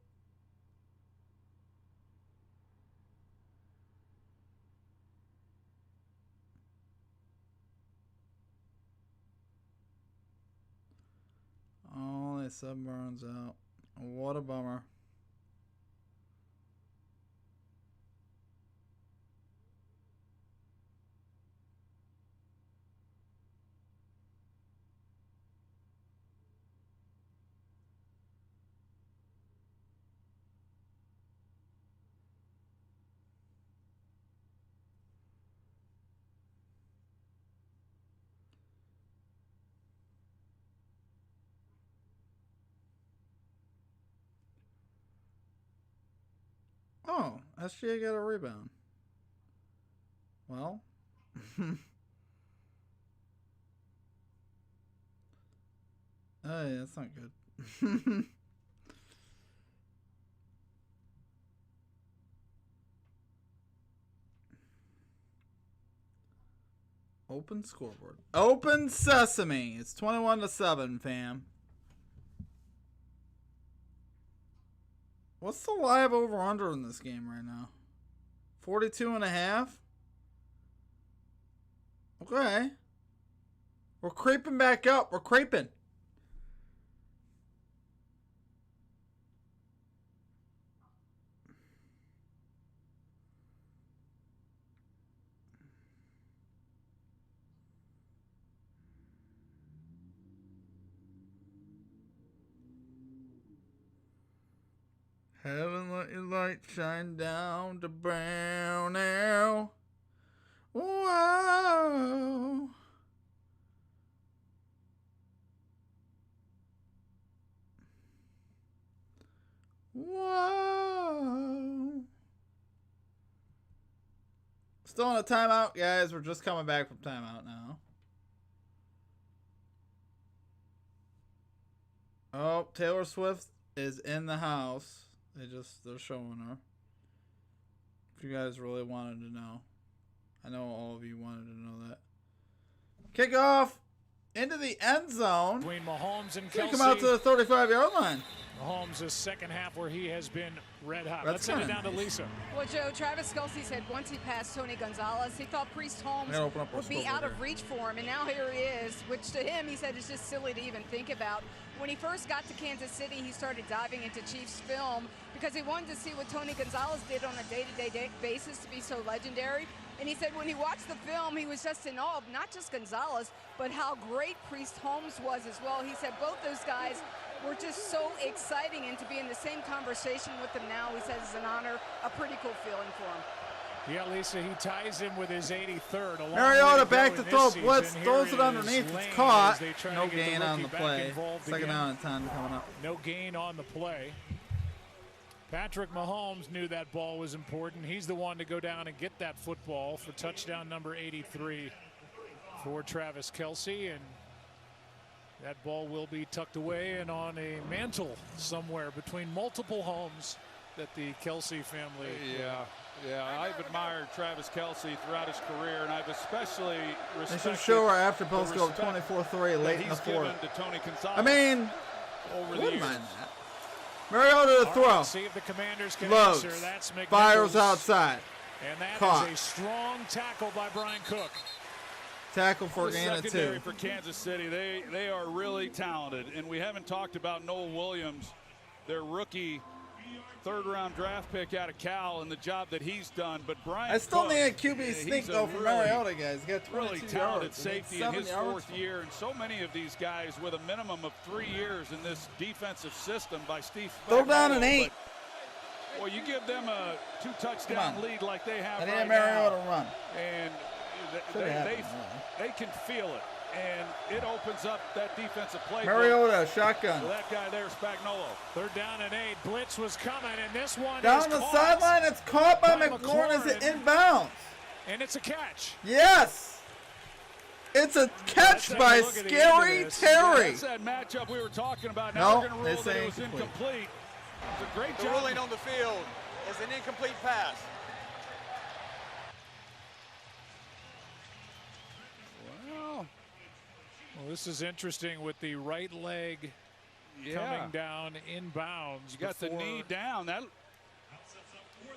Only Sunburns out. What a bummer. Oh, SGA got a rebound. Well. Oh, yeah, that's not good. Open scoreboard. Open sesame. It's 21-7, fam. What's the live over-under in this game right now? 42.5? Okay. We're creeping back up. We're creeping. Heaven, let your light shine down to brown now. Whoa. Whoa. Still on a timeout, guys. We're just coming back from timeout now. Oh, Taylor Swift is in the house. They're showing her. If you guys really wanted to know. I know all of you wanted to know that. Kickoff into the end zone. Between Mahomes and He'll Kelsey. come out to the 35-yard line. Mahomes' second half where he has been red hot. Let's send it down to Lisa. Well, Joe, Travis Kelce said once he passed Tony Gonzalez, he thought Priest Holmes would be out of reach for him, and now here he is, which to him, he said, is just silly to even think about. When he first got to Kansas City, he started diving into Chiefs film because he wanted to see what Tony Gonzalez did on a day-to-day basis to be so legendary. And he said when he watched the film, he was just in awe of not just Gonzalez, but how great Priest Holmes was as well. He said both those guys were just so exciting, and to be in the same conversation with them now, he says is an honor, a pretty cool feeling for him. Yeah, Lisa, he ties him with his 83rd. Mariota back to throw. Blitz throws it underneath. It's caught. No gain on the play. Second down and 10 coming up. No gain on the play. Patrick Mahomes knew that ball was important. He's the one to go down and get that football for touchdown number 83 for Travis Kelce. And that ball will be tucked away and on a mantle somewhere between multiple homes that the Kelce family. Yeah, I've admired Travis Kelce throughout his career, and I've especially respected. They should show our after post go 24-3 late in the fourth. I mean, wouldn't mind that. Mariota to throw. Right, see if the Commanders can Loads. answer. That's McNichols. Fires outside. And that Caught. is a strong tackle by Brian Cook. Tackle for a gain of 2. Secondary for Kansas City, they are really talented, and we haven't talked about Noel Williams, their rookie third-round draft pick out of Cal, and the job that he's done. But Brian, I still Cook, need a QB sneak though for Mariota, guys. He got 22 really talented yards. safety in his fourth year, and so many of these guys with a minimum of 3 years in this defensive system by Steve. Throw down an 8. Well, you give them a 2-touchdown lead like they have right right Mariota now, run. and they can feel it, and it opens up that defensive play. Mariota, shotgun. So that guy there, Spagnuolo. Third down and 8. Blitz was coming, and this one Down is the caught sideline. It's caught by McLaurin as it inbounds. And it's a catch. Yes. It's a catch by Scary Terry. That's that matchup we were talking about. Now we're going to rule that it was incomplete. It's a great The job. ruling on the field is an incomplete pass. Well, this is interesting with the right leg coming down inbounds. You got the knee down. That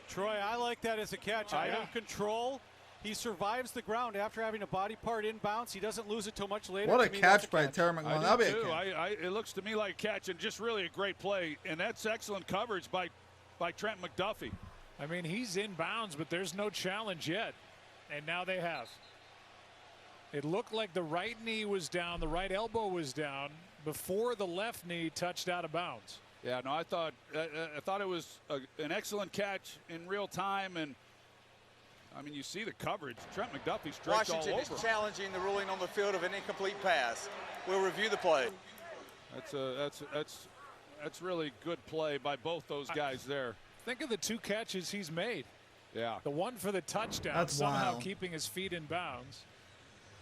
Troy, I like that as a catch. Item control. He survives the ground after having a body part inbounds. He doesn't lose it too much later. What a catch by Terry McLaurin. That'll be a catch. It looks to me like a catch, and just really a great play. And that's excellent coverage by Trent McDuffie. I mean, he's inbounds, but there's no challenge yet. And now they have. It looked like the right knee was down, the right elbow was down before the left knee touched out of bounds. Yeah, no, I thought it was an excellent catch in real time, and I mean, you see the coverage. Trent McDuffie's draped all over. Washington is challenging the ruling on the field of an incomplete pass. We'll review the play. That's really good play by both those guys there. Think of the 2 catches he's made. Yeah. The one for the touchdown, That's somehow wild. Keeping his feet in bounds.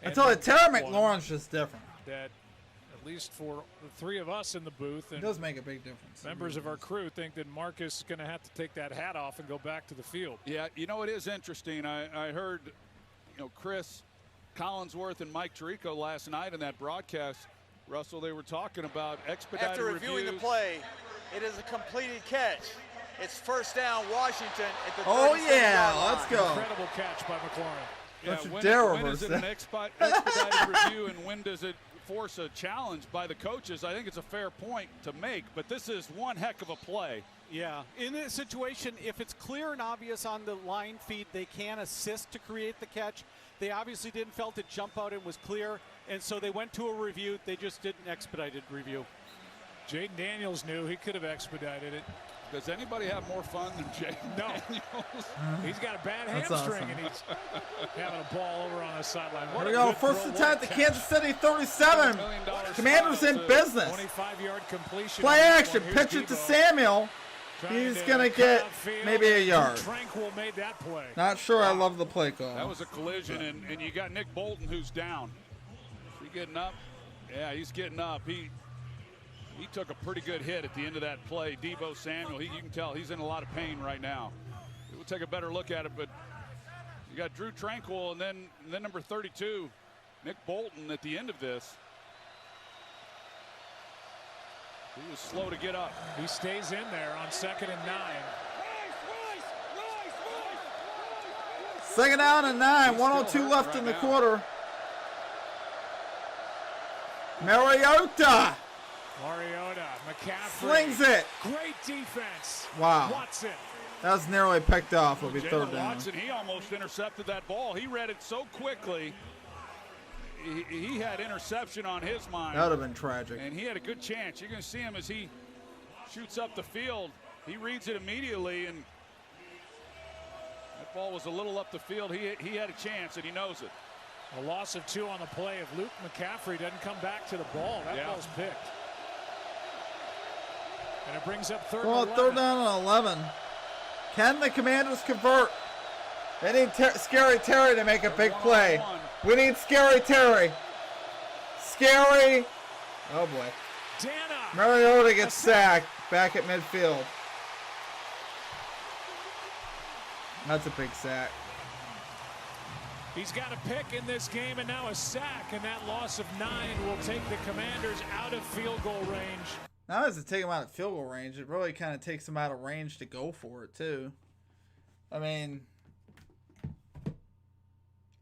I tell you, Terry McLaurin's just different. That, at least for the 3 of us in the booth, and it does make a big difference. Members of our crew think that Marcus is going to have to take that hat off and go back to the field. Yeah, you know, it is interesting. I heard, Chris Collinsworth and Mike Tirico last night in that broadcast. Russell, they were talking about expedited After reviewing reviews. the play, it is a completed catch. It's first down, Washington at the 37-yard line. Let's go. Incredible catch by McLaurin. Yeah, when is it an expedited review, and when does it force a challenge by the coaches? I think it's a fair point to make, but this is one heck of a play. Yeah, in this situation, if it's clear and obvious on the line feed, they can assist to create the catch. They obviously didn't felt it jump out and was clear, and so they went to a review. They just did an expedited review. Jaden Daniels knew he could have expedited it. Does anybody have more fun than Jaden Daniels? He's got a bad hamstring, awesome. and he's having a ball over on the sideline. Here we go. First attempt at Kansas City 37. Commanders in business. 25-yard completion. Play action. Pitch it to Samuel. He's going to get maybe a yard. Tranquil made that play. Not sure I love the play call. That was a collision, and you got Nick Bolton who's down. Is he getting up? Yeah, he's getting up. He took a pretty good hit at the end of that play. Deebo Samuel, you can tell he's in a lot of pain right now. We'll take a better look at it, but you got Drew Tranquil and then number 32, Nick Bolton at the end of this. He was slow to get up. He stays in there on 2nd and 9. 2nd down and 9. 1:02 left in the quarter. Mariota McCaffrey. slings it. Great defense. Wow. Watson. That was narrowly picked off. It'll be 3rd down. Watson, he almost intercepted that ball. He read it so quickly. He had interception on his mind. That would have been tragic. And he had a good chance. You're going to see him as he shoots up the field. He reads it immediately, and that ball was a little up the field. He had a chance, and he knows it. A loss of 2 on the play. If Luke McCaffrey doesn't come back to the ball, that ball's picked. And it brings up 3rd Well, and 3rd down and 11. Can the Commanders convert? They need Scary Terry to make a big play. We need Scary Terry. Scary. Oh, boy. Dana. Mariota gets sacked back at midfield. That's a big sack. He's got a pick in this game and now a sack, and that loss of 9 will take the Commanders out of field goal range. Not as to take him out of field goal range, it really kind of takes him out of range to go for it, too. I mean,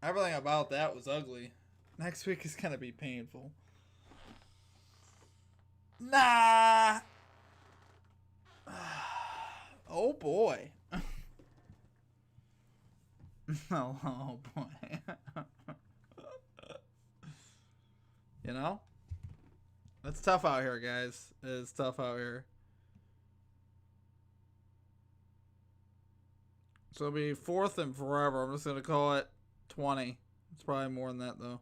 everything about that was ugly. Next week is going to be painful. Nah. Oh, boy. Oh, boy. You know? It's tough out here, guys. It's tough out here. So it'll be 4th and forever. I'm just going to call it 20. It's probably more than that, though.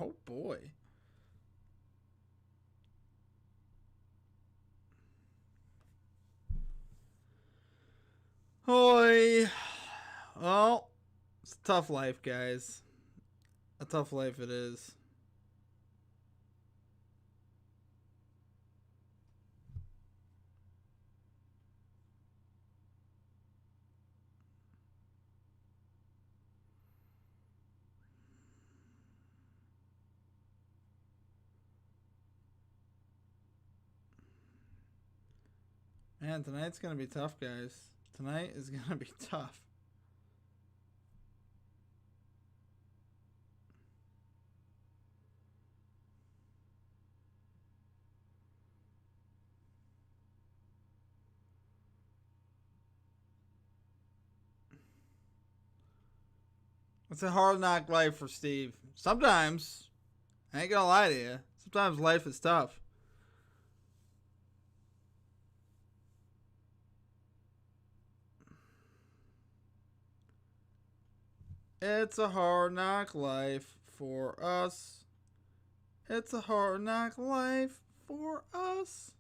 Oh, boy. Hoy. Well, it's a tough life, guys. A tough life it is. Man, tonight's going to be tough, guys. Tonight is going to be tough. It's a hard knock life for Steve. Sometimes, I ain't going to lie to you, sometimes life is tough. It's a hard knock life for us. It's a hard knock life for us.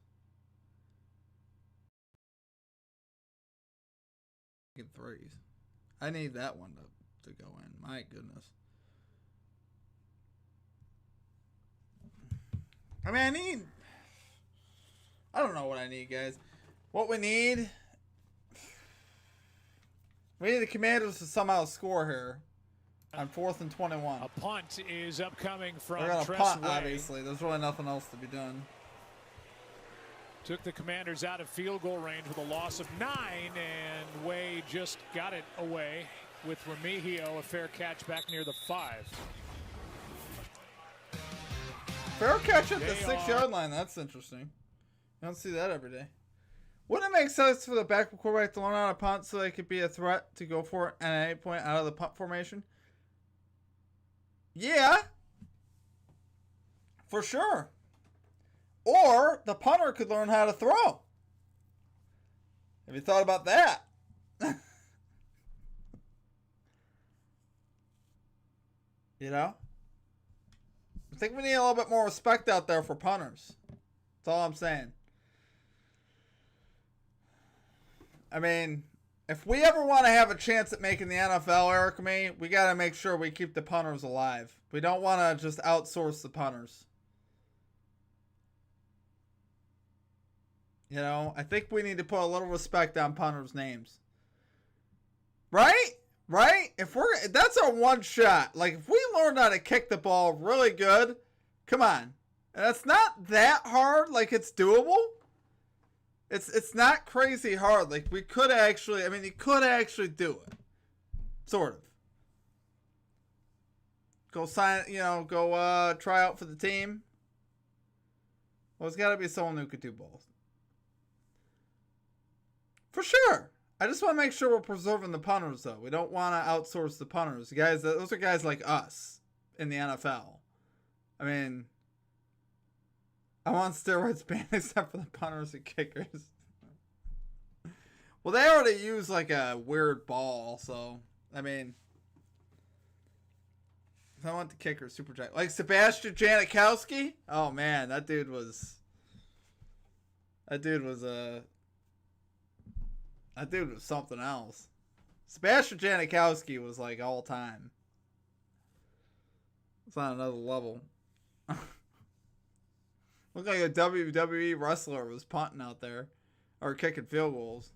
Threes. I need that one to go in. My goodness. I mean, I don't know what I need, guys. What we need the Commanders to somehow score here. On 4th and 21. A punt is upcoming from They're going to Tress punt, Way. obviously. There's really nothing else to be done. Took the Commanders out of field goal range with a loss of 9, and Way just got it away with Remigio, a fair catch back near the 5. Fair catch at the 6-yard line. That's interesting. You don't see that every day. Wouldn't it make sense for the backup quarterback to learn how to punt so they could be a threat to go for it at any point out of the punt formation? Yeah. For sure. Or the punter could learn how to throw. Have you thought about that? You know? I think we need a little bit more respect out there for punters. That's all I'm saying. I mean, if we ever want to have a chance at making the NFL, Eric, we got to make sure we keep the punters alive. We don't want to just outsource the punters. You know, I think we need to put a little respect on punters' names. Right? Right? That's our one shot. Like, if we learned how to kick the ball really good, come on. And it's not that hard. Like, it's doable. It's not crazy hard. Like, we could actually, I mean, you could actually do it. Sort of. Go sign, go try out for the team. Well, it's got to be someone who could do both. For sure. I just want to make sure we're preserving the punters, though. We don't want to outsource the punters. Those are guys like us in the NFL. I mean, I want steroids banned except for the punters and kickers. Well, they already use like a weird ball, so I mean, if I want the kicker, super jack, like Sebastian Janikowski. Oh man, that dude was something else. Sebastian Janikowski was like all time. It's on another level. Looked like a WWE wrestler was punting out there. Or kicking field goals.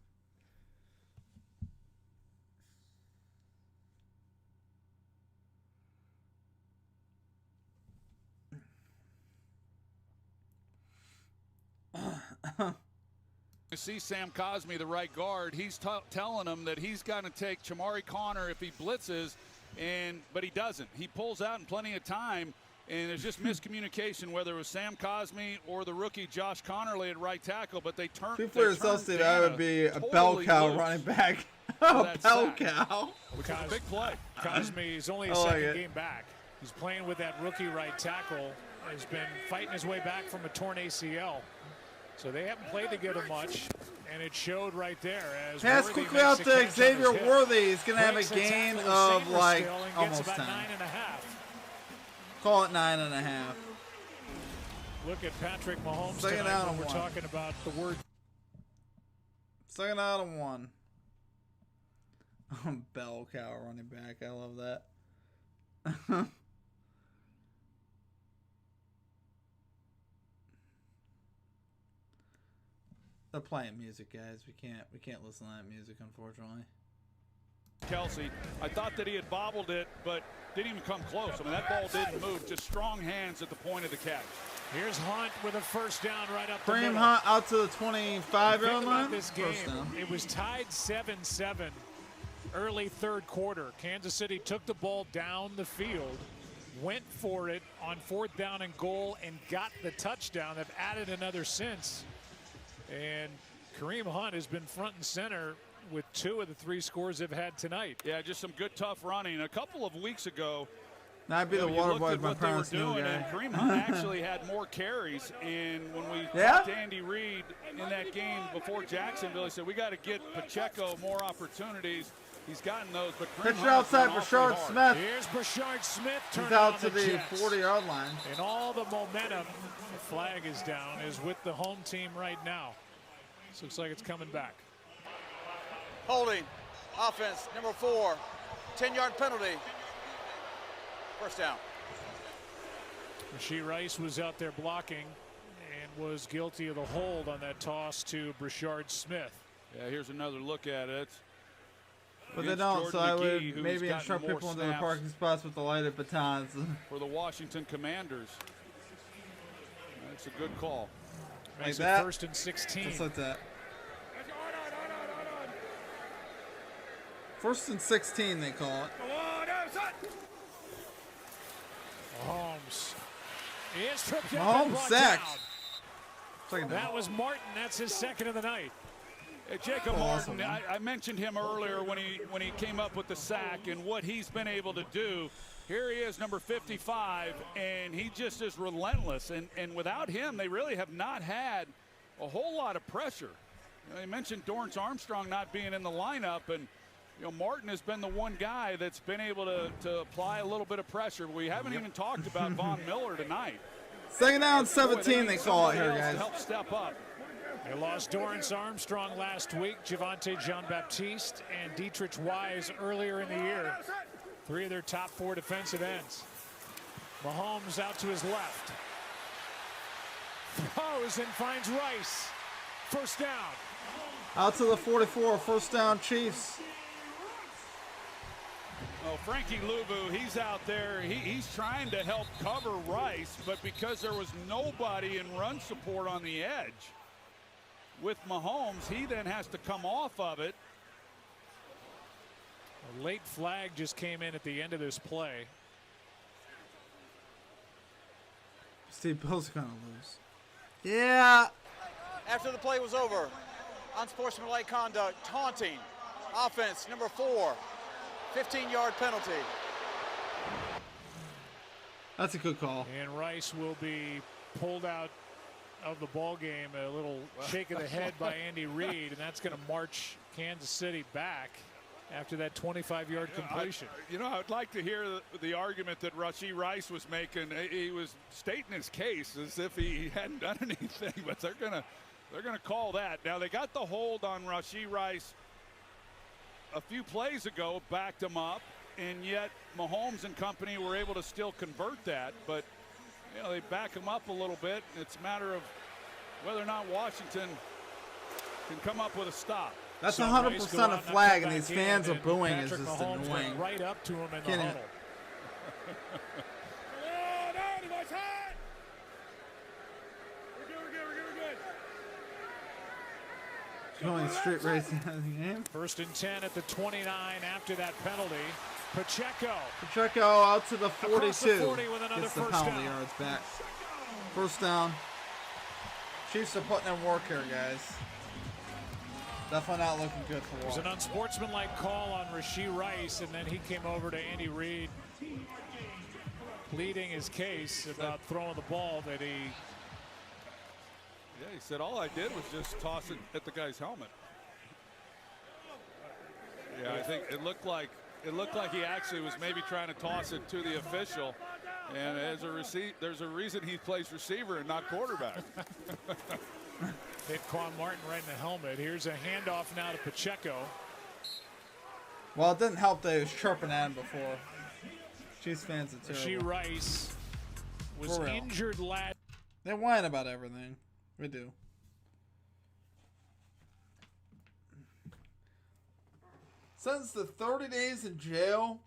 You see Sam Cosmi, the right guard, he's telling him that he's got to take Chamari Connor if he blitzes, but he doesn't. He pulls out in plenty of time, and there's just miscommunication, whether it was Sam Cosmi or the rookie Josh Connerly at right tackle, but they turned. Speak for yourself, Steve. I would be a bell cow running back. Oh, bell cow. Which is a big play. Cosmi's only a second game back. He's playing with that rookie right tackle. Has been fighting his way back from a torn ACL. So they haven't played together much, and it showed right there. Pass quickly out to Xavier Worthy. He's going to have a gain of like almost 10. 9.5. Call it 9.5. Look at Patrick Mahomes Second tonight out when on we're one. talking about the word. Second out on one. Bell cow running back. I love that. They're playing music, guys. We can't listen to that music, unfortunately. Kelsey, I thought that he had bobbled it, but didn't even come close. I mean, that ball didn't move. Just strong hands at the point of the catch. Here's Hunt with a first down right up the Kareem middle. Hunt out to the 25-yard line. This game, it was tied 7-7 early third quarter. Kansas City took the ball down the field, went for it on 4th down and goal, and got the touchdown. They've added another since. And Kareem Hunt has been front and center with 2 of the 3 scores they've had tonight. Yeah, just some good, tough running. A couple of weeks ago, I'd be the water boy if my parents knew, and Kareem Hunt actually had more carries. And when we talked to Andy Reid in that game before Jacksonville, he said, we got to get Pacheco more opportunities. He's gotten those, but Kareem pitcher outside Brashard Smith. Here's Brashard Smith. He's out to the 40-yard line. And all the momentum, the flag is down, is with the home team right now. This looks like it's coming back. Holding, offense, number 4, 10-yard penalty. First down. Rashee Rice was out there blocking and was guilty of the hold on that toss to Brashard Smith. Yeah, here's another look at it. But they don't, so I would maybe instruct people into the parking spots with the lighted batons. For the Washington Commanders. That's a good call. Like that. 1st and 16. Just like that. 1st and 16, they call it. Mahomes is tripped up. Mahomes sacked. That was Martin. That's his 2nd of the night. Jacob Martin, I mentioned him earlier when he came up with the sack and what he's been able to do. Here he is, number 55, and he just is relentless. And without him, they really have not had a whole lot of pressure. You mentioned Dorrance Armstrong not being in the lineup, and Martin has been the one guy that's been able to apply a little bit of pressure. We haven't even talked about Von Miller tonight. 2nd down, 17, they call it here, guys. Help step up. They lost Dorrance Armstrong last week, Javonte Jean-Baptiste, and Dietrich Wise earlier in the year. 3 of their top 4 defensive ends. Mahomes out to his left. Throws and finds Rice. first down. Out to the 44, first down Chiefs. Well, Frankie Louvu, he's out there. He's trying to help cover Rice, but because there was nobody in run support on the edge with Mahomes, he then has to come off of it. A late flag just came in at the end of this play. Steve Bill's going to lose. Yeah. After the play was over, unsportsmanlike conduct, taunting, offense number 4, 15-yard penalty. That's a good call. And Rice will be pulled out of the ball game. A little shake of the head by Andy Reid, and that's going to march Kansas City back after that 25-yard completion. I'd like to hear the argument that Rashee Rice was making. He was stating his case as if he hadn't done anything, but they're gonna call that. Now they got the hold on Rashee Rice a few plays ago, backed him up, and yet Mahomes and company were able to still convert that. But they back him up a little bit. It's a matter of whether or not Washington can come up with a stop. That's 100% a flag, and these fans are booing. Is just Mahomes annoying. went right up to him in the huddle. Going straight racing out of the game. First and 10 at the 29 after that penalty. Pacheco out to the 42. The 40 with another gets the first penalty down. yards back. First down. Chiefs are putting in work here, guys. Definitely not looking good for It was Washington. an unsportsmanlike call on Rashee Rice, and then he came over to Andy Reid, pleading his case about throwing the ball that he. Yeah, he said all I did was just toss it at the guy's helmet. Yeah, I think it looked like he actually was maybe trying to toss it to the official. And there's a reason he plays receiver and not quarterback. Hit Quan Martin right in the helmet. Here's a handoff now to Pacheco. Well, it didn't help that he was chirping at him before. Chiefs fans are terrible. Rashee Rice was injured last. They whine about everything. We do. Sentenced to 30 days in jail,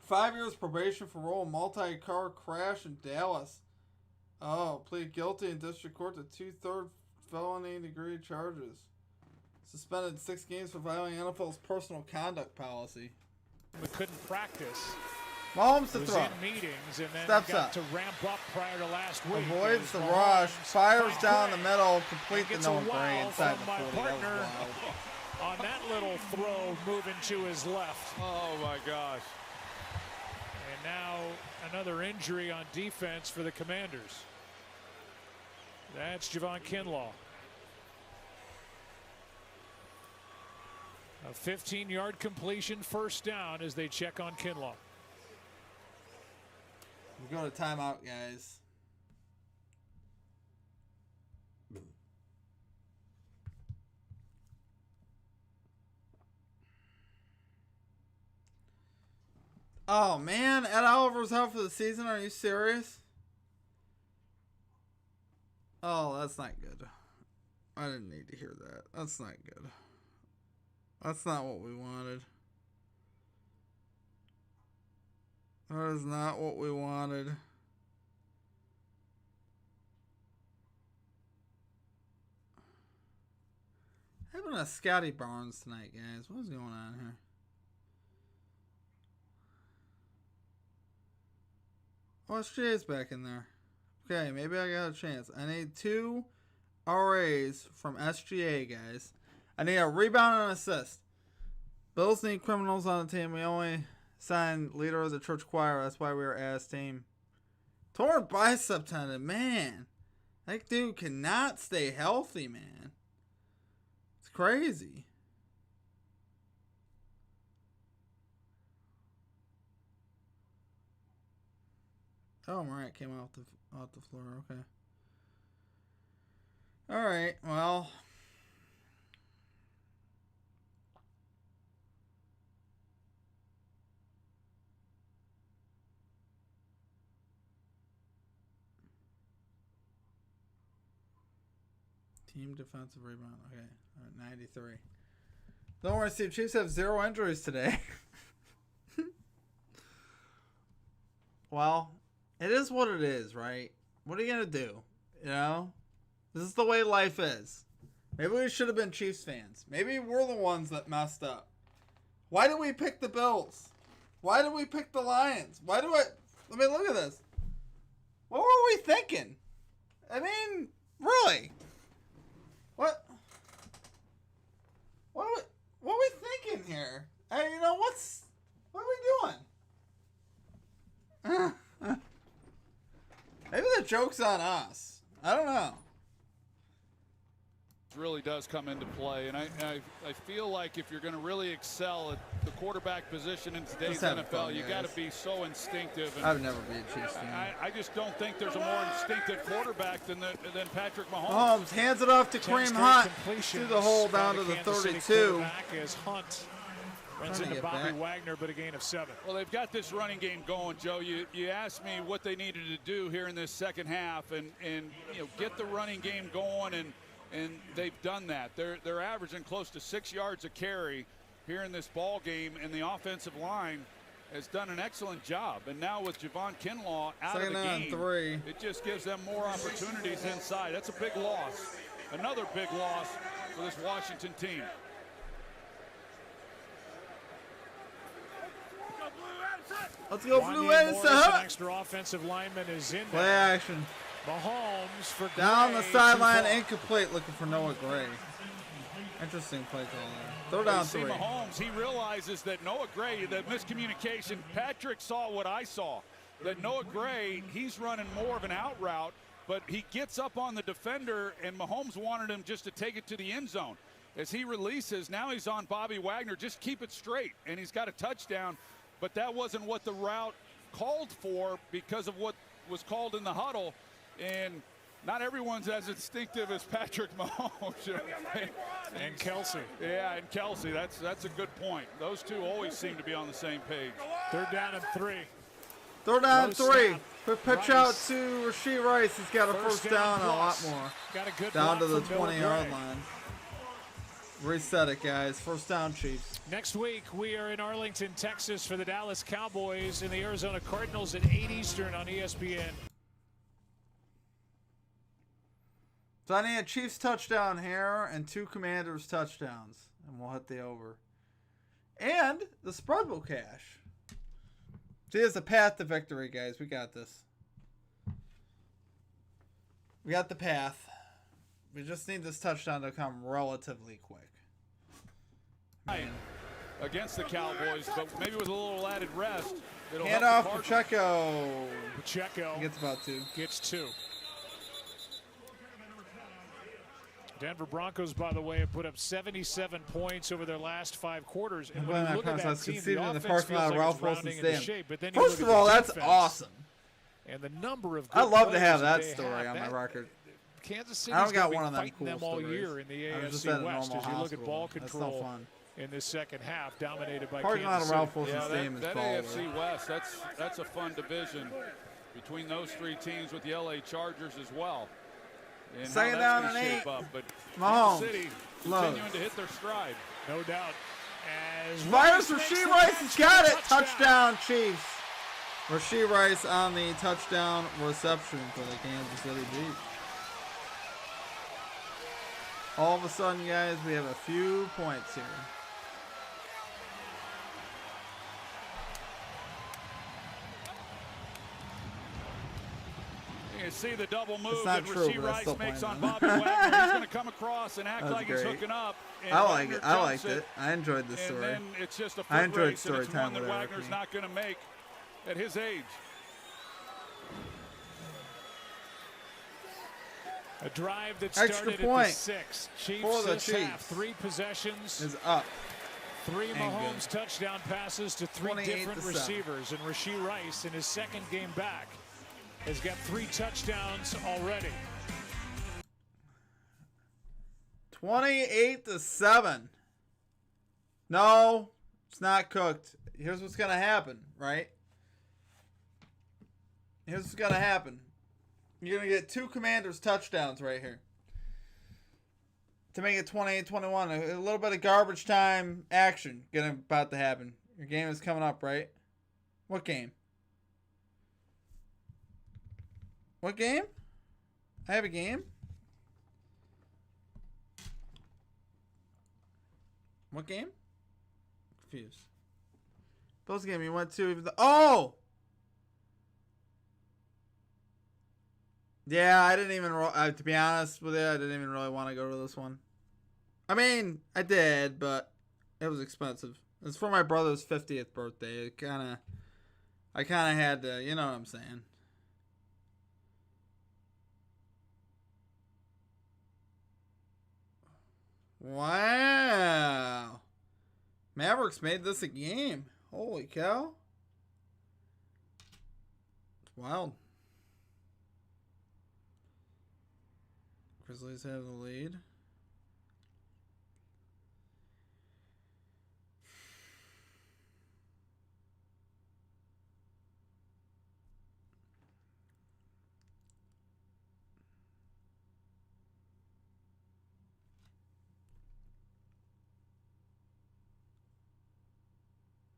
5 years probation for role in multi-car crash in Dallas. Oh, plead guilty in district court to 2/3 felony degree charges. Suspended 6 games for violating NFL's personal conduct policy. We couldn't practice. Mahomes to was throw. In meetings and then Steps got up. to ramp up prior to last week. Avoids the Mahomes rush. Fires finds down the Gray. middle. Complete the Gets no a Gray wow inside from the my 40. That was partner wild. on that little throw moving to his left. Oh my gosh. And now another injury on defense for the Commanders. That's Javon Kinlaw. A 15-yard completion, first down as they check on Kinlaw. We go to timeout, guys. Oh man, Ed Oliver's out for the season. Are you serious? Oh, that's not good. I didn't need to hear that. That's not good. That's not what we wanted. That is not what we wanted. Having a Scotty Barnes tonight, guys. What's going on here? Oh, SGA's back in there. Okay, maybe I got a chance. I need 2 RAs from SGA, guys. I need a rebound and assist. Bills need criminals on the team. We only signed leader of the church choir. That's why we were ass team. Torn bicep tendon, man. That dude cannot stay healthy, man. It's crazy. Oh, Morant came off the floor. Okay. All right. Well. Team defensive rebound. Okay. All right, 93. Don't worry, Steve. Chiefs have 0 injuries today. Well, it is what it is, right? What are you going to do? You know? This is the way life is. Maybe we should have been Chiefs fans. Maybe we're the ones that messed up. Why did we pick the Bills? Why did we pick the Lions? Why do I... I mean, look at this. What were we thinking? I mean, really? What are we thinking here? Hey, you know, what are we doing? Maybe the joke's on us. I don't know. Really does come into play, and I feel like if you're going to really excel at the quarterback position in today's NFL, you got to be so instinctive. And I've never been a Chiefs fan. I just don't think there's a more instinctive quarterback than Patrick Mahomes. Mahomes hands it off to Kareem Hunt through the hole down to the 32. As Hunt runs into Bobby Wagner, but a gain of 7. Well, they've got this running game going, Joe. You asked me what they needed to do here in this second half, and you know, get the running game going, and they've done that. They're averaging close to 6 yards a carry here in this ball game, and the offensive line has done an excellent job. And now with Javon Kinlaw out of the game, it just gives them more opportunities inside. That's a big loss. Another big loss for this Washington team. Let's go Blue Ace. An extra offensive lineman is in there. Play action. Mahomes for down the sideline, incomplete, looking for Noah Gray. Interesting play call there. Throw down 3. Mahomes, he realizes that Noah Gray, that miscommunication, Patrick saw what I saw, that Noah Gray, he's running more of an out route, but he gets up on the defender, and Mahomes wanted him just to take it to the end zone. As he releases, now he's on Bobby Wagner, just keep it straight, and he's got a touchdown, but that wasn't what the route called for because of what was called in the huddle. And not everyone's as instinctive as Patrick Mahomes. And Kelsey. Yeah, and Kelsey. That's a good point. Those two always seem to be on the same page. 3rd down and 3. 3rd down and 3. Quick pitch out to Rasheed Rice. He's got a first down and a lot more. Got a good down to the 20-yard line. Reset it, guys. First down, Chiefs. Next week, we are in Arlington, Texas for the Dallas Cowboys and the Arizona Cardinals at 8 Eastern on ESPN. So I need a Chiefs touchdown here and 2 Commanders touchdowns, and we'll hit the over. And the spread will cash. See, it's a path to victory, guys. We got this. We got the path. We just need this touchdown to come relatively quick. Against the Cowboys, but maybe with a little added rest. Hand off Pacheco. Pacheco he gets about 2. Gets 2. Denver Broncos, by the way, have put up 77 points over their last 5 quarters. And when you look at that team, the offense feels like it's rounding into shape. But then first of all, that's awesome. And the number of good I love to have that players story on my record. Kansas City's I don't got gonna one of be them fighting cool them all stories. year in the just AFC at a West normal as you look at ball hospital. control That's no fun. in this second half, dominated by Parking Kansas lot of City. Ralph Wilson Stadium is that baller. AFC West, that's a fun division between those 3 teams with the LA Chargers as well. And second down and 8. But Mahomes. Kansas City continuing to hit their stride. No doubt. As Fires Rasheed Rice has got it. Touchdown, Chiefs. Rasheed Rice on the touchdown reception for the Kansas City Chiefs. All of a sudden, guys, we have a few points here. You see the double move not that true, Rasheed but Rice still makes playing on that. Bobby Wagner. He's going to come across and act That was like he's great. hooking up. And I like Wagner it. I jumps liked it. I enjoyed this story. And then it's just a I foot enjoyed race, and story it's time one that with Wagner's Eric. not going to make at his age. A drive that Extra started point at the 6. Chiefs for the this half, Chiefs. 3 possessions. Is up. 3 And Mahomes good. touchdown passes to 3 different 28-7. receivers. And Rasheed Rice, in his second game back, has got 3 touchdowns already. 28-7. No, it's not cooked. Here's what's going to happen, right? Here's what's going to happen. You're going to get 2 Commanders touchdowns right here. to make it 28-21. A little bit of garbage time action about to happen. Your game is coming up, right? What game? What game? I have a game? What game? Confused. Bills game you went to even though... Oh! Yeah, I didn't even... to be honest with you, I didn't even really want to go to this one. I mean, I did, but it was expensive. It's for my brother's 50th birthday. I kind of had to... You know what I'm saying. Wow. Mavericks made this a game. Holy cow. It's wild. Grizzlies have the lead.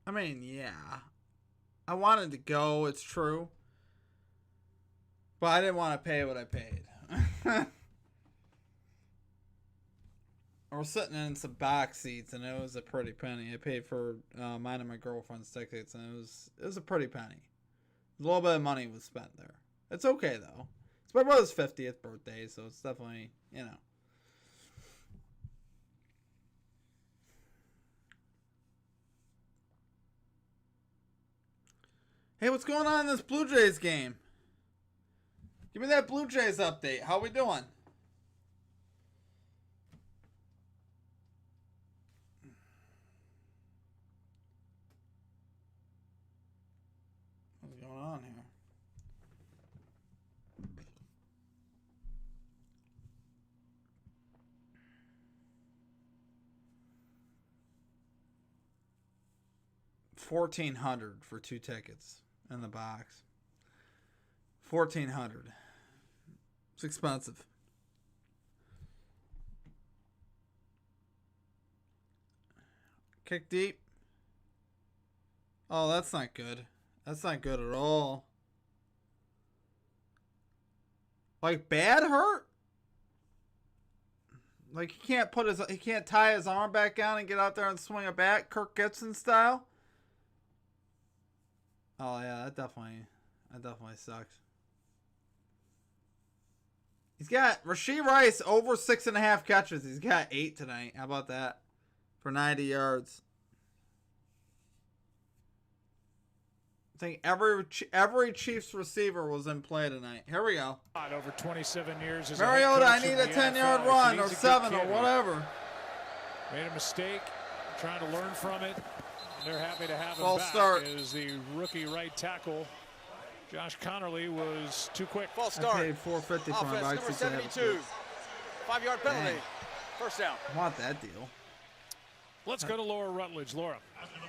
I mean, yeah. I wanted to go, it's true. But I didn't want to pay what I paid. I was sitting in some box seats, and it was a pretty penny. I paid for mine and my girlfriend's tickets, and it was a pretty penny. A little bit of money was spent there. It's okay, though. It's my brother's 50th birthday, so it's definitely, you know. Hey, what's going on in this Blue Jays game? Give me that Blue Jays update. How we doing? What's going on here? $1,400 for 2 tickets. In the box. $1,400. It's expensive. Kick deep. Oh, that's not good. That's not good at all. Like bad hurt? Like he can't tie his arm back down and get out there and swing it back, Kirk Gibson style. Oh yeah, that definitely sucks. He's got Rashee Rice over 6.5 catches. He's got 8 tonight. How about that? For 90 yards. I think every Chiefs receiver was in play tonight. Here we go. Over 27 years as Mariota, I need a 10-yard run or 7 or whatever. Made a mistake, trying to learn from it. They're happy to have him False back start. as the rookie right tackle. Josh Connerly was too quick. False start. I paid $450 for Offense, my number 72. 5-yard penalty. Dang. First down. I want that deal. Let's go to Laura Rutledge. Laura.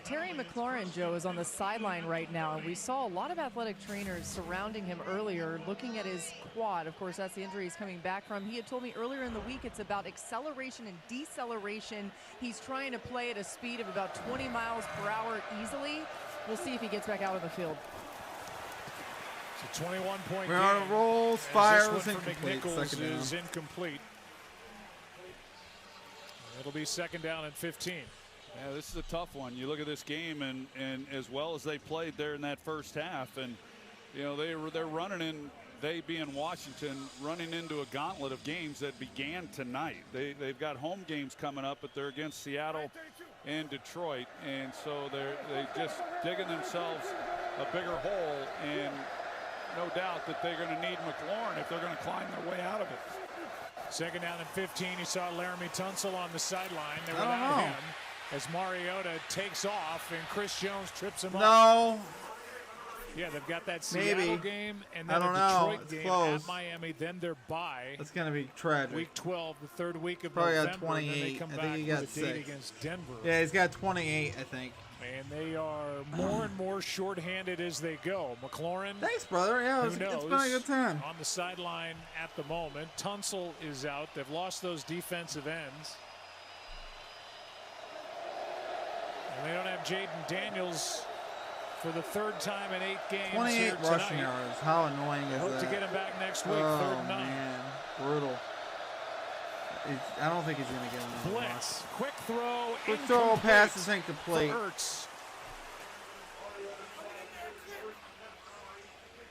Terry McLaurin, Joe, is on the sideline right now, and we saw a lot of athletic trainers surrounding him earlier, looking at his quad. Of course, that's the injury he's coming back from. He had told me earlier in the week it's about acceleration and deceleration. He's trying to play at a speed of about 20 miles per hour easily. We'll see if he gets back out on the field. It's a 21-point We're on a roll. Fires incomplete. McNichols is incomplete. It'll be second down and 15. Yeah, this is a tough one. You look at this game, and as well as they played there in that first half, and you know they're running in. They being Washington, running into a gauntlet of games that began tonight. They've got home games coming up, but they're against Seattle and Detroit, and so they're just digging themselves a bigger hole. And no doubt that they're going to need McLaurin if they're going to climb their way out of it. Second down and 15. You saw Laramie Tunsil on the sideline. They're without him as Mariota takes off and Chris Jones trips him up. No. Yeah, they've got that Seattle game and then I don't a know. Detroit It's game close. at Miami. Then they're bye. That's going to be tragic. Week 12, the third week of Probably November. got 28. And then they come I back think he got with a date 6. against Denver. Yeah, he's got 28, I think. And they are more and more shorthanded as they go. McLaurin. Thanks, brother. Yeah, it's been a good time. On the sideline at the moment. Tunsil is out. They've lost those defensive ends. And they don't have Jaden Daniels for the third time in 8 games. 28 here rushing tonight. yards. How annoying is Hope that? to get him back next week. Oh, 3rd and 9. man. Brutal. I don't think he's going to get him. Blitz. Quick throw. Quick throw, incomplete pass is incomplete. for Ertz.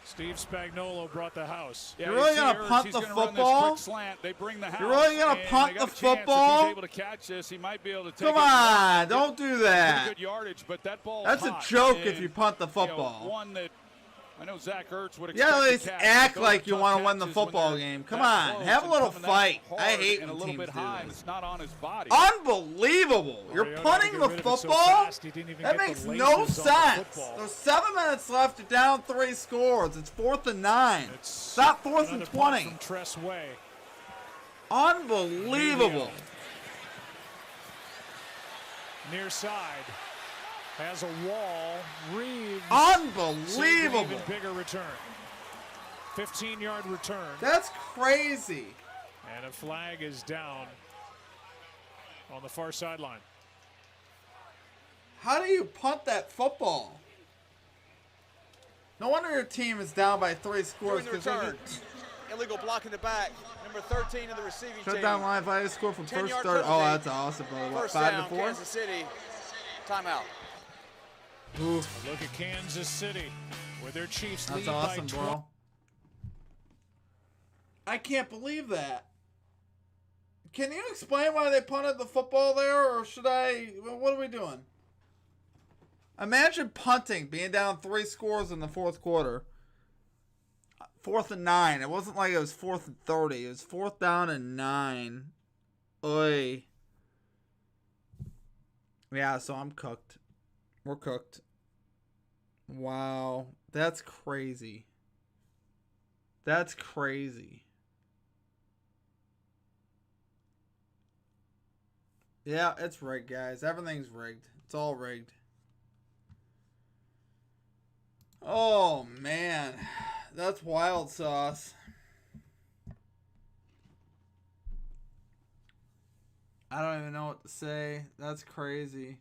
Steve Spagnuolo brought the house. You're really going to punt the football? They bring the house. You're really going to punt the football? If he's able to catch this, he might be able to take Come on, don't do that. Good yardage, but that ball. That's a joke if you punt the football. One that I know Zach Ertz would expect. Yeah, at least to catch, act but like those you tough want to win the catches when football they're game. Come that on, close have a and little coming that fight. I hard hate and when a little teams bit do high, and this. it's not on his body. Unbelievable. You're Mariota punting got the rid of it so football? fast, he didn't even That get the makes laces no on the sense. football. There's 7 minutes left. You're down 3 scores. It's 4th and 9. It's not 4th and Another punt 20. from Tress Way. Unbelievable. Near side. Has a wall. Reeves. Unbelievable. Even bigger return. 15-yard return. That's crazy. And a flag is down on the far sideline. How do you punt that football? No wonder your team is down by 3 scores. During the return, illegal block in the back. Number 13 of the receiving Shut team. down live. I score from first 10-yard start. penalty. Oh, that's awesome, brother. What, First 5 down, to 4? Kansas City. Timeout. Oof. A look at Kansas City, where their Chiefs That's lead awesome, by bro. I can't believe that. Can you explain why they punted the football there, or should I? What are we doing? Imagine punting, being down 3 scores in the 4th quarter. 4th and 9. It wasn't like it was 4th and 30. It was 4th down and 9. Oy. Yeah, so I'm cooked. We're cooked. Wow. That's crazy. That's crazy. Yeah, it's rigged, guys. Everything's rigged. It's all rigged. Oh, man. That's wild sauce. I don't even know what to say. That's crazy.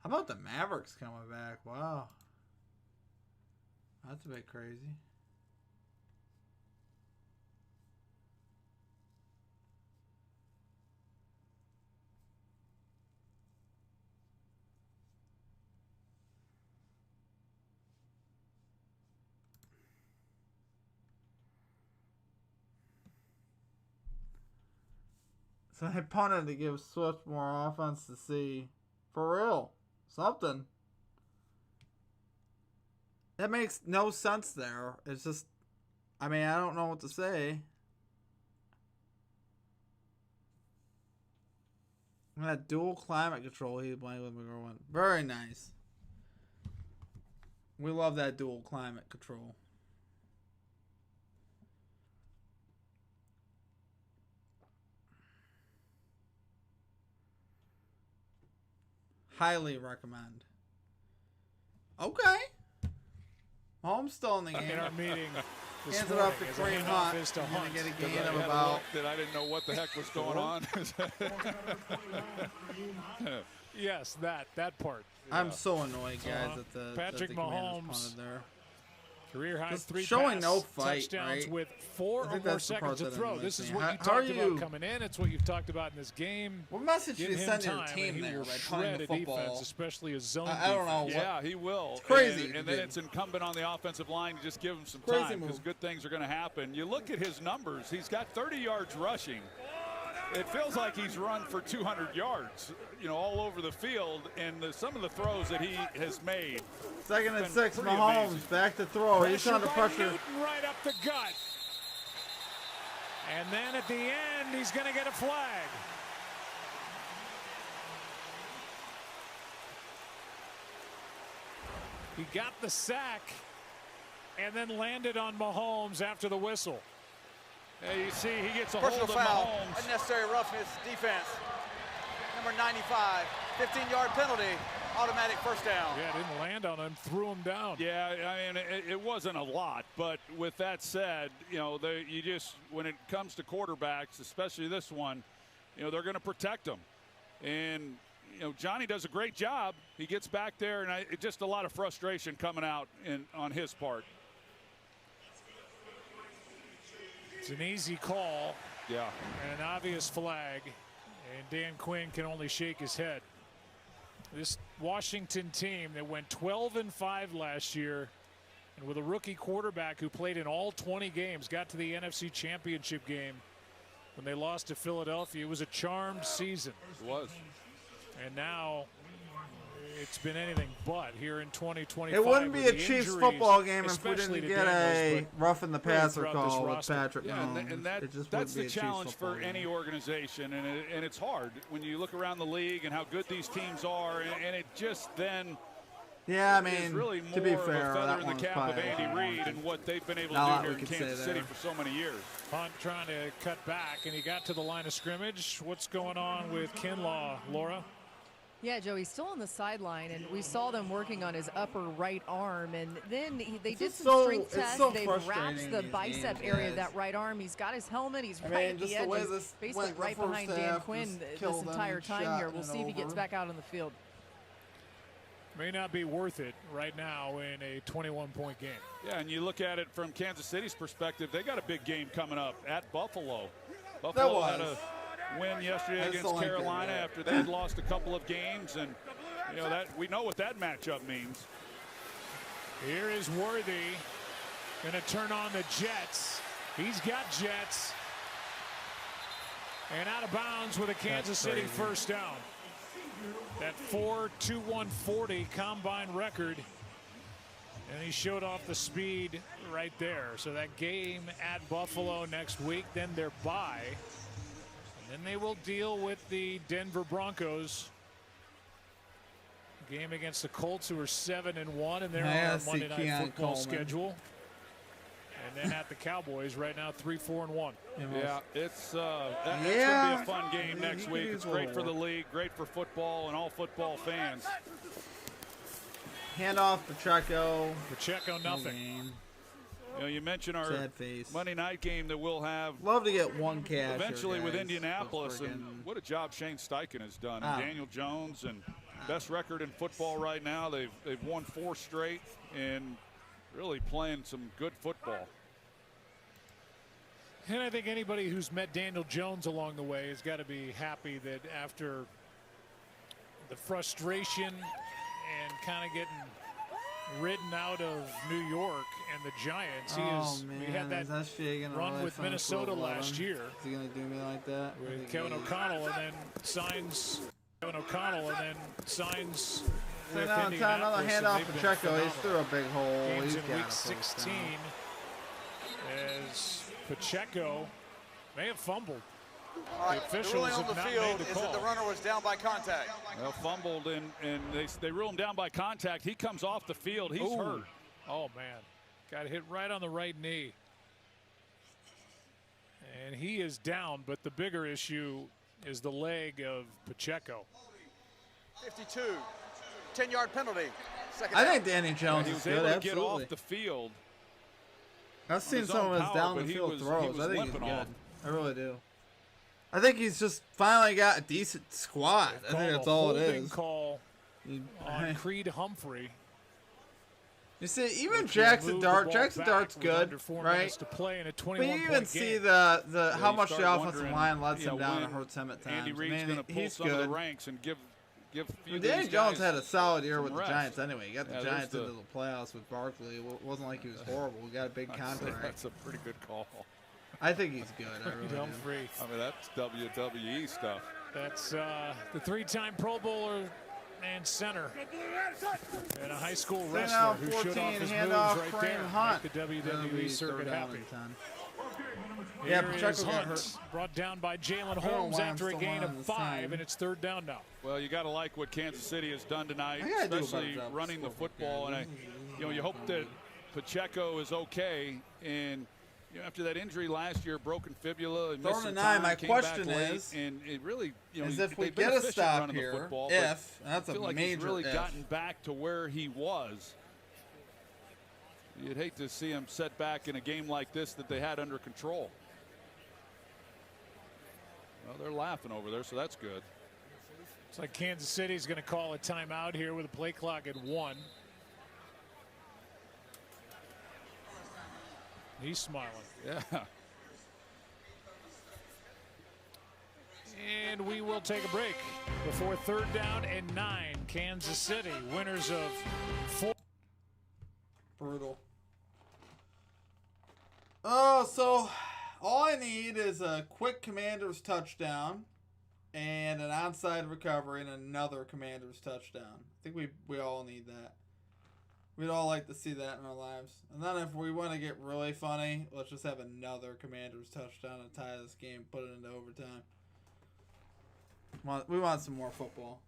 How about the Mavericks coming back? Wow. That's a bit crazy. So they punted to give Swift more offense to see. For real. Something. That makes no sense there. It's just, I mean, I don't know what to say. That dual climate control he's playing with McGowan. Very nice. We love that dual climate control. Highly recommend. Okay. Holmes still in the game. In our meeting this Hands it morning, off to as a Kareem handoff Hunt. is to He's gonna Hunt. get a gain I of had a about. look that I didn't know what the heck was going on. Yes, that part. I'm so annoyed, guys, that the Patrick that the Commanders Mahomes, punted there. career high Just 3 showing pass no fight, touchdowns right? with I 4 think or more that's the part seconds to that throw. annoys This is me. what you How are talked you- about coming in. It's what you've talked about in this game. What message do Give you him send to your time, team and he there will by punting shred the a football? defense, especially a zone I don't know. defense. Yeah, he will. It's crazy. And then it's incumbent on the offensive line to just give him some Crazy time because move. good things are going to happen. You look at his numbers. He's got 30 yards rushing. It feels like he's run for 200 yards, you know, all over the field, and some of the throws that he has made. 2nd and 6, Mahomes amazing. back to throw. He's under pressure. Newton right up the gut. And then at the end, he's going to get a flag. He got the sack and then landed on Mahomes after the whistle. Hey, you see, he gets a Personal hold of foul, Mahomes. unnecessary roughness, defense. Number 95, 15-yard penalty, automatic first down. Yeah, didn't land on him, threw him down. Yeah, I mean, it wasn't a lot, but with that said, you know, you just, when it comes to quarterbacks, especially this one, you know, they're going to protect them. And, you know, Johnny does a great job. He gets back there, and just a lot of frustration coming out on his part. It's an easy call. Yeah. And an obvious flag. And Dan Quinn can only shake his head. This Washington team that went 12-5 last year, and with a rookie quarterback who played in all 20 games, got to the NFC Championship game when they lost to Philadelphia. It was a charmed season. It was. And now it's been anything but here in 2025. It wouldn't be a Chiefs football game if we didn't get a roughing the passer call with Patrick Mahomes. And that's the challenge for any organization, and it's hard when you look around the league and how good these teams are, and it just then yeah, I mean, is really more to be fair, of a feather that in the cap of Andy Reid and what they've been able to do here in Kansas City for so many years. Hunt trying to cut back, and he got to the line of scrimmage. What's going on with Kinlaw, Laura? Yeah, Joe, he's still on the sideline, and we saw them working on his upper right arm, and then they did some strength tests. They've wrapped the bicep area of that right arm. He's got his helmet. He's right at the edge. He's basically right behind Dan Quinn this entire time here. We'll see if he gets back out on the field. May not be worth it right now in a 21-point game. Yeah, and you look at it from Kansas City's perspective, they got a big game coming up at Buffalo. Buffalo had a win yesterday against Carolina after they had lost a couple of games, and you know that we know what that matchup means. Here is Worthy going to turn on the Jets. He's got Jets, and out of bounds with a Kansas City first down. That 4.2140 combine record, and he showed off the speed right there. So that game at Buffalo next week, then their bye. Then they will deal with the Denver Broncos. Game against the Colts, who are 7-1, and they're on our Monday Night Football schedule. And then at the Cowboys right now, 3-4-1. Yeah, it's that's going to be a fun game next week. It's great for the league, great for football and all football fans. Hand off Pacheco. Pacheco, nothing. You know, you mentioned our Monday night game that we'll have. Love to get one catch eventually with Indianapolis, and what a job Shane Steichen has done. And Daniel Jones, and best record in football right now. They've won 4 straight and really playing some good football. And I think anybody who's met Daniel Jones along the way has got to be happy that after the frustration and kind of getting ridden out of New York and the Giants, he had that run with Minnesota last year. Is he gonna do me like that? With Kevin O'Connell, and then signs Kevin O'Connell, and then signs with Indianapolis. Another handoff Pacheco. He's through a big hole. Games He's in week 16 as Pacheco may have fumbled. All right, the ruling on the field is that the runner was down by contact. Well, fumbled, and they rule him down by contact. He comes off the field. He's hurt. Oh, man. Got hit right on the right knee. And he is down, but the bigger issue is the leg of Pacheco. 52, 10-yard penalty. I think Danny Jones is good. Able to absolutely. get off the field. I've seen some of his down the field throws. I think he's good. I really do. I think he's just finally got a decent squad. I think that's all it is. Call on Creed Humphrey. You see, even Jackson Dart's good, right? To play in a but you even see the how much the offensive line lets him down and hurts him at times. Andy Reid's going to pull some of the ranks and give Danny Jones had a solid year with the Giants anyway. He got the Giants into the playoffs with Barkley. It wasn't like he was horrible. He got a big contract. That's a pretty good call. I think he's good. I really do. Humphrey. I mean, that's WWE stuff. That's the three-time Pro Bowler and center, and a high school wrestler who showed off his moves right there. Hunt. Make the WWE circuit happy. Yeah, Here Pacheco is got Hunt, hurt. brought down by Jalen Holmes after a gain of 5, and it's 3rd down now. Well, you got to like what Kansas City has done tonight, I gotta do a better especially job running the scoring football. And you hope that Pacheco is okay. And after that injury last year, broken fibula, and missed some time, my came question back late, is, and it really, is if we they've been get a efficient stop running the here, football, if but that's I feel a like major he's really if. gotten back to where he was. You'd hate to see him set back in a game like this that they had under control. Well, they're laughing over there, so that's good. It's like Kansas City's going to call a timeout here with a play clock at 1. He's smiling. Yeah. And we will take a break before 3rd down and 9. Kansas City, winners of 4. Brutal. Oh, so all I need is a quick Commanders touchdown and an onside recovery and another Commanders touchdown. I think we all need that. We'd all like to see that in our lives. And then if we want to get really funny, let's just have another Commanders touchdown and tie this game, put it into overtime. We want some more football.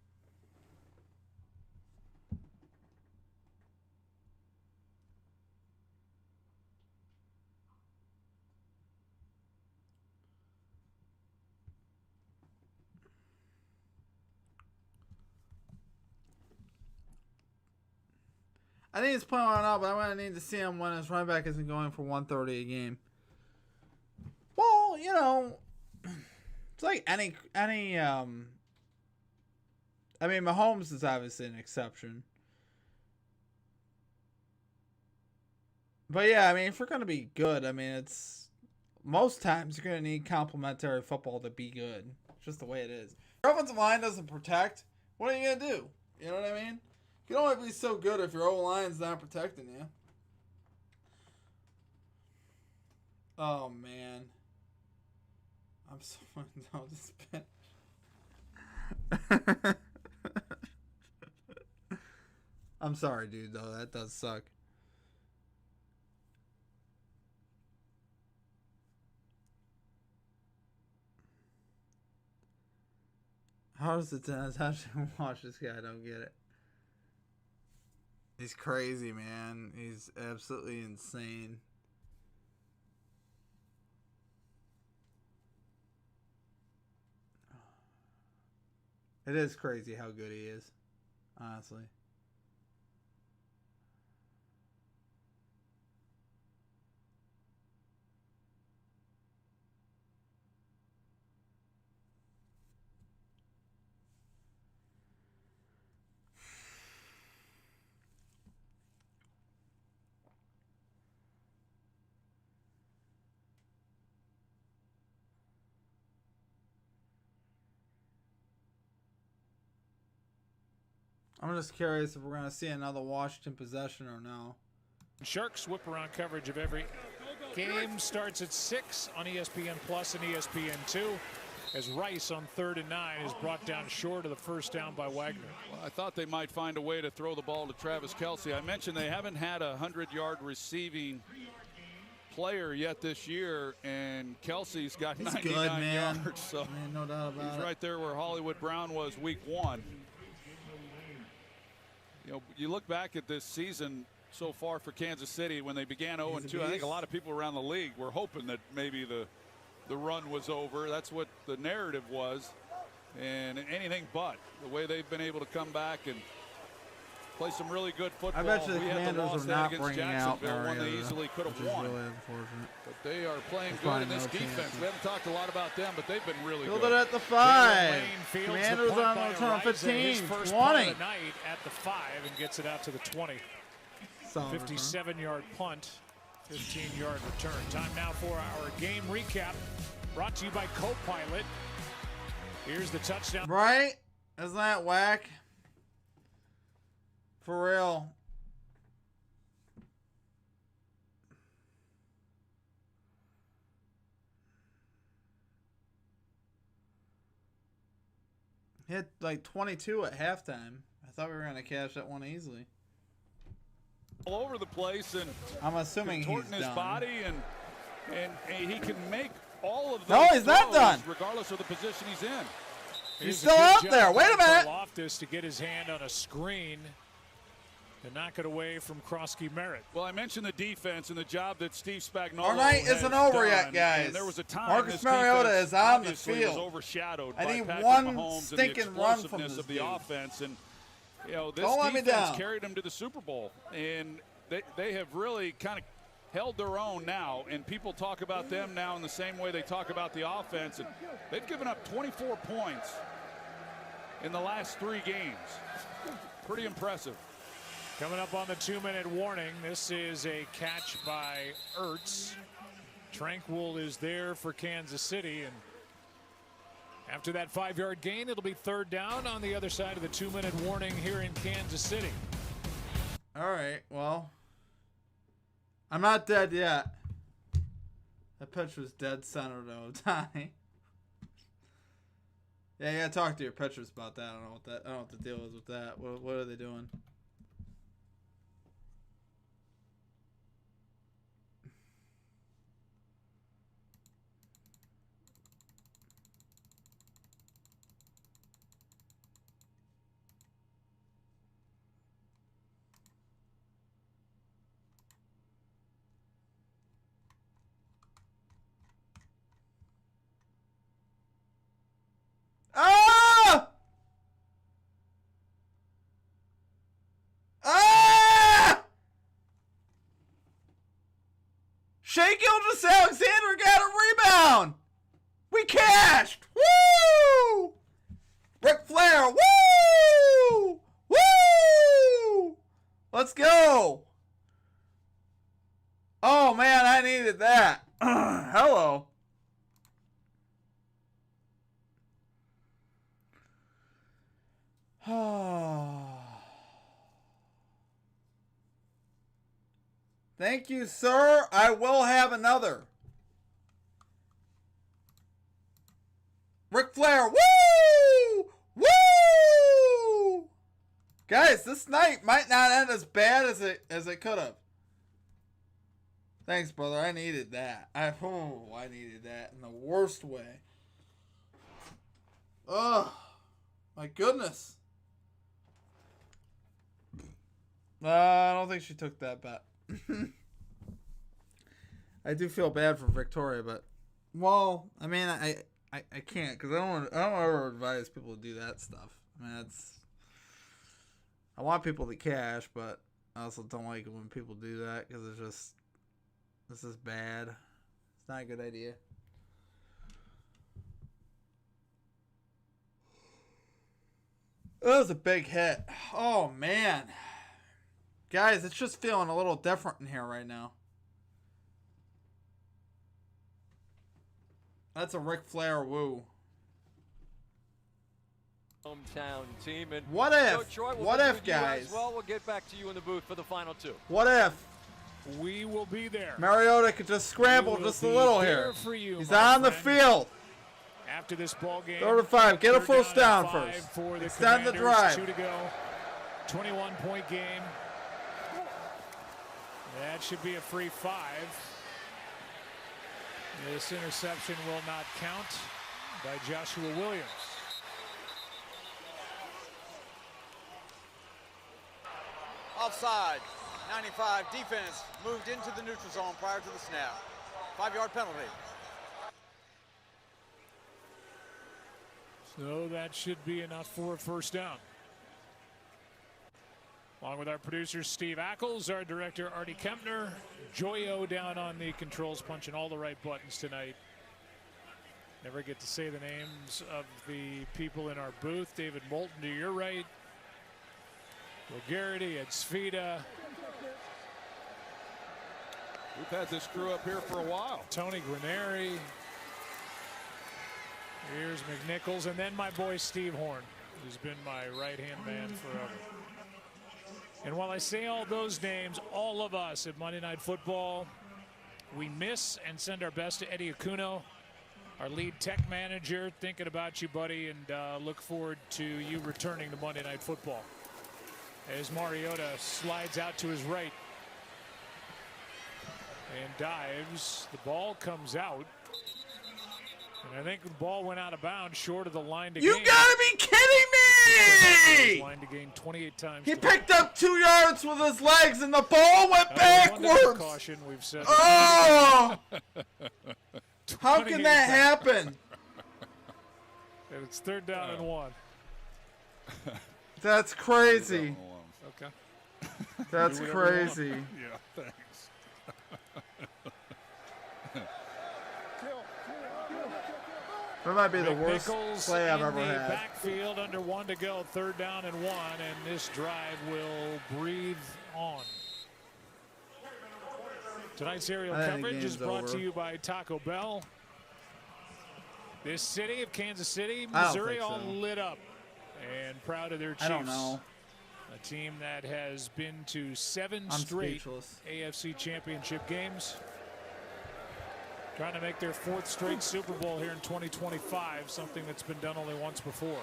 I think he's playing on out, but I'm going to need to see him when his running back isn't going for 130 a game. Well, it's like any I mean, Mahomes is obviously an exception. But yeah, I mean, if we're going to be good, I mean, it's most times you're going to need complementary football to be good. It's just the way it is. If your offensive line doesn't protect, what are you going to do? You know what I mean? You can only be so good if your O-line's not protecting you. Oh, man. I'm so... No, this bit... I'm sorry, dude, though. That does suck. How does it actually watch this guy? I don't get it. He's crazy, man. He's absolutely insane. It is crazy how good he is, honestly. I'm just curious if we're going to see another Washington possession or no. Sharks whip around coverage of every game. Starts at 6 on ESPN Plus and ESPN2 as Rice on 3rd and 9 is brought down short of the first down by Wagner. Well, I thought they might find a way to throw the ball to Travis Kelce. I mentioned they haven't had a 100-yard receiving player yet this year, and Kelsey's got 99 yards. So no doubt about he's it. right there where Hollywood Brown was week 1. You look back at this season so far for Kansas City when they began 0-2. I think a lot of people around the league were hoping that maybe the run was over. That's what the narrative was, and anything but. The way they've been able to come back and play some really good football. I bet you the we had the Commanders loss are there not against bringing out Jacksonville, one they Mariota, easily could have which is won. really unfortunate. But they are playing There's good in probably this no defense. chances. We haven't talked a lot about them, but they've been really Field good. it at the 5. Lane fields Commanders the punt on by the return of Ariza, 15, his first 20. punt of the night at the 5 and gets it out to the 20. Solid 57-yard punt, 15-yard return. Time now for our game recap, brought to you by Copilot. Here's the touchdown. Right? Isn't that whack? For real. Hit like 22 at halftime. I thought we were gonna cash that one easily. All over the place, and I'm assuming he's contorting his done. body, and he can make all of those. No, he's not done. Regardless of the position he's in. He's still out there. Wait a minute. Loftus to get his hand on a screen and knock it away from Krosky Merritt. Well, I mentioned the defense and the job that Steve Spagnuolo Our night isn't over done, yet, guys. And there was a time Marcus this Mariota defense is on the obviously field. Was overshadowed I by need Patrick one Mahomes stinking and the run from explosiveness this of the dude. offense, and you know this Don't let me defense down. carried him to the Super Bowl, and they have really kind of held their own now, and people talk about them now in the same way they talk about the offense, and they've given up 24 points in the last 3 games. Pretty impressive. Coming up on the 2-minute warning, this is a catch by Ertz. Tranquil is there for Kansas City, and after that 5-yard gain, it'll be 3rd down on the other side of the 2-minute warning here in Kansas City. All right, well, I'm not dead yet. That pitch was dead center though, Tommy. Yeah, you gotta talk to your pitchers about that. I don't know what the deal is with that. What are they doing? Ah! Ah! Shea Gilgeous-Alexander got a rebound. We cashed. Woo! Ric Flair. Woo! Woo! Let's go. Oh man, I needed that. Hello. Thank you, sir. I will have another. Ric Flair. Woo! Woo! Guys, this night might not end as bad as it could have. Thanks, brother. I needed that. I needed that in the worst way. Ugh. My goodness. I don't think she took that bet. I do feel bad for Victoria, but well, I mean, I can't because I don't ever advise people to do that stuff. I mean, I want people to cash, but I also don't like it when people do that because it's just this is bad. It's not a good idea. That was a big hit. Oh man. Guys, it's just feeling a little different in here right now. That's a Ric Flair woo. Hometown team. And what if? Coach Troy, what if, guys? Well, we'll get back to you in the booth for the final 2. What if? We will be there. Mariota could just scramble just a little here. He's on the field. After this ball game. 3rd and 5. Get a first down for first. Extend the drive. 2 to go. 21-point game. That should be a free 5. This interception will not count by Joshua Williams. Offside. 95 defense moved into the neutral zone prior to the snap. 5-yard penalty. So that should be enough for a first down. Along with our producer Steve Ackles, our director Artie Kempner, Joyo down on the controls, punching all the right buttons tonight. Never get to say the names of the people in our booth. David Moulton to your right. Will Garrity, Ed Svita. We've had this crew up here for a while. Tony Granieri. Here's McNichols, and then my boy Steve Horn, who's been my right-hand man forever. And while I say all those names, all of us at Monday Night Football, we miss and send our best to Eddie Acuno. our lead tech manager, thinking about you, buddy, and look forward to you returning to Monday Night Football. As Mariota slides out to his right and dives, the ball comes out. And I think the ball went out of bounds short of the line to gain. You gotta be kidding me! Line to gain 28 times. He picked up 2 yards with his legs and the ball went backwards. Caution, we've said. Oh! How can that happen? And it's 3rd down and 1. That's crazy. Okay. That's crazy. Yeah, thanks. That might be the worst play I've ever had. Backfield under 1 to go, 3rd down and 1, and this drive will breathe on. Tonight's aerial coverage is brought to you by Taco Bell. This city of Kansas City, Missouri, all lit up and proud of their Chiefs. I don't know. A team that has been to 7 straight AFC Championship games. Trying to make their 4th straight Super Bowl here in 2025, something that's been done only once before.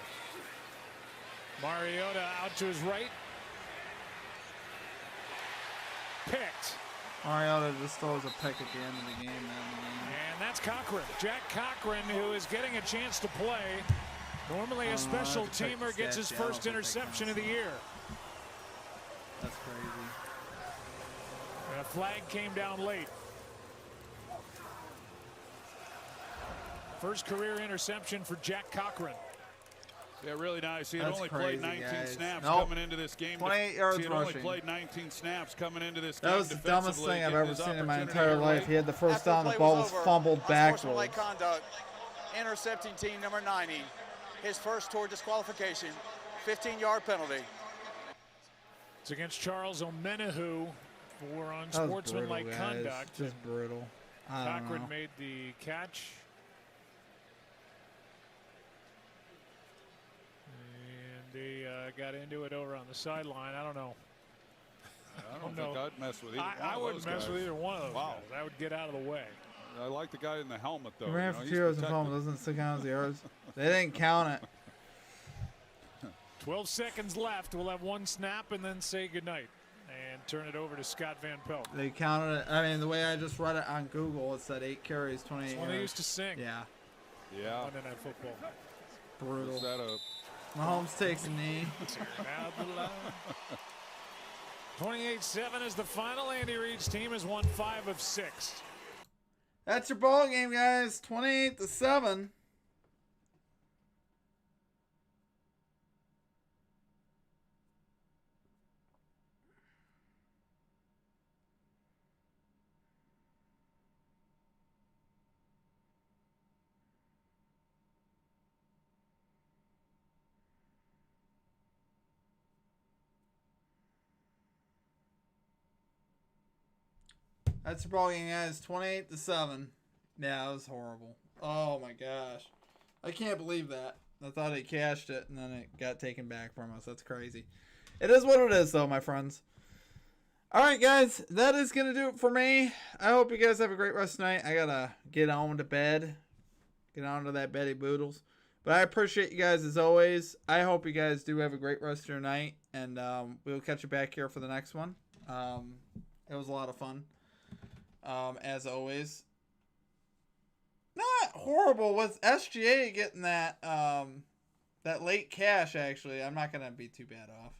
Mariota out to his right. Picked. Mariota just throws a pick at the end of the game. And that's Cochran. Jack Cochran, who is getting a chance to play. Normally a special teamer gets his first interception of the year. That's crazy. And a flag came down late. First career interception for Jack Cochran. Yeah, really nice. He had only played 19 snaps coming into this game. 28 yards he had rushing. only played 19 snaps coming into this game. That was the dumbest thing I've ever seen in my entire life. He had the first down, the ball was fumbled backwards. Conduct, intercepting team number 90. His first toward disqualification, 15-yard penalty. It's against Charles Omenahu for unsportsmanlike conduct. Just brutal. Cochran made the catch. They got into it over on the sideline. I don't know. I don't think I'd mess with either one of those I wouldn't mess with either one of those guys. I would get out of the way. I like the guy in the helmet, though. He ran for 2 yards and fumble. Doesn't stick out as yards. They didn't count it. 12 seconds left. We'll have 1 snap and then say goodnight. And turn it over to Scott Van Pelt. They counted it. I mean, the way I just read it on Google, it said 8 carries, 28 yards. That's when they used to sing. Yeah. Yeah. Monday Night Football. Brutal. Is that a... Mahomes takes a knee. 28-7 is the final. Andy Reid's team has won 5 of 6. That's your ball game, guys. 28-7. That's your ball game, guys. 28-7. Yeah, that was horrible. Oh my gosh, I can't believe that. I thought it cashed it and then it got taken back from us. That's crazy. It is what it is, though, my friends. All right, guys, that is gonna do it for me. I hope you guys have a great rest of the night. I gotta get on to bed, get on to that Betty Boodles. But I appreciate you guys as always. I hope you guys do have a great rest of your night, and we'll catch you back here for the next one. It was a lot of fun. As always, not horrible with SGA getting that that late cash. Actually, I'm not gonna be too bad off.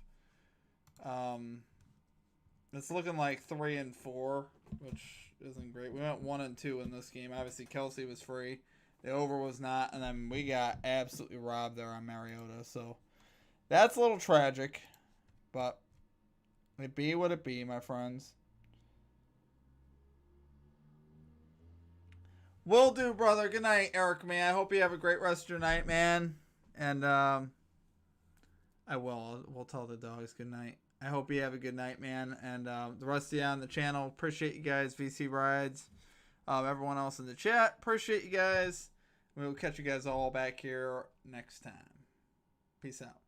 It's looking like 3-4, which isn't great. We went 1-2 in this game. Obviously, Kelsey was free, the over was not, and then we got absolutely robbed there on Mariota. So that's a little tragic, but it be what it be, my friends. Will do, brother. Good night, Eric, man. I hope you have a great rest of your night, man. And we'll tell the dogs good night. I hope you have a good night, man. And the rest of you on the channel, appreciate you guys. VC Rides, everyone else in the chat, appreciate you guys. We'll catch you guys all back here next time. Peace out.